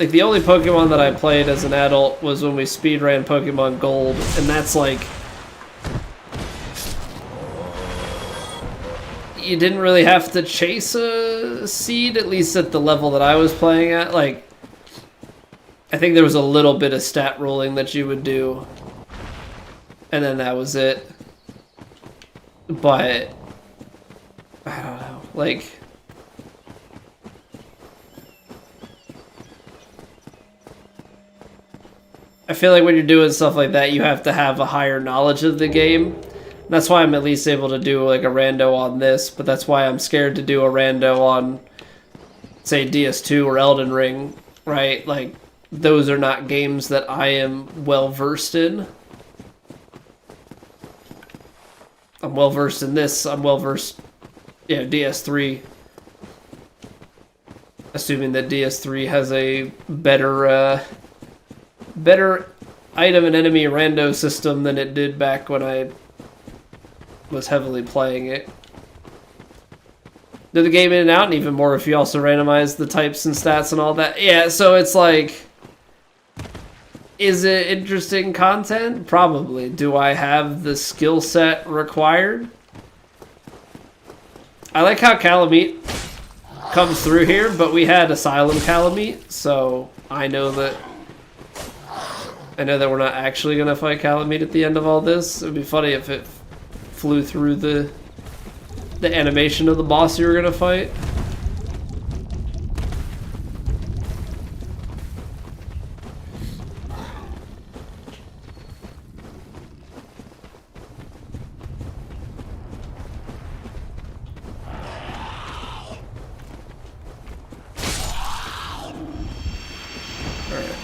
like, the only Pokemon that I played as an adult was when we speedran Pokemon Gold, and that's like, you didn't really have to chase a seed, at least at the level that I was playing at. Like, I think there was a little bit of stat rolling that you would do, and then that was it. but I don't know, like I feel like when you're doing stuff like that, you have to have a higher knowledge of the game. That's why I'm at least able to do like a rando on this, but that's why I'm scared to do a rando on, say, DS2 or Elden Ring, right? Like, those are not games that I am well versed in. I'm well versed in this. I'm well versed, yeah, DS3. Assuming that DS3 has a better item and enemy rando system than it did back when I was heavily playing it. Did the game in and out, and even more if you also randomize the types and stats and all that. Yeah, so it's like, is it interesting content? Probably. Do I have the skill set required? I like how Calamite comes through here, but we had Asylum Calamite, so I know that we're not actually gonna fight Calamite at the end of all this. It would be funny if it flew through the animation of the boss you were gonna fight. Alright.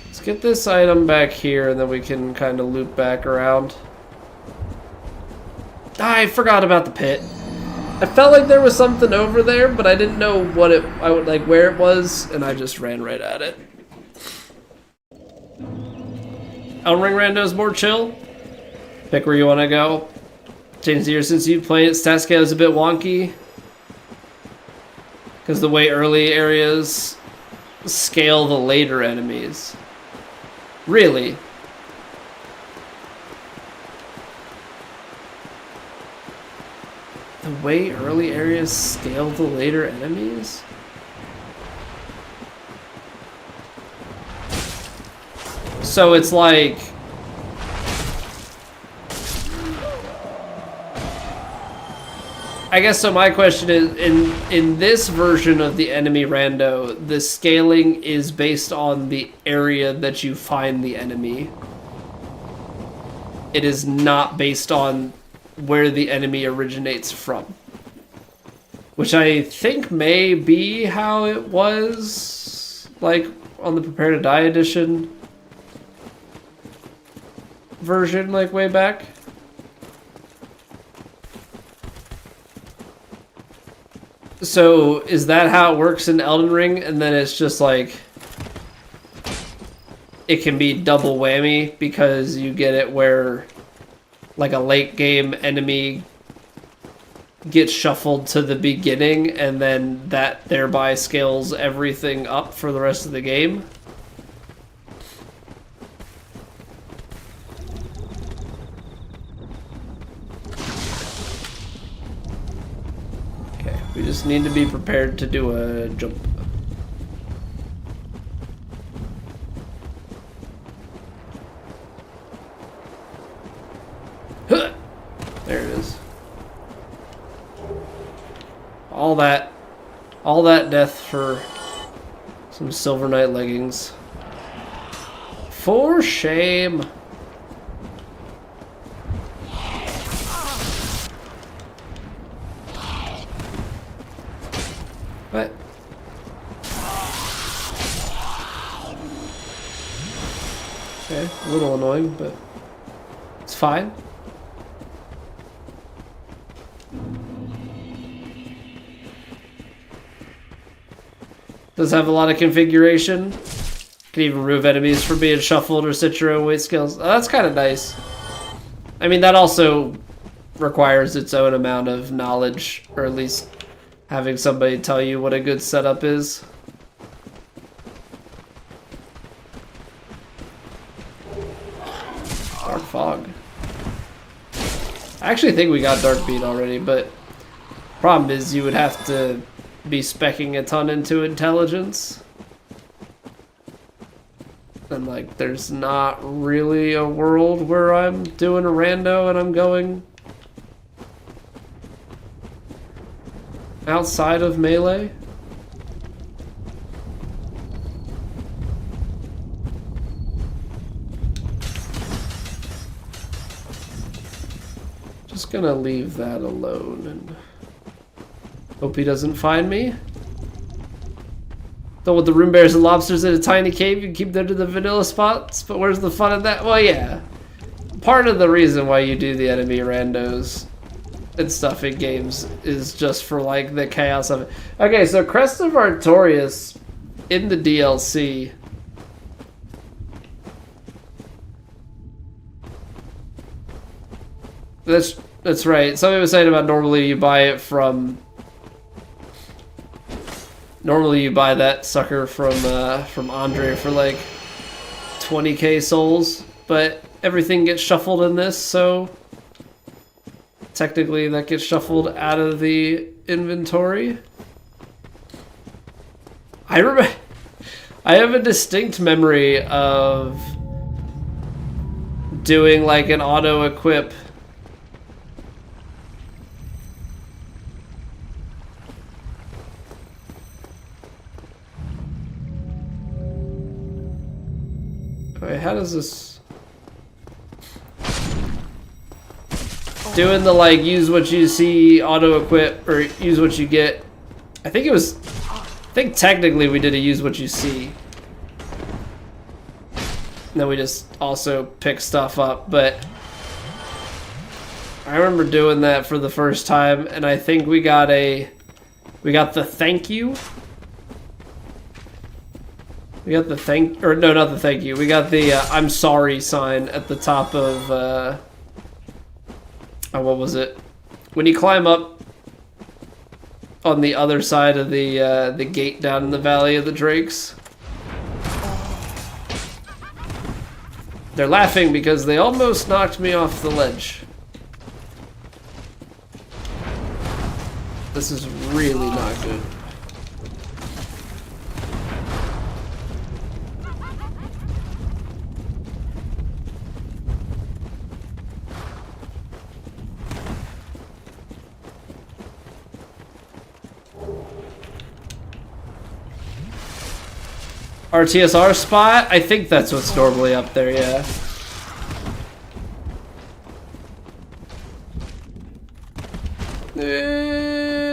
Let's get this item back here and then we can kind of loop back around. I forgot about the pit. I felt like there was something over there, but I didn't know what where it was, and I just ran right at it. Elden Ring rando's more chill. Pick where you want to go. Change the year since you played it. Stat scale is a bit wonky because the way early areas scale the later enemies. Really? The way early areas scale the later enemies? So it's like... I guess so my question is, in this version of the enemy rando, the scaling is based on the area that you find the enemy. It is not based on where the enemy originates from. Which I think may be how it was, like, on the Prepare to Die edition version, like, way back. So, is that how it works in Elden Ring? And then it's just like, it can be double whammy because you get it where, like, a late game enemy gets shuffled to the beginning and then that thereby scales everything up for the rest of the game. Okay, we just need to be prepared to do a jump. There it is. All that death for some Silver Knight leggings. For shame. What? Okay, a little annoying, but it's fine. Does have a lot of configuration. Can even remove enemies from being shuffled or set your own weight scales. Oh, that's kind of nice. I mean, that also requires its own amount of knowledge, or at least having somebody tell you what a good setup is. Dark Fog. I actually think we got Dark Beat already, but problem is you would have to be speccing a ton into intelligence. And like, there's not really a world where I'm doing a rando and I'm going outside of melee? Just gonna leave that alone and hope he doesn't find me. Though with the room bears and lobsters in a tiny cave, you keep them to the vanilla spots, but where's the fun in that? Well, yeah. Part of the reason why you do the enemy randos and stuff in games is just for like the chaos of it. Okay, so Crest of Artorias in the DLC. That's right. Somebody was saying about normally you buy it from. Normally you buy that sucker from Andre for like 20k souls, but everything gets shuffled in this, so technically that gets shuffled out of the inventory. I have a distinct memory of doing like an auto equip. Wait, how does this... Doing the like use what you see auto equip or use what you get. I think it was... I think technically we did a use what you see. And then we just also pick stuff up, but... I remember doing that for the first time and I think we got the thank you. We got the no, not the thank you. We got the I'm sorry sign at the top of, what was it? When you climb up on the other side of the gate down in the Valley of the Drakes. They're laughing because they almost knocked me off the ledge. This is really not good. RTSR spot? I think that's what's normally up there, yeah.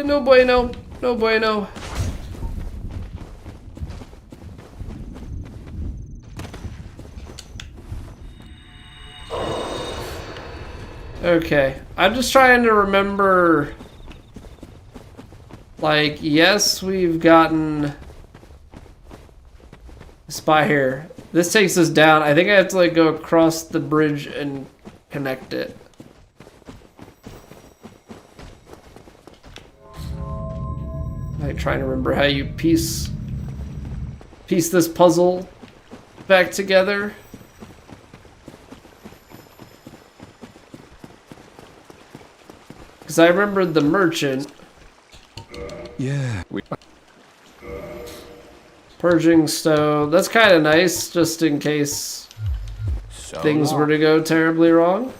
No bueno. No bueno. Okay. I'm just trying to remember... Like, yes, we've gotten... spot here. This takes us down. I think I have to like go across the bridge and connect it. I'm trying to remember how you piece this puzzle back together. Because I remembered the merchant. Yeah. Purging stone. That's kind of nice, just in case things were to go terribly wrong.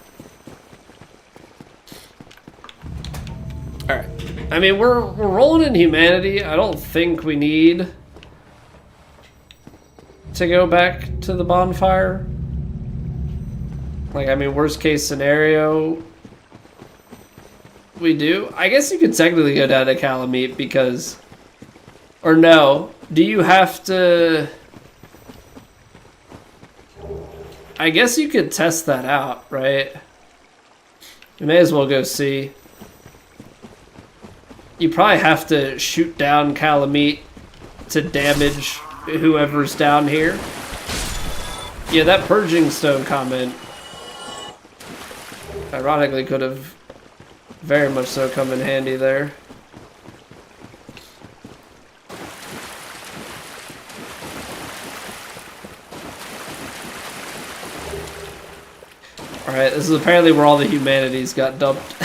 Alright. I mean, we're rolling in humanity. I don't think we need to go back to the bonfire. Like, I mean, worst case scenario, we do. I guess you could technically go down to Calamite because... Or no. Do you have to... I guess you could test that out, right? You may as well go see. You probably have to shoot down Calamite to damage whoever's down here. Yeah, that Purging Stone comment ironically could have very much so come in handy there. Alright, this is apparently where all the humanities got dumped.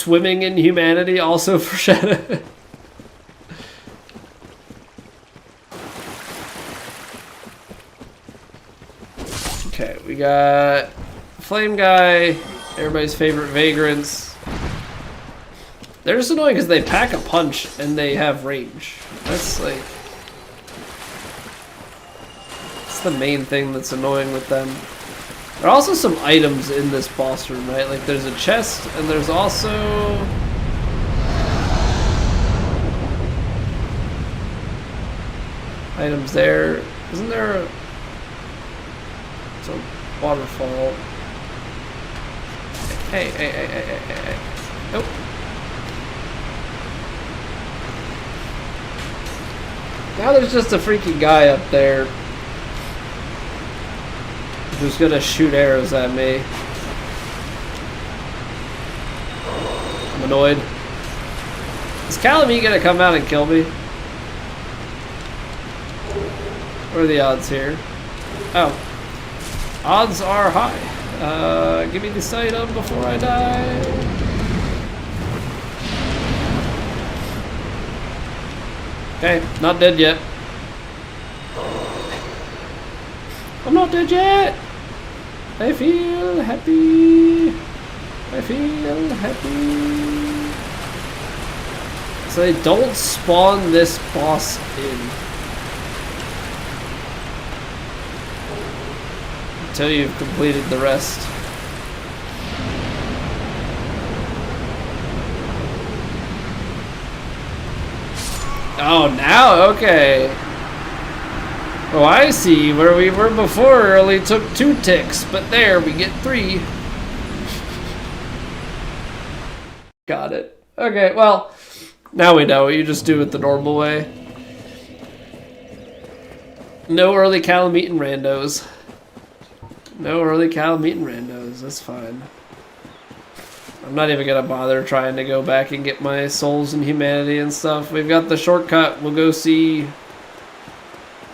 swimming in humanity also foreshadowed. Okay, we got Flame Guy, everybody's favorite vagrants. They're just annoying because they pack a punch and they have range. That's like... That's the main thing that's annoying with them. There are also some items in this boss room, right? Like there's a chest and there's also... items there. Isn't there a... It's a waterfall. Hey. Nope. Now there's just a freaking guy up there who's gonna shoot arrows at me. I'm annoyed. Is Calamite gonna come out and kill me? What are the odds here? Oh. Odds are high. Give me this item before I die. Okay, not dead yet. I'm not dead yet! I feel happy. I feel happy. So they don't spawn this boss in until you've completed the rest. Oh, now? Okay. Oh, I see. Where we were before only took 2 ticks, but there we get 3. Got it. Okay, well, now we know. You just do it the normal way. No early Calamite and randos. No early Calamite and randos. That's fine. I'm not even gonna bother trying to go back and get my souls and humanity and stuff. We've got the shortcut. We'll go see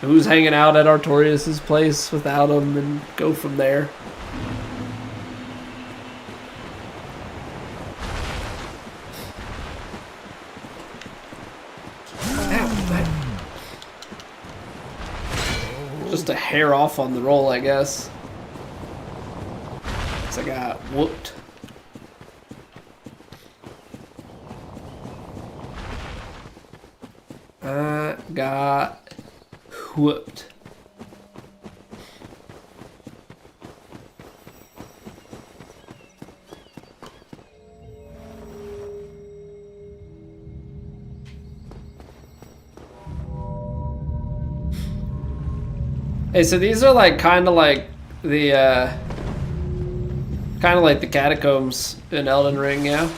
who's hanging out at Artorias' place without him and go from there. Just a hair off on the roll, I guess. I got whooped. I got whooped. Hey, so these are like kind of like the catacombs in Elden Ring, yeah?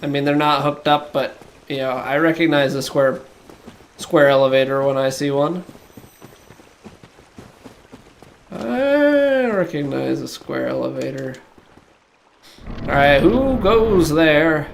I mean, they're not hooked up, but you know, I recognize a square elevator when I see one. I recognize a square elevator. Alright, who goes there?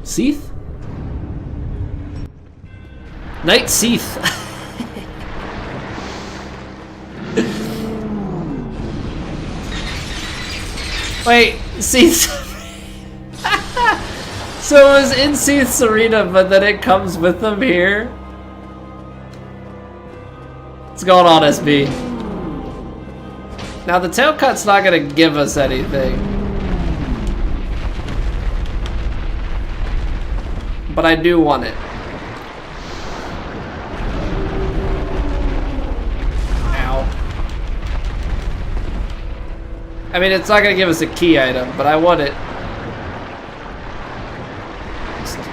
Seath? Knight Seath. Wait, Seath. So it was in Seath's arena, but then it comes with them here? What's going on, SB? Now the tail cut's not gonna give us anything. But I do want it. Ow. I mean, it's not gonna give us a key item, but I want it.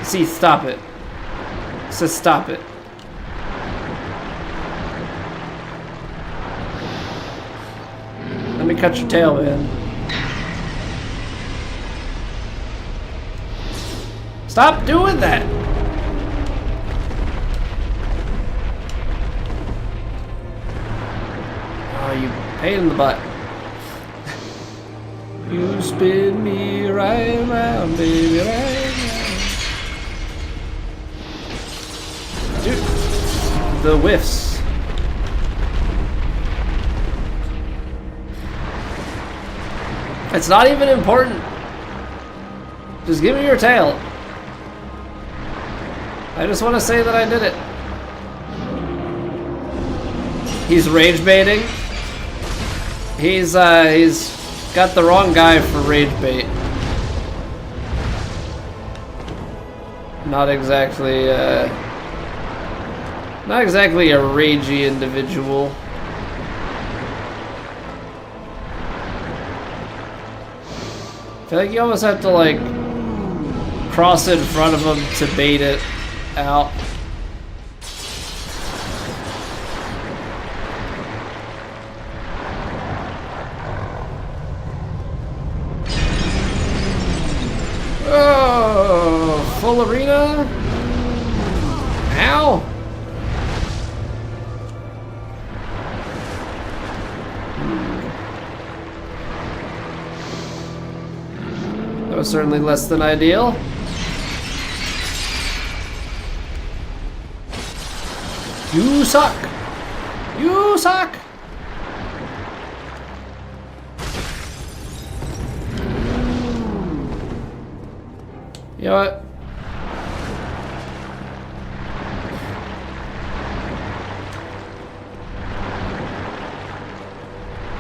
See, stop it. It says stop it. Let me cut your tail, man. Stop doing that! Oh, you pain in the butt. You spin me right round, baby, right round. Dude, the whiffs. It's not even important. Just give me your tail. I just want to say that I did it. He's rage baiting. He's got the wrong guy for rage bait. Not exactly a ragey individual. I feel like you almost have to like cross in front of him to bait it out. Oh, full arena? Ow! That was certainly less than ideal. You suck! You suck! You know what?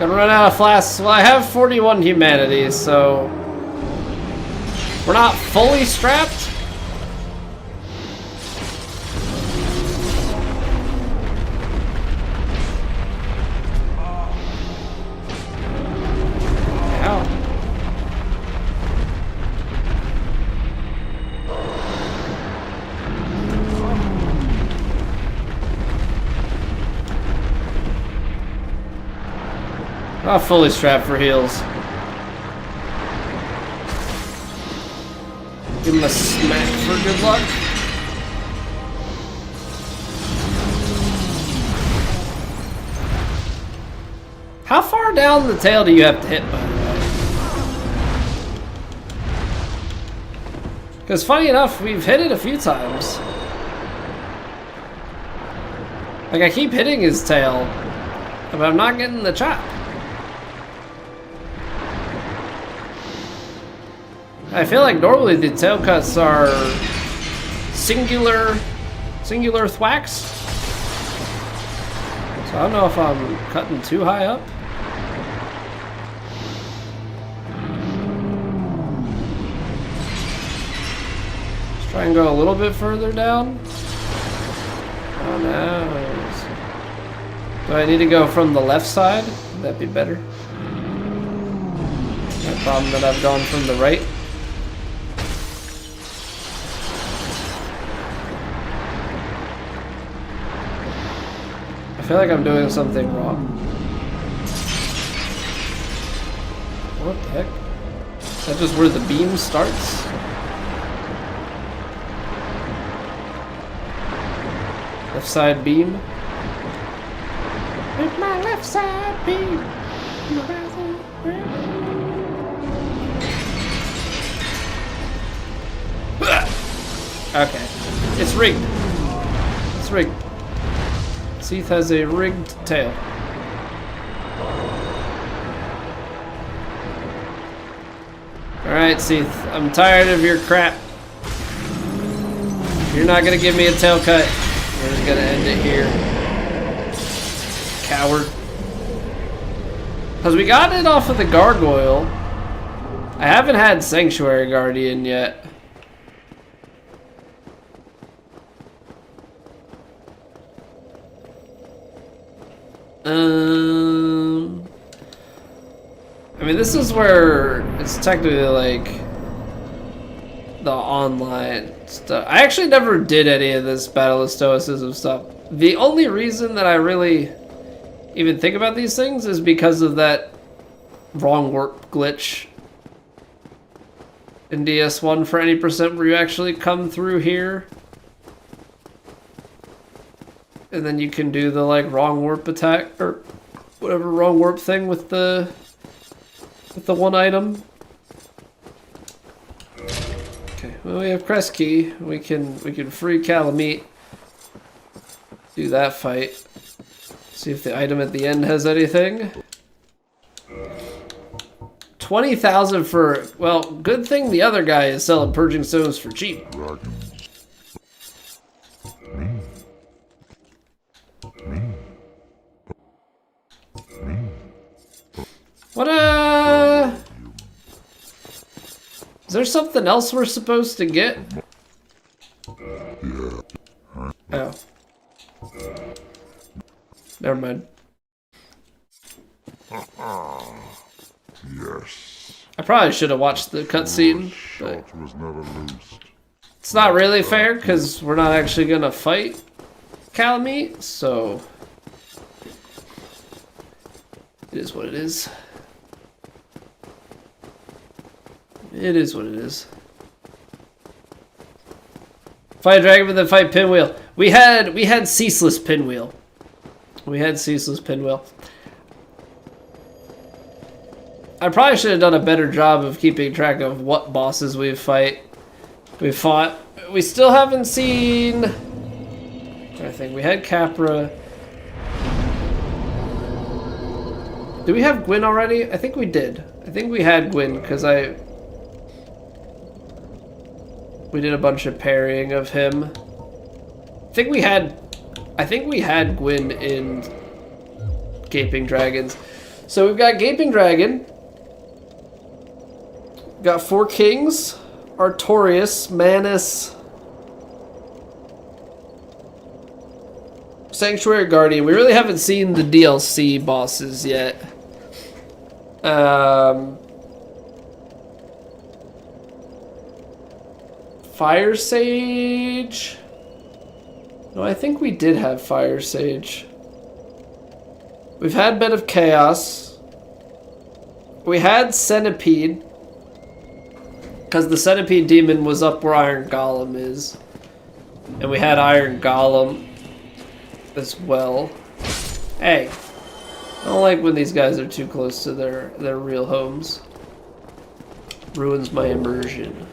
Gonna run out of flasks. Well, I have 41 humanity, so we're not fully strapped. Not fully strapped for heals. Give him a smack for good luck. How far down the tail do you have to hit, by the way? Because funny enough, we've hit it a few times. Like, I keep hitting his tail, but I'm not getting the chop. I feel like normally the tail cuts are singular thwacks. So I don't know if I'm cutting too high up. Let's try and go a little bit further down. Oh no. Do I need to go from the left side? Would that be better? No problem that I've gone from the right. I feel like I'm doing something wrong. What the heck? Is that just where the beam starts? Left side beam? With my left side beam. Okay. It's rigged. It's rigged. Seath has a rigged tail. Alright, Seath. I'm tired of your crap. You're not gonna give me a tail cut. We're just gonna end it here. Coward. Because we got it off of the gargoyle. I haven't had Sanctuary Guardian yet. I mean, this is where it's technically like the online stuff. I actually never did any of this Battle of Stoicism stuff. The only reason that I really even think about these things is because of that wrong warp glitch in DS1 for any percent where you actually come through here. And then you can do the like wrong warp attack or whatever wrong warp thing with the one item. Okay, well we have crest key. We can free Calamite. Do that fight. See if the item at the end has anything. 20,000 for, well, good thing the other guy is selling purging stones for cheap. What is there something else we're supposed to get? Oh. Never mind. Yes. I probably should have watched the cutscene, but Shot was never loosed. it's not really fair because we're not actually gonna fight Calamite, so it is what it is. It is what it is. Fight a dragon, but then fight Pinwheel. We had Ceaseless Pinwheel. We had Ceaseless Pinwheel. I probably should have done a better job of keeping track of what bosses we've fought. We still haven't seen. I think we had Capra. Did we have Gwyn already? I think we did. I think we had Gwyn because we did a bunch of parrying of him. I think we had Gwyn in Gaping Dragons. So we've got Gaping Dragon. Got 4 kings. Artorias, Manus, Sanctuary Guardian. We really haven't seen the DLC bosses yet. Fire Sage? No, I think we did have Fire Sage. We've had Bed of Chaos. We had Centipede. Because the Centipede Demon was up where Iron Golem is. And we had Iron Golem as well. Hey. I don't like when these guys are too close to their real homes. Ruins my immersion.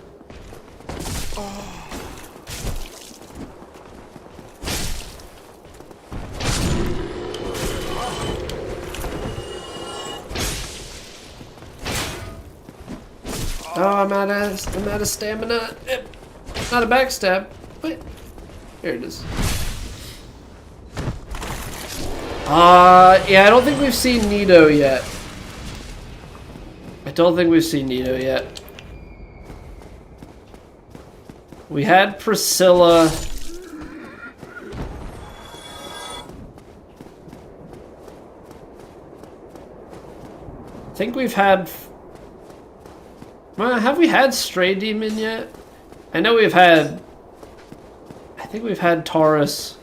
Oh, I'm out of stamina. Not a backstab. Wait. Here it is. Yeah, I don't think we've seen Nito yet. We had Priscilla. I think we've had... have we had Stray Demon yet? I know we've had... I think we've had Taurus.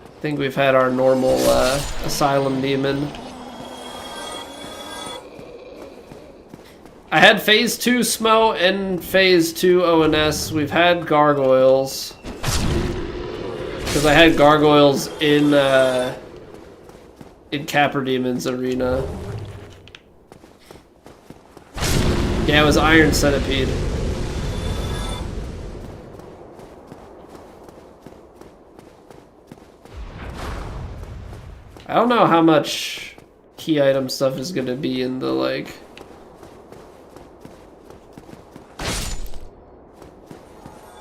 I think we've had our normal Asylum Demon. I had Phase 2 Smo and Phase 2 ONS. We've had Gargoyles. Because I had Gargoyles in Capra Demon's arena. Yeah, it was Iron Centipede. I don't know how much key item stuff is gonna be in the, like...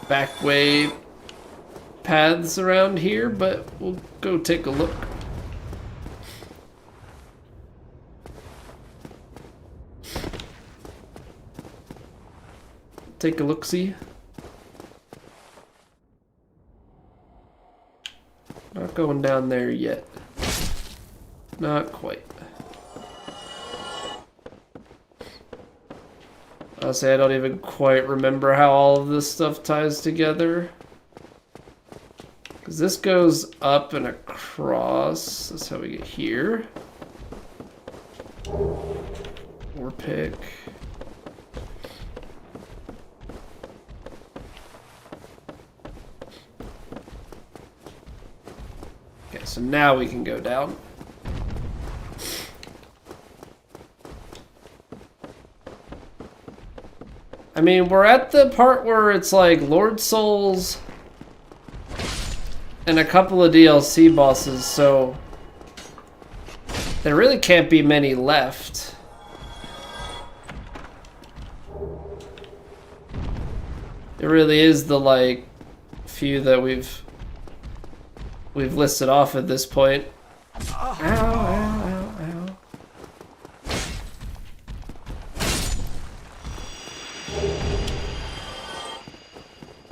back way paths around here, but we'll go take a look. Take a look-see. Not going down there yet. Not quite. Honestly, I don't even quite remember how all of this stuff ties together. Because this goes up and across. That's how we get here. War pick. Okay, so now we can go down. I mean, we're at the part where it's like Lord Souls and a couple of DLC bosses, so there really can't be many left. It really is the like few that we've listed off at this point. Ow, ow, ow, ow.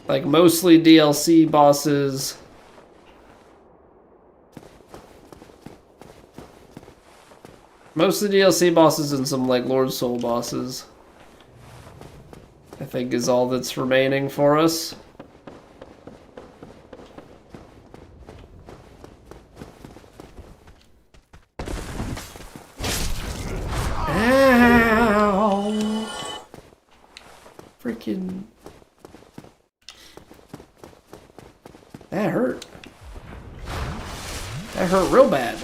Like mostly DLC bosses. Most of the DLC bosses and some like Lord Soul bosses, I think, is all that's remaining for us. Ow! Freaking... That hurt. That hurt real bad.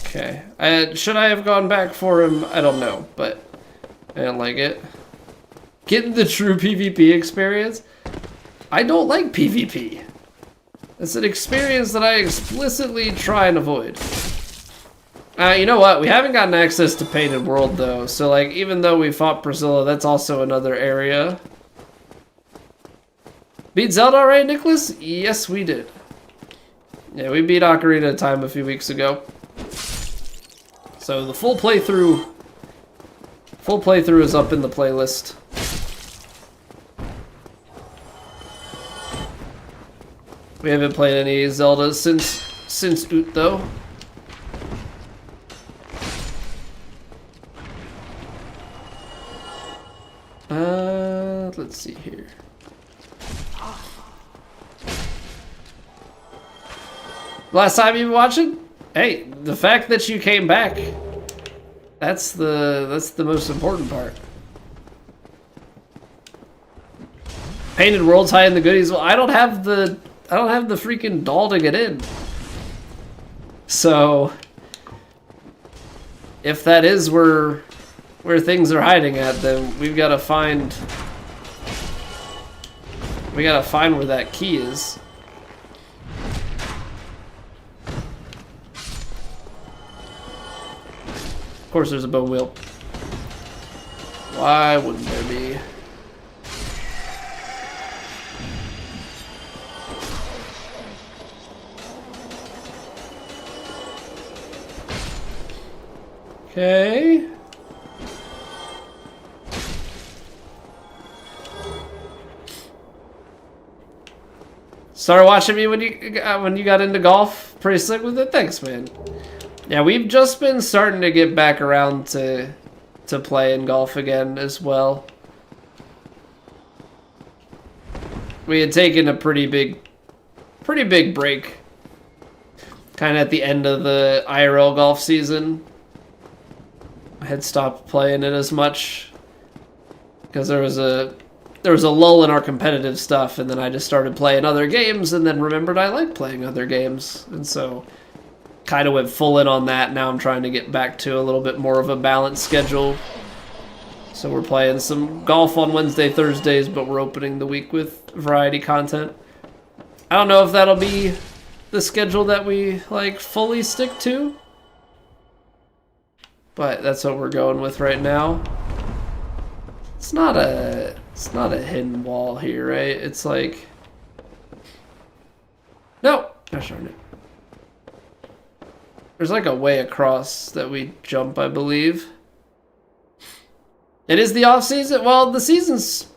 Okay. Should I have gone back for him? I don't know, but I didn't like it. Getting the true PvP experience? I don't like PvP. It's an experience that I explicitly try and avoid. You know what? We haven't gotten access to Painted World, though. So, like, even though we fought Priscilla, that's also another area. Beat Zelda already, Nicholas? Yes, we did. Yeah, we beat Ocarina of Time a few weeks ago. So the full playthrough is up in the playlist. We haven't played any Zelda since Oot, though. Let's see here. Last time you been watching? Hey, the fact that you came back, that's the most important part. Painted World's high in the goodies. Well, I don't have the freaking doll to get in. So if that is where things are hiding at, then we've got to find where that key is. Of course there's a bone wheel. Why wouldn't there be? Okay. Started watching me when you got into golf. Pretty slick with it. Thanks, man. Yeah, we've just been starting to get back around to playing golf again as well. We had taken a pretty big break, kind of at the end of the IRL golf season. I had stopped playing it as much because there was a lull in our competitive stuff, and then I just started playing other games, and then remembered I like playing other games, and so kind of went full in on that. Now I'm trying to get back to a little bit more of a balanced schedule. So we're playing some golf on Wednesday, Thursdays, but we're opening the week with variety content. I don't know if that'll be the schedule that we like fully stick to, but that's what we're going with right now. It's not a hidden wall here, right? It's like, no, gosh darn it. There's like a way across that we jump, I believe. It is the off season. Well, the season's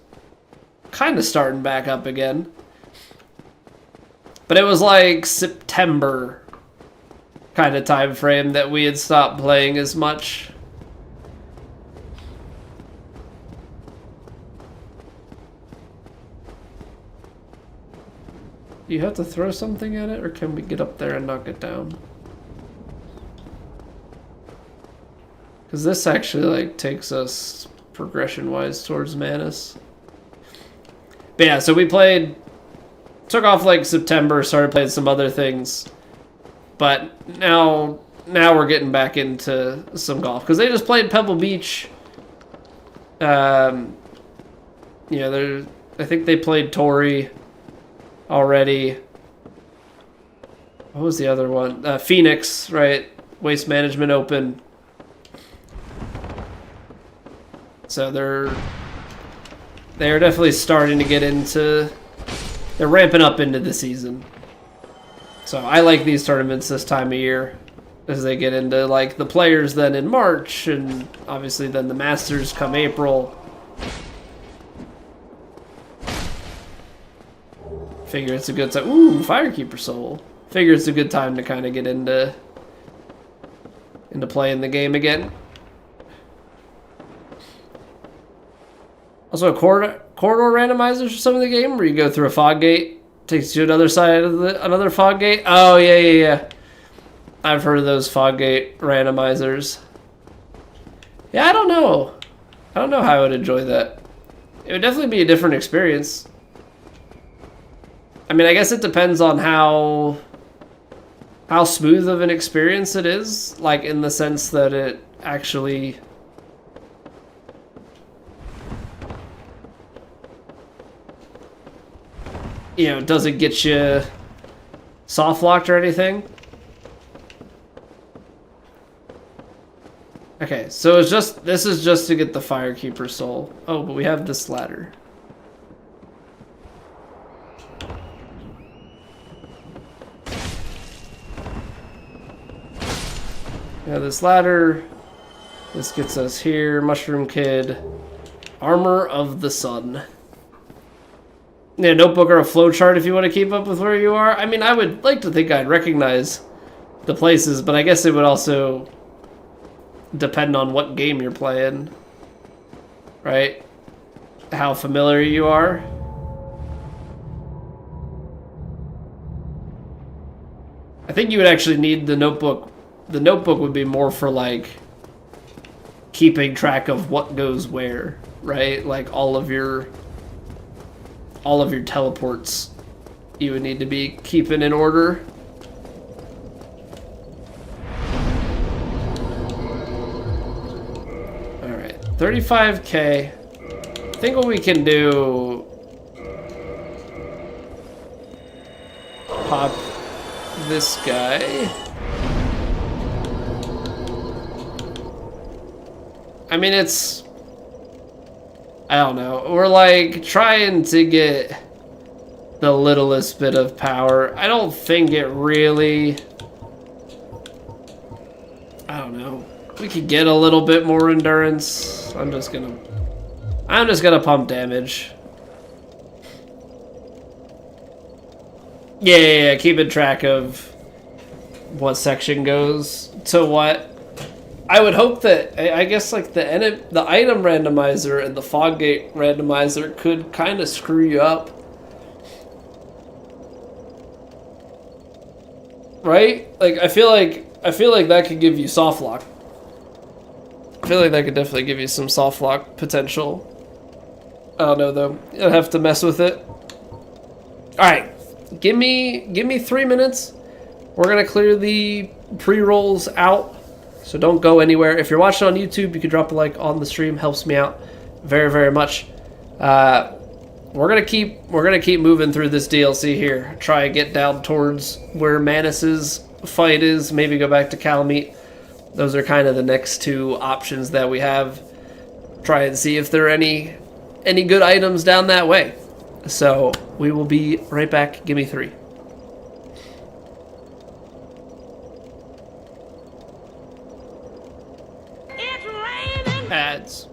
kind of starting back up again. But it was like September kind of time frame that we had stopped playing as much. Do you have to throw something at it, or can we get up there and knock it down? Because this actually like takes us progression-wise towards Manus. But yeah, so we played Took off like September, started playing some other things, but now we're getting back into some golf because they just played Pebble Beach. You know, I think they played Torrey already. What was the other one? Phoenix, right? Waste Management Open. So they're definitely starting to get into. They're ramping up into the season. So I like these tournaments this time of year as they get into like the Players then in March and obviously then the Masters come April. Figure it's a good time. Ooh, Firekeeper Soul. Figure it's a good time to kind of get into playing the game again. Also, a corridor randomizers for some of the game where you go through a fog gate, takes you to another side of another fog gate. Oh yeah. I've heard of those fog gate randomizers. Yeah, I don't know how I would enjoy that. It would definitely be a different experience. I mean, I guess it depends on how smooth of an experience it is, like in the sense that it actually doesn't get you soft locked or anything. Okay, so this is just to get the Firekeeper Soul. Oh, but we have this ladder. Yeah, this ladder. This gets us here. Mushroom Kid. Armor of the Sun. Yeah, notebook or a flowchart if you want to keep up with where you are. I mean, I would like to think I'd recognize the places, but I guess it would also depend on what game you're playing. Right? How familiar you are. I think you would actually need the notebook. The notebook would be more for like keeping track of what goes where, right? Like all of your teleports you would need to be keeping in order. All right, 35K. I think what we can do, pop this guy. I mean, I don't know. We're like trying to get the littlest bit of power. I don't think it really, I don't know. We could get a little bit more endurance. I'm just gonna pump damage. Yeah, keeping track of what section goes to what. I would hope that, I guess, like the item randomizer and the fog gate randomizer could kind of screw you up, right? Like I feel like that could give you soft lock. I feel like that could definitely give you some soft lock potential. I don't know though. You'll have to mess with it. All right, give me 3 minutes. We're gonna clear the pre-rolls out. So don't go anywhere. If you're watching on YouTube, you can drop a like on the stream. Helps me out very, very much. We're gonna keep moving through this DLC here. Try and get down towards where Manus's fight is. Maybe go back to Calamite. Those are kind of the next two options that we have. Try and see if there are any good items down that way. So we will be right back. Give me 3. Ads.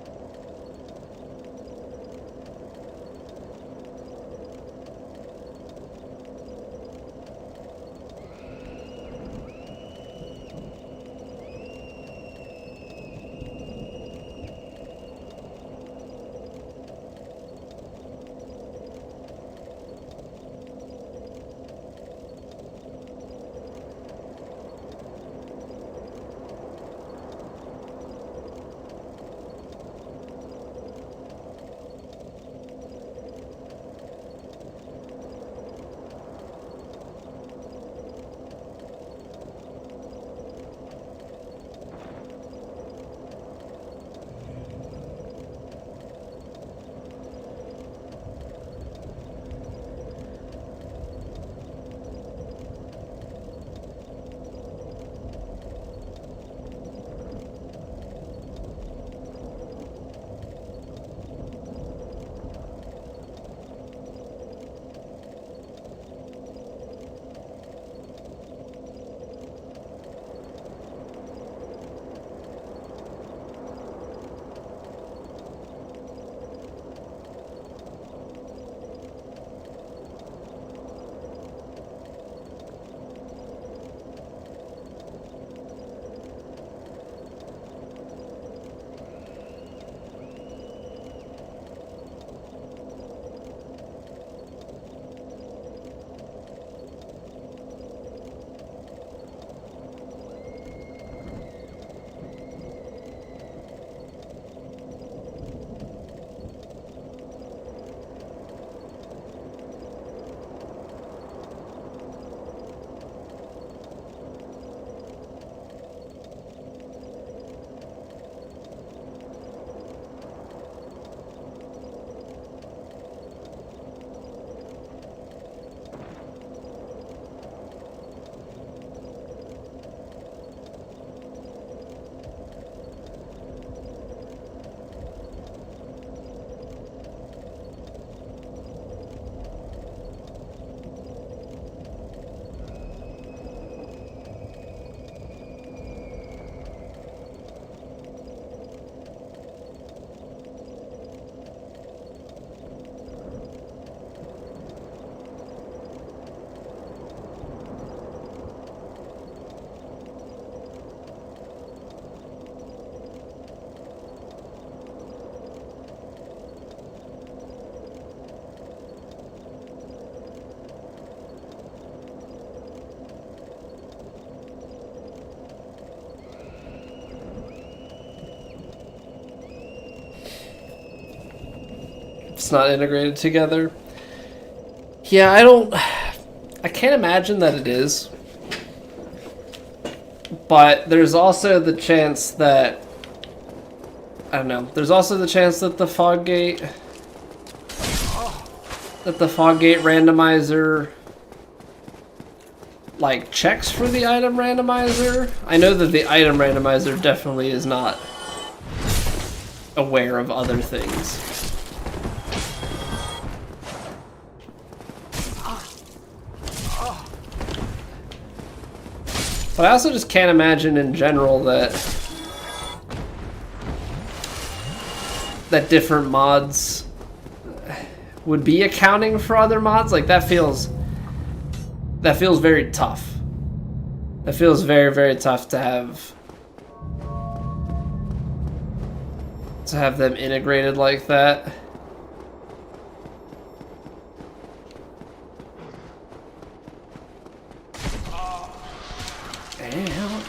it's not integrated together. Yeah, I can't imagine that it is. But there's also the chance that, I don't know, there's also the chance that the fog gate randomizer like checks for the item randomizer. I know that the item randomizer definitely is not aware of other things. But I also just can't imagine in general that different mods would be accounting for other mods. Like that feels very tough. That feels very, very tough to have them integrated like that.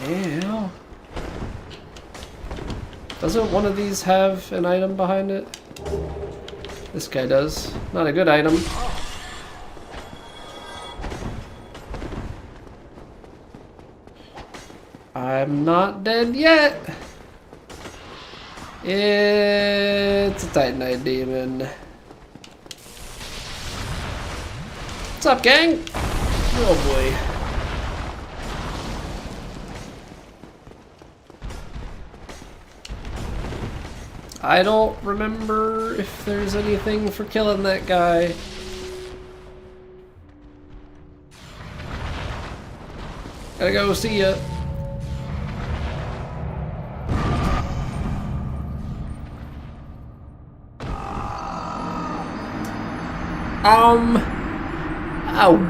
Ew. Doesn't one of these have an item behind it? This guy does. Not a good item. I'm not dead yet. It's a Titanite demon. What's up, gang? Oh boy. I don't remember if there's anything for killing that guy. Gotta go, see ya.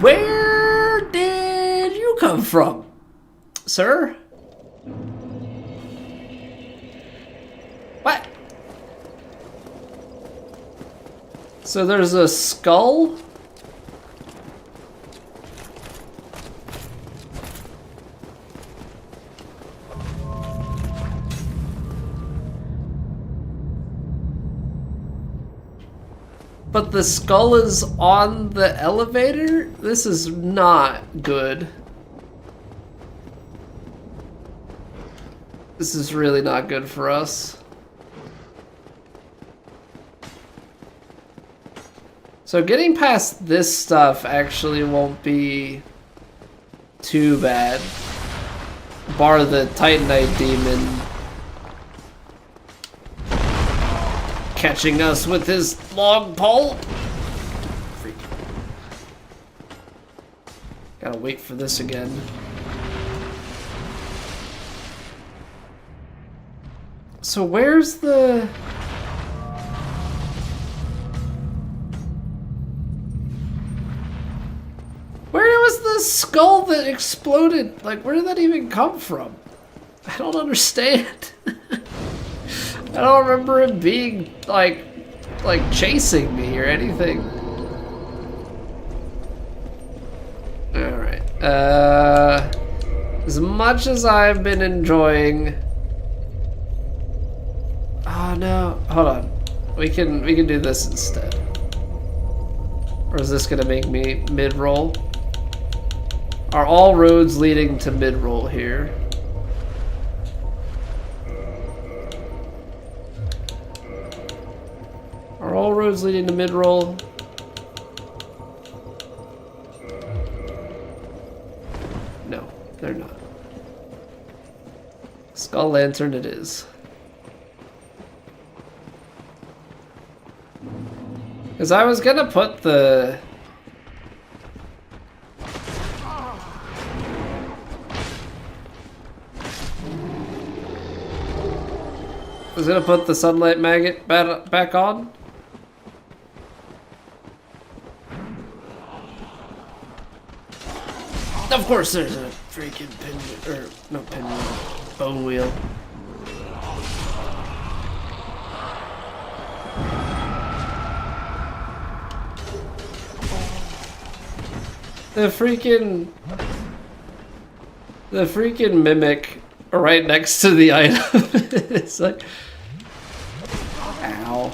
Where did you come from, sir? What? So there's a skull? But the skull is on the elevator? This is not good. This is really not good for us. So getting past this stuff actually won't be too bad. Bar the Titanite demon catching us with his long pole. Freak. Gotta wait for this again. So where's the... Where was the skull that exploded? Like, where did that even come from? I don't understand. I don't remember him being, like chasing me or anything. Alright. As much as I've been enjoying... Oh no, hold on. We can do this instead. Or is this gonna make me mid-roll? Are all roads leading to mid-roll here? Are all roads leading to mid-roll? No, they're not. Skull Lantern it is. Because I was gonna put the... sunlight maggot back on. Of course there's a freaking bone wheel. The freaking mimic right next to the item. It's like, ow.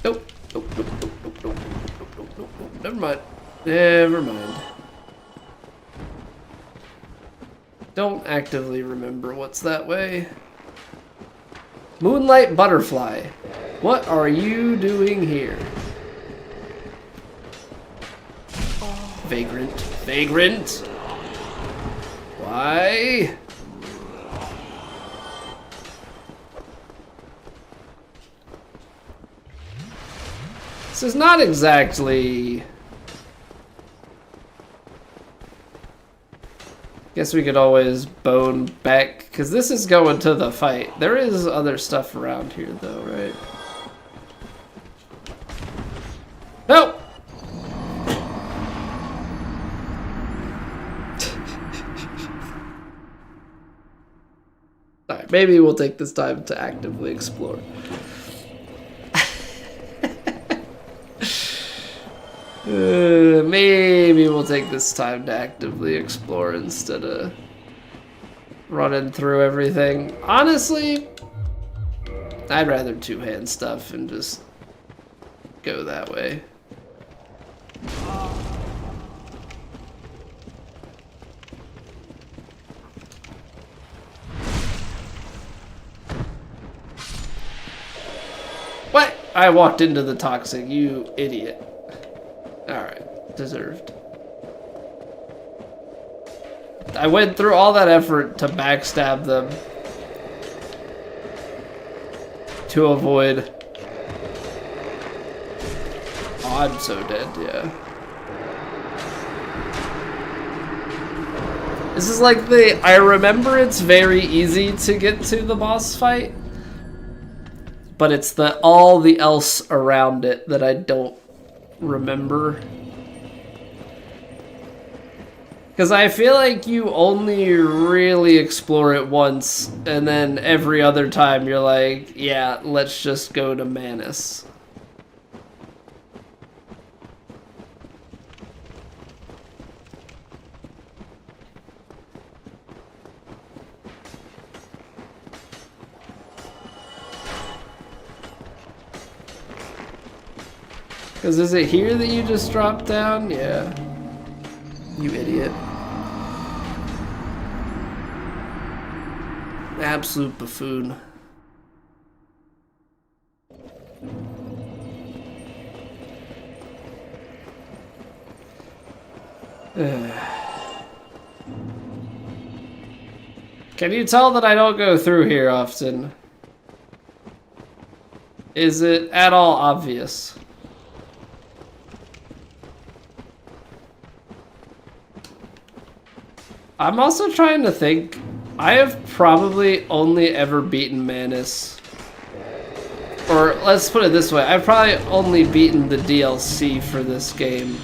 Nope. Nope. Nope. Nope. Nope. Nope. Nope. Nope. Nope. Nope. Never mind. Never mind. Don't actively remember what's that way. Moonlight butterfly. What are you doing here? Vagrant. Vagrant. Why? This is not exactly... Guess we could always bone back, because this is going to the fight. There is other stuff around here, though, right? Nope! Alright, maybe we'll take this time to actively explore. Maybe we'll take this time to actively explore instead of running through everything. Honestly, I'd rather two-hand stuff and just go that way. What? I walked into the toxic, you idiot. Alright, deserved. I went through all that effort to backstab them. To avoid... Oh, I'm so dead, yeah. This is like the... I remember it's very easy to get to the boss fight. But it's the all the else around it that I don't remember. Because I feel like you only really explore it once, and then every other time you're like, yeah, let's just go to Manus. Because is it here that you just dropped down? Yeah. You idiot. Absolute buffoon. Can you tell that I don't go through here often? Is it at all obvious? I'm also trying to think. I have probably only ever beaten Manus. Or let's put it this way. I've probably only beaten the DLC for this game.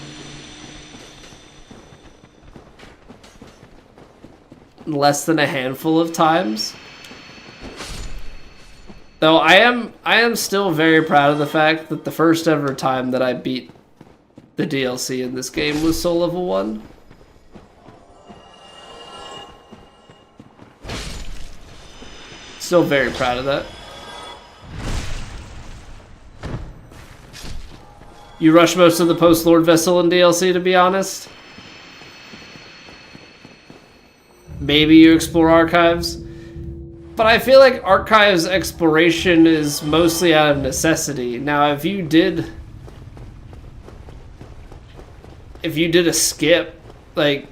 Less than a handful of times. Though I am still very proud of the fact that the first ever time that I beat the DLC in this game was Soul Level 1. Still very proud of that. You rush most of the post-Lord Vessel in DLC, to be honest. Maybe you explore archives. But I feel like archives exploration is mostly out of necessity. Now, if you did a skip, like...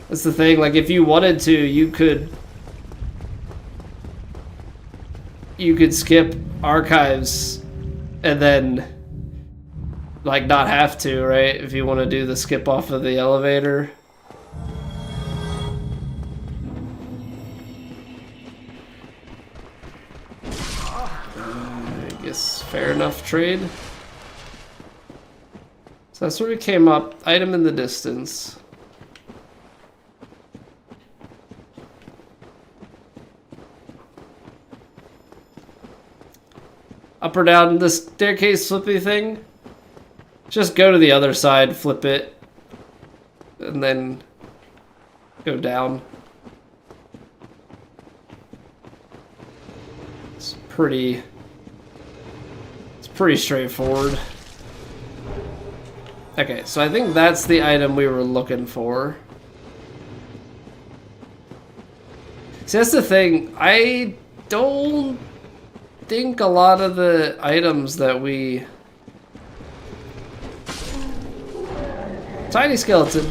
That's the thing, like if you wanted to, you could skip archives and then like not have to, right? If you want to do the skip off of the elevator. I guess fair enough trade. So that's where we came up. Item in the distance. Up or down the staircase flippy thing? Just go to the other side, flip it, and then go down. pretty straightforward. Okay, so I think that's the item we were looking for. See, that's the thing. I don't think a lot of the items that we... Tiny skeleton.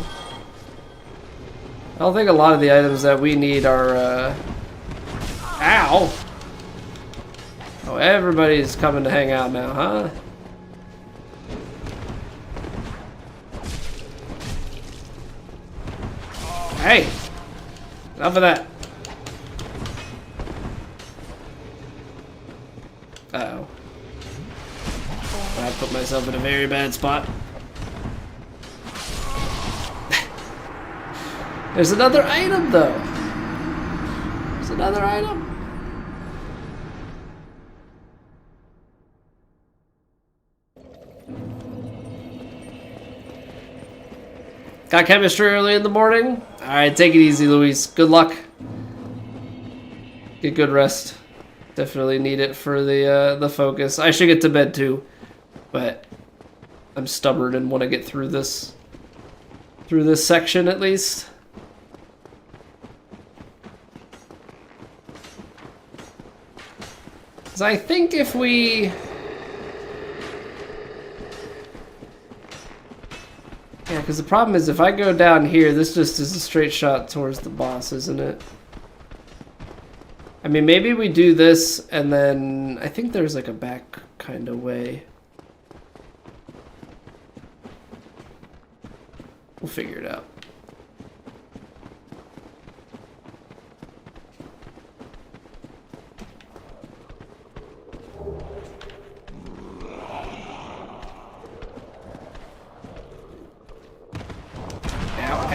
I don't think a lot of the items that we need are, Ow! Oh, everybody's coming to hang out now, huh? Hey! Enough of that. Uh-oh. I put myself in a very bad spot. There's another item, though. There's another item. Got chemistry early in the morning? Alright, take it easy, Luis. Good luck. Get good rest. Definitely need it for the focus. I should get to bed too, but I'm stubborn and want to get through this section at least. Because I think if we... Yeah, because the problem is if I go down here, this just is a straight shot towards the boss, isn't it? I mean, maybe we do this, and then I think there's like a back kind of way. We'll figure it out.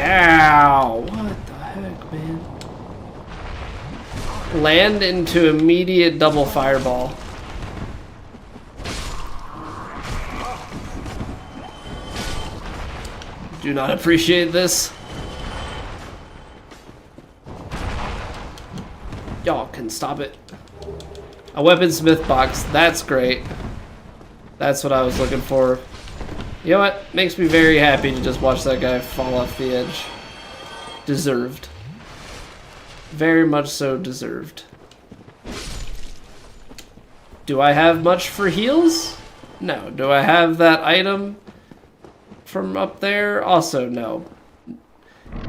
Ow! What the heck, man? Land into immediate double fireball. Do not appreciate this. Y'all can stop it. A weaponsmith box. That's great. That's what I was looking for. You know what? Makes me very happy to just watch that guy fall off the edge. Deserved. Very much so deserved. Do I have much for heals? No. Do I have that item from up there? Also no.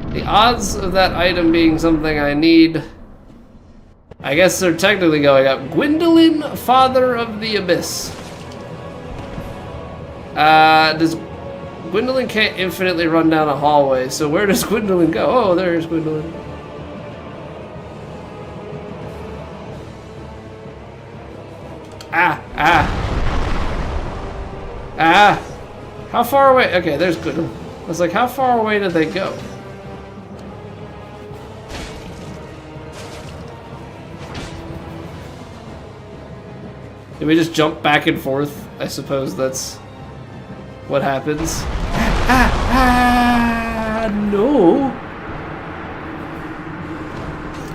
The odds of that item being something I need... I guess they're technically going up. Gwendolyn, Father of the Abyss. Does Gwendolyn can't infinitely run down a hallway, so where does Gwendolyn go? Oh, there's Gwendolyn. How far away? Okay, there's Gwendolyn. I was like, how far away did they go? Did we just jump back and forth? I suppose that's what happens. No.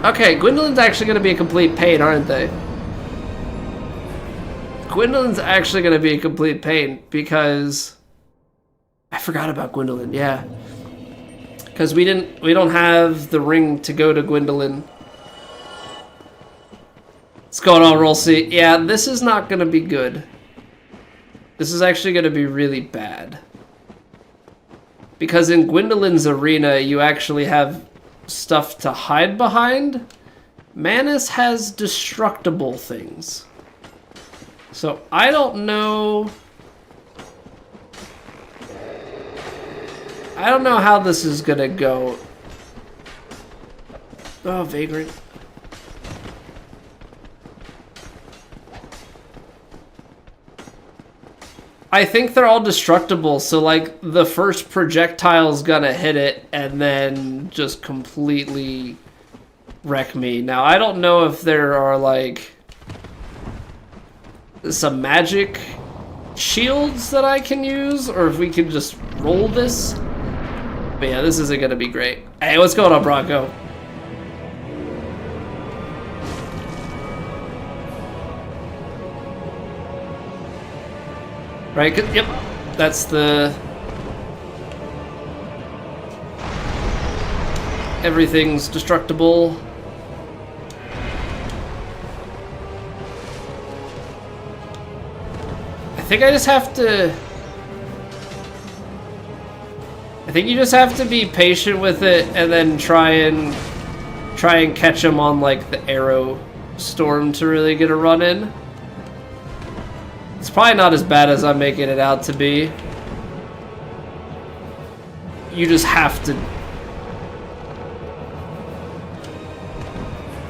Okay, Gwendolyn's actually going to be a complete pain, aren't they? Gwendolyn's actually going to be a complete pain because I forgot about Gwendolyn. Yeah, because we don't have the ring to go to Gwendolyn. What's going on, Roll C? Yeah, this is not going to be good. This is actually going to be really bad. Because in Gwendolyn's arena, you actually have stuff to hide behind. Manus has destructible things. So, I don't know... I don't know how this is going to go. Oh, Vagrant. I think they're all destructible, so like the first projectile's gonna hit it and then just completely wreck me. Now I don't know if there are like some magic shields that I can use or if we can just roll this. But yeah, this isn't gonna be great. Hey, what's going on, Bronco? Right? Yep. That's the... Everything's destructible. I think I just have to... I think you just have to be patient with it and then try and catch them on like the arrow storm to really get a run in. It's probably not as bad as I'm making it out to be. You just have to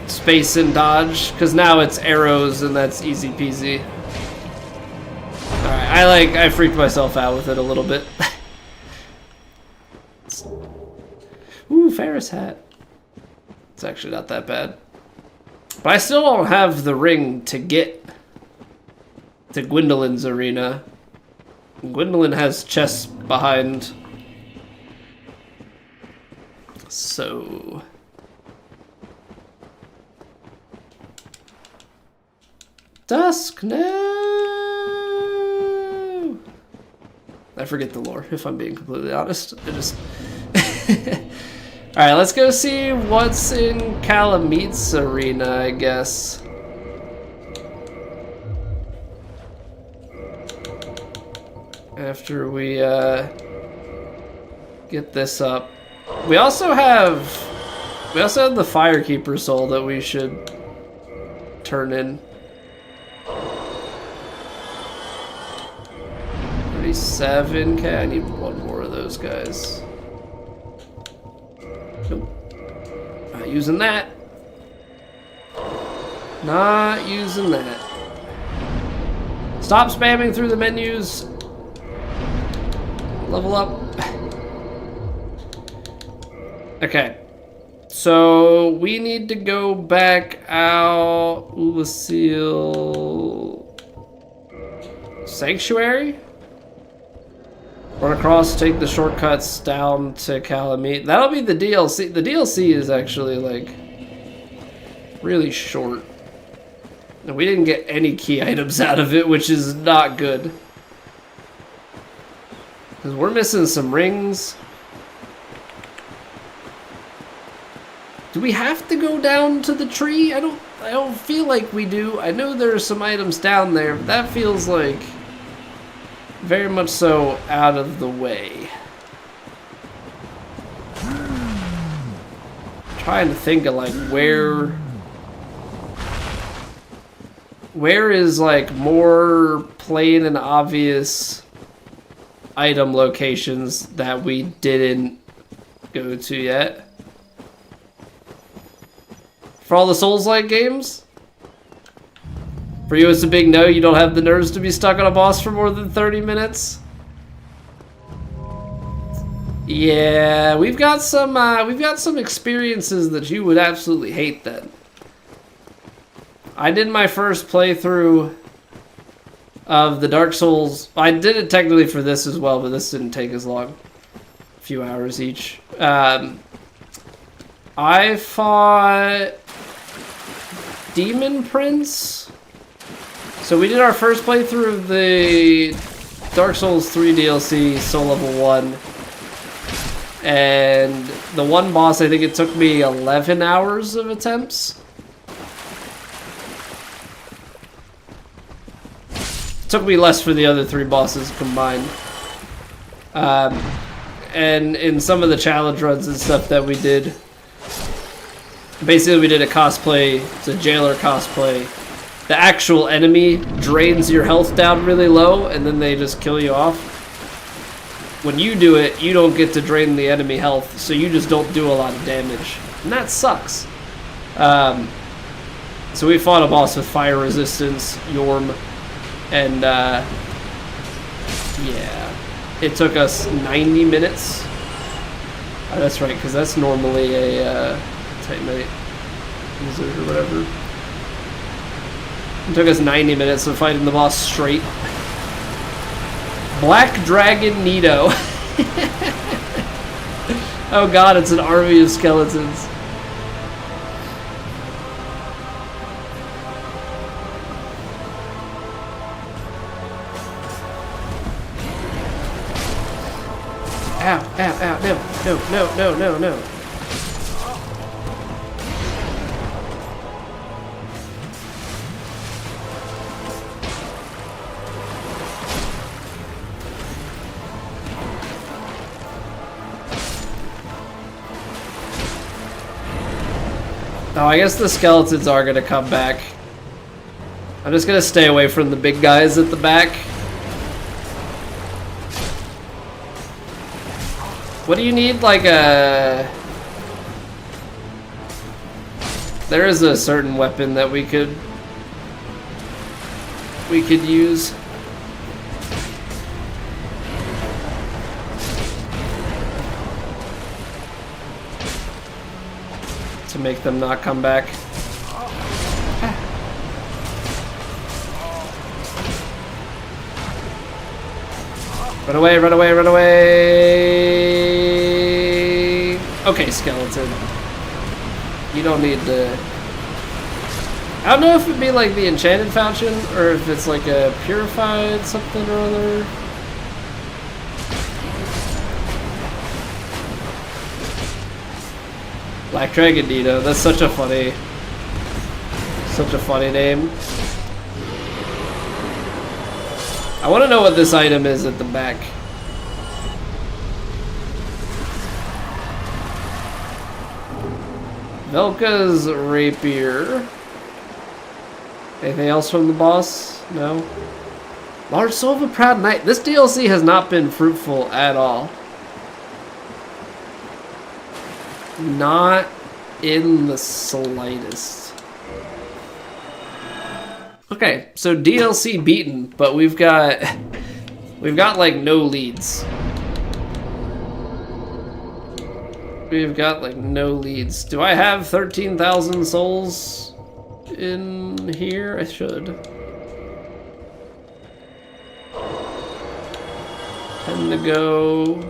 space and dodge, because now it's arrows and that's easy peasy. Alright, I freaked myself out with it a little bit. Ooh, Ferris hat. It's actually not that bad. But I still don't have the ring to get to Gwendolyn's arena. Gwendolyn has chests behind. So... Dusk, no! I forget the lore, if I'm being completely honest. I just... Alright, let's go see what's in Calamit's arena, I guess. After we get this up. We also have the Firekeeper soul that we should turn in. 37k, I need one more of those guys. Nope. Not using that. Not using that. Stop spamming through the menus. Level up. Okay. So we need to go back out. Lucille Sanctuary? Run across, take the shortcuts down to Calamite. That'll be the DLC. The DLC is actually, like, really short. And we didn't get any key items out of it, which is not good. Because we're missing some rings. Do we have to go down to the tree? I don't feel like we do. I know there are some items down there, but that feels like... very much so out of the way. Trying to think of like where is like more plain and obvious item locations that we didn't go to yet. For all the Souls-like games? For you, it's a big no. You don't have the nerves to be stuck on a boss for more than 30 minutes. Yeah, we've got some experiences that you would absolutely hate. Then I did my first playthrough of the Dark Souls. I did it technically for this as well, but this didn't take as long. A few hours each. I fought Demon Prince. So we did our first playthrough of the Dark Souls 3 DLC, Soul Level 1. And the one boss, I think it took me 11 hours of attempts. It took me less for the other 3 bosses combined. And in some of the challenge runs and stuff that we did, basically we did a cosplay, it's a jailer cosplay. The actual enemy drains your health down really low, and then they just kill you off. When you do it, you don't get to drain the enemy health, so you just don't do a lot of damage. And that sucks. So we fought a boss with fire resistance, Yorm, and yeah. It took us 90 minutes. Oh, that's right, because that's normally a Titanite wizard or whatever. It took us 90 minutes of fighting the boss straight. Black Dragon Nito. Oh god, it's an army of skeletons. No. Oh, I guess the skeletons are gonna come back. I'm just gonna stay away from the big guys at the back. What do you need, like a... There is a certain weapon that we could use. To make them not come back. Run away, run away, run away! Okay, skeleton. You don't need to... I don't know if it'd be like the enchanted fountain, or if it's like a purified something or other. Black Dragon Dino, that's such a funny name. I want to know what this item is at the back. Velka's rapier. Anything else from the boss? No. Large Soul of a Proud Knight. This DLC has not been fruitful at all. Not in the slightest. Okay, so DLC beaten, but we've got like no leads. We've got like no leads. Do I have 13,000 souls in here? I should. 10 to go.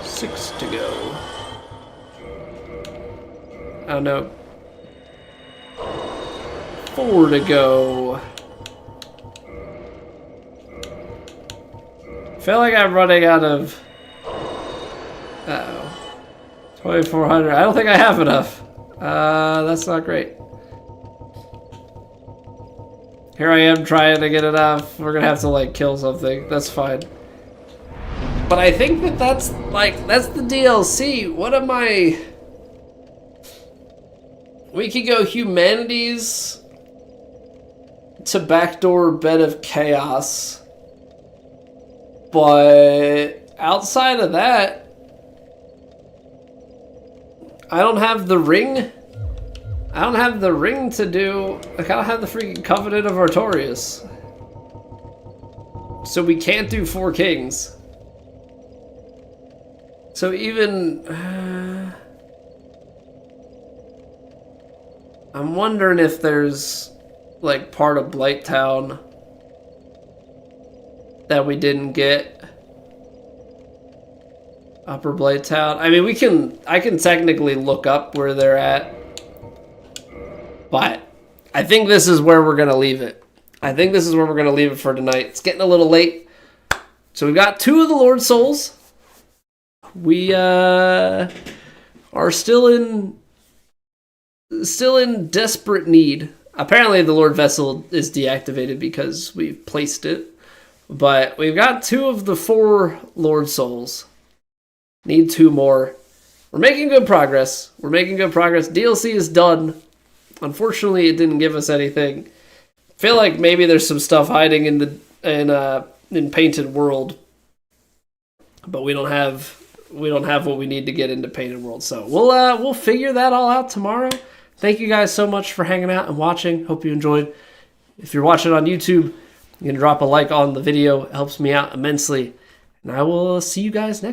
Six to go. Oh no. 4 to go. I feel like I'm running out of... Uh-oh. 2,400. I don't think I have enough. That's not great. Here I am trying to get enough. We're gonna have to like kill something. That's fine. But I think that's the DLC. What am I... We could go humanities to backdoor Bed of Chaos. But outside of that, I don't have the ring. I don't have the ring to do... Like, I don't have the freaking Covenant of Artorias. So we can't do 4 kings. So even... I'm wondering if there's like part of Blighttown that we didn't get. Upper Blighttown. I mean, I can technically look up where they're at. But I think this is where we're going to leave it. I think this is where we're going to leave it for tonight. It's getting a little late. So we've got 2 of the Lord Souls. We are still in desperate need. Apparently the Lord Vessel is deactivated because we've placed it. But we've got 2 of the 4 Lord Souls. Need 2 more. We're making good progress. DLC is done. Unfortunately, it didn't give us anything. Feel like maybe there's some stuff hiding in Painted World. But we don't have what we need to get into Painted World. So we'll figure that all out tomorrow. Thank you guys so much for hanging out and watching. Hope you enjoyed. If you're watching on YouTube, you can drop a like on the video. It helps me out immensely. And I will see you guys next time.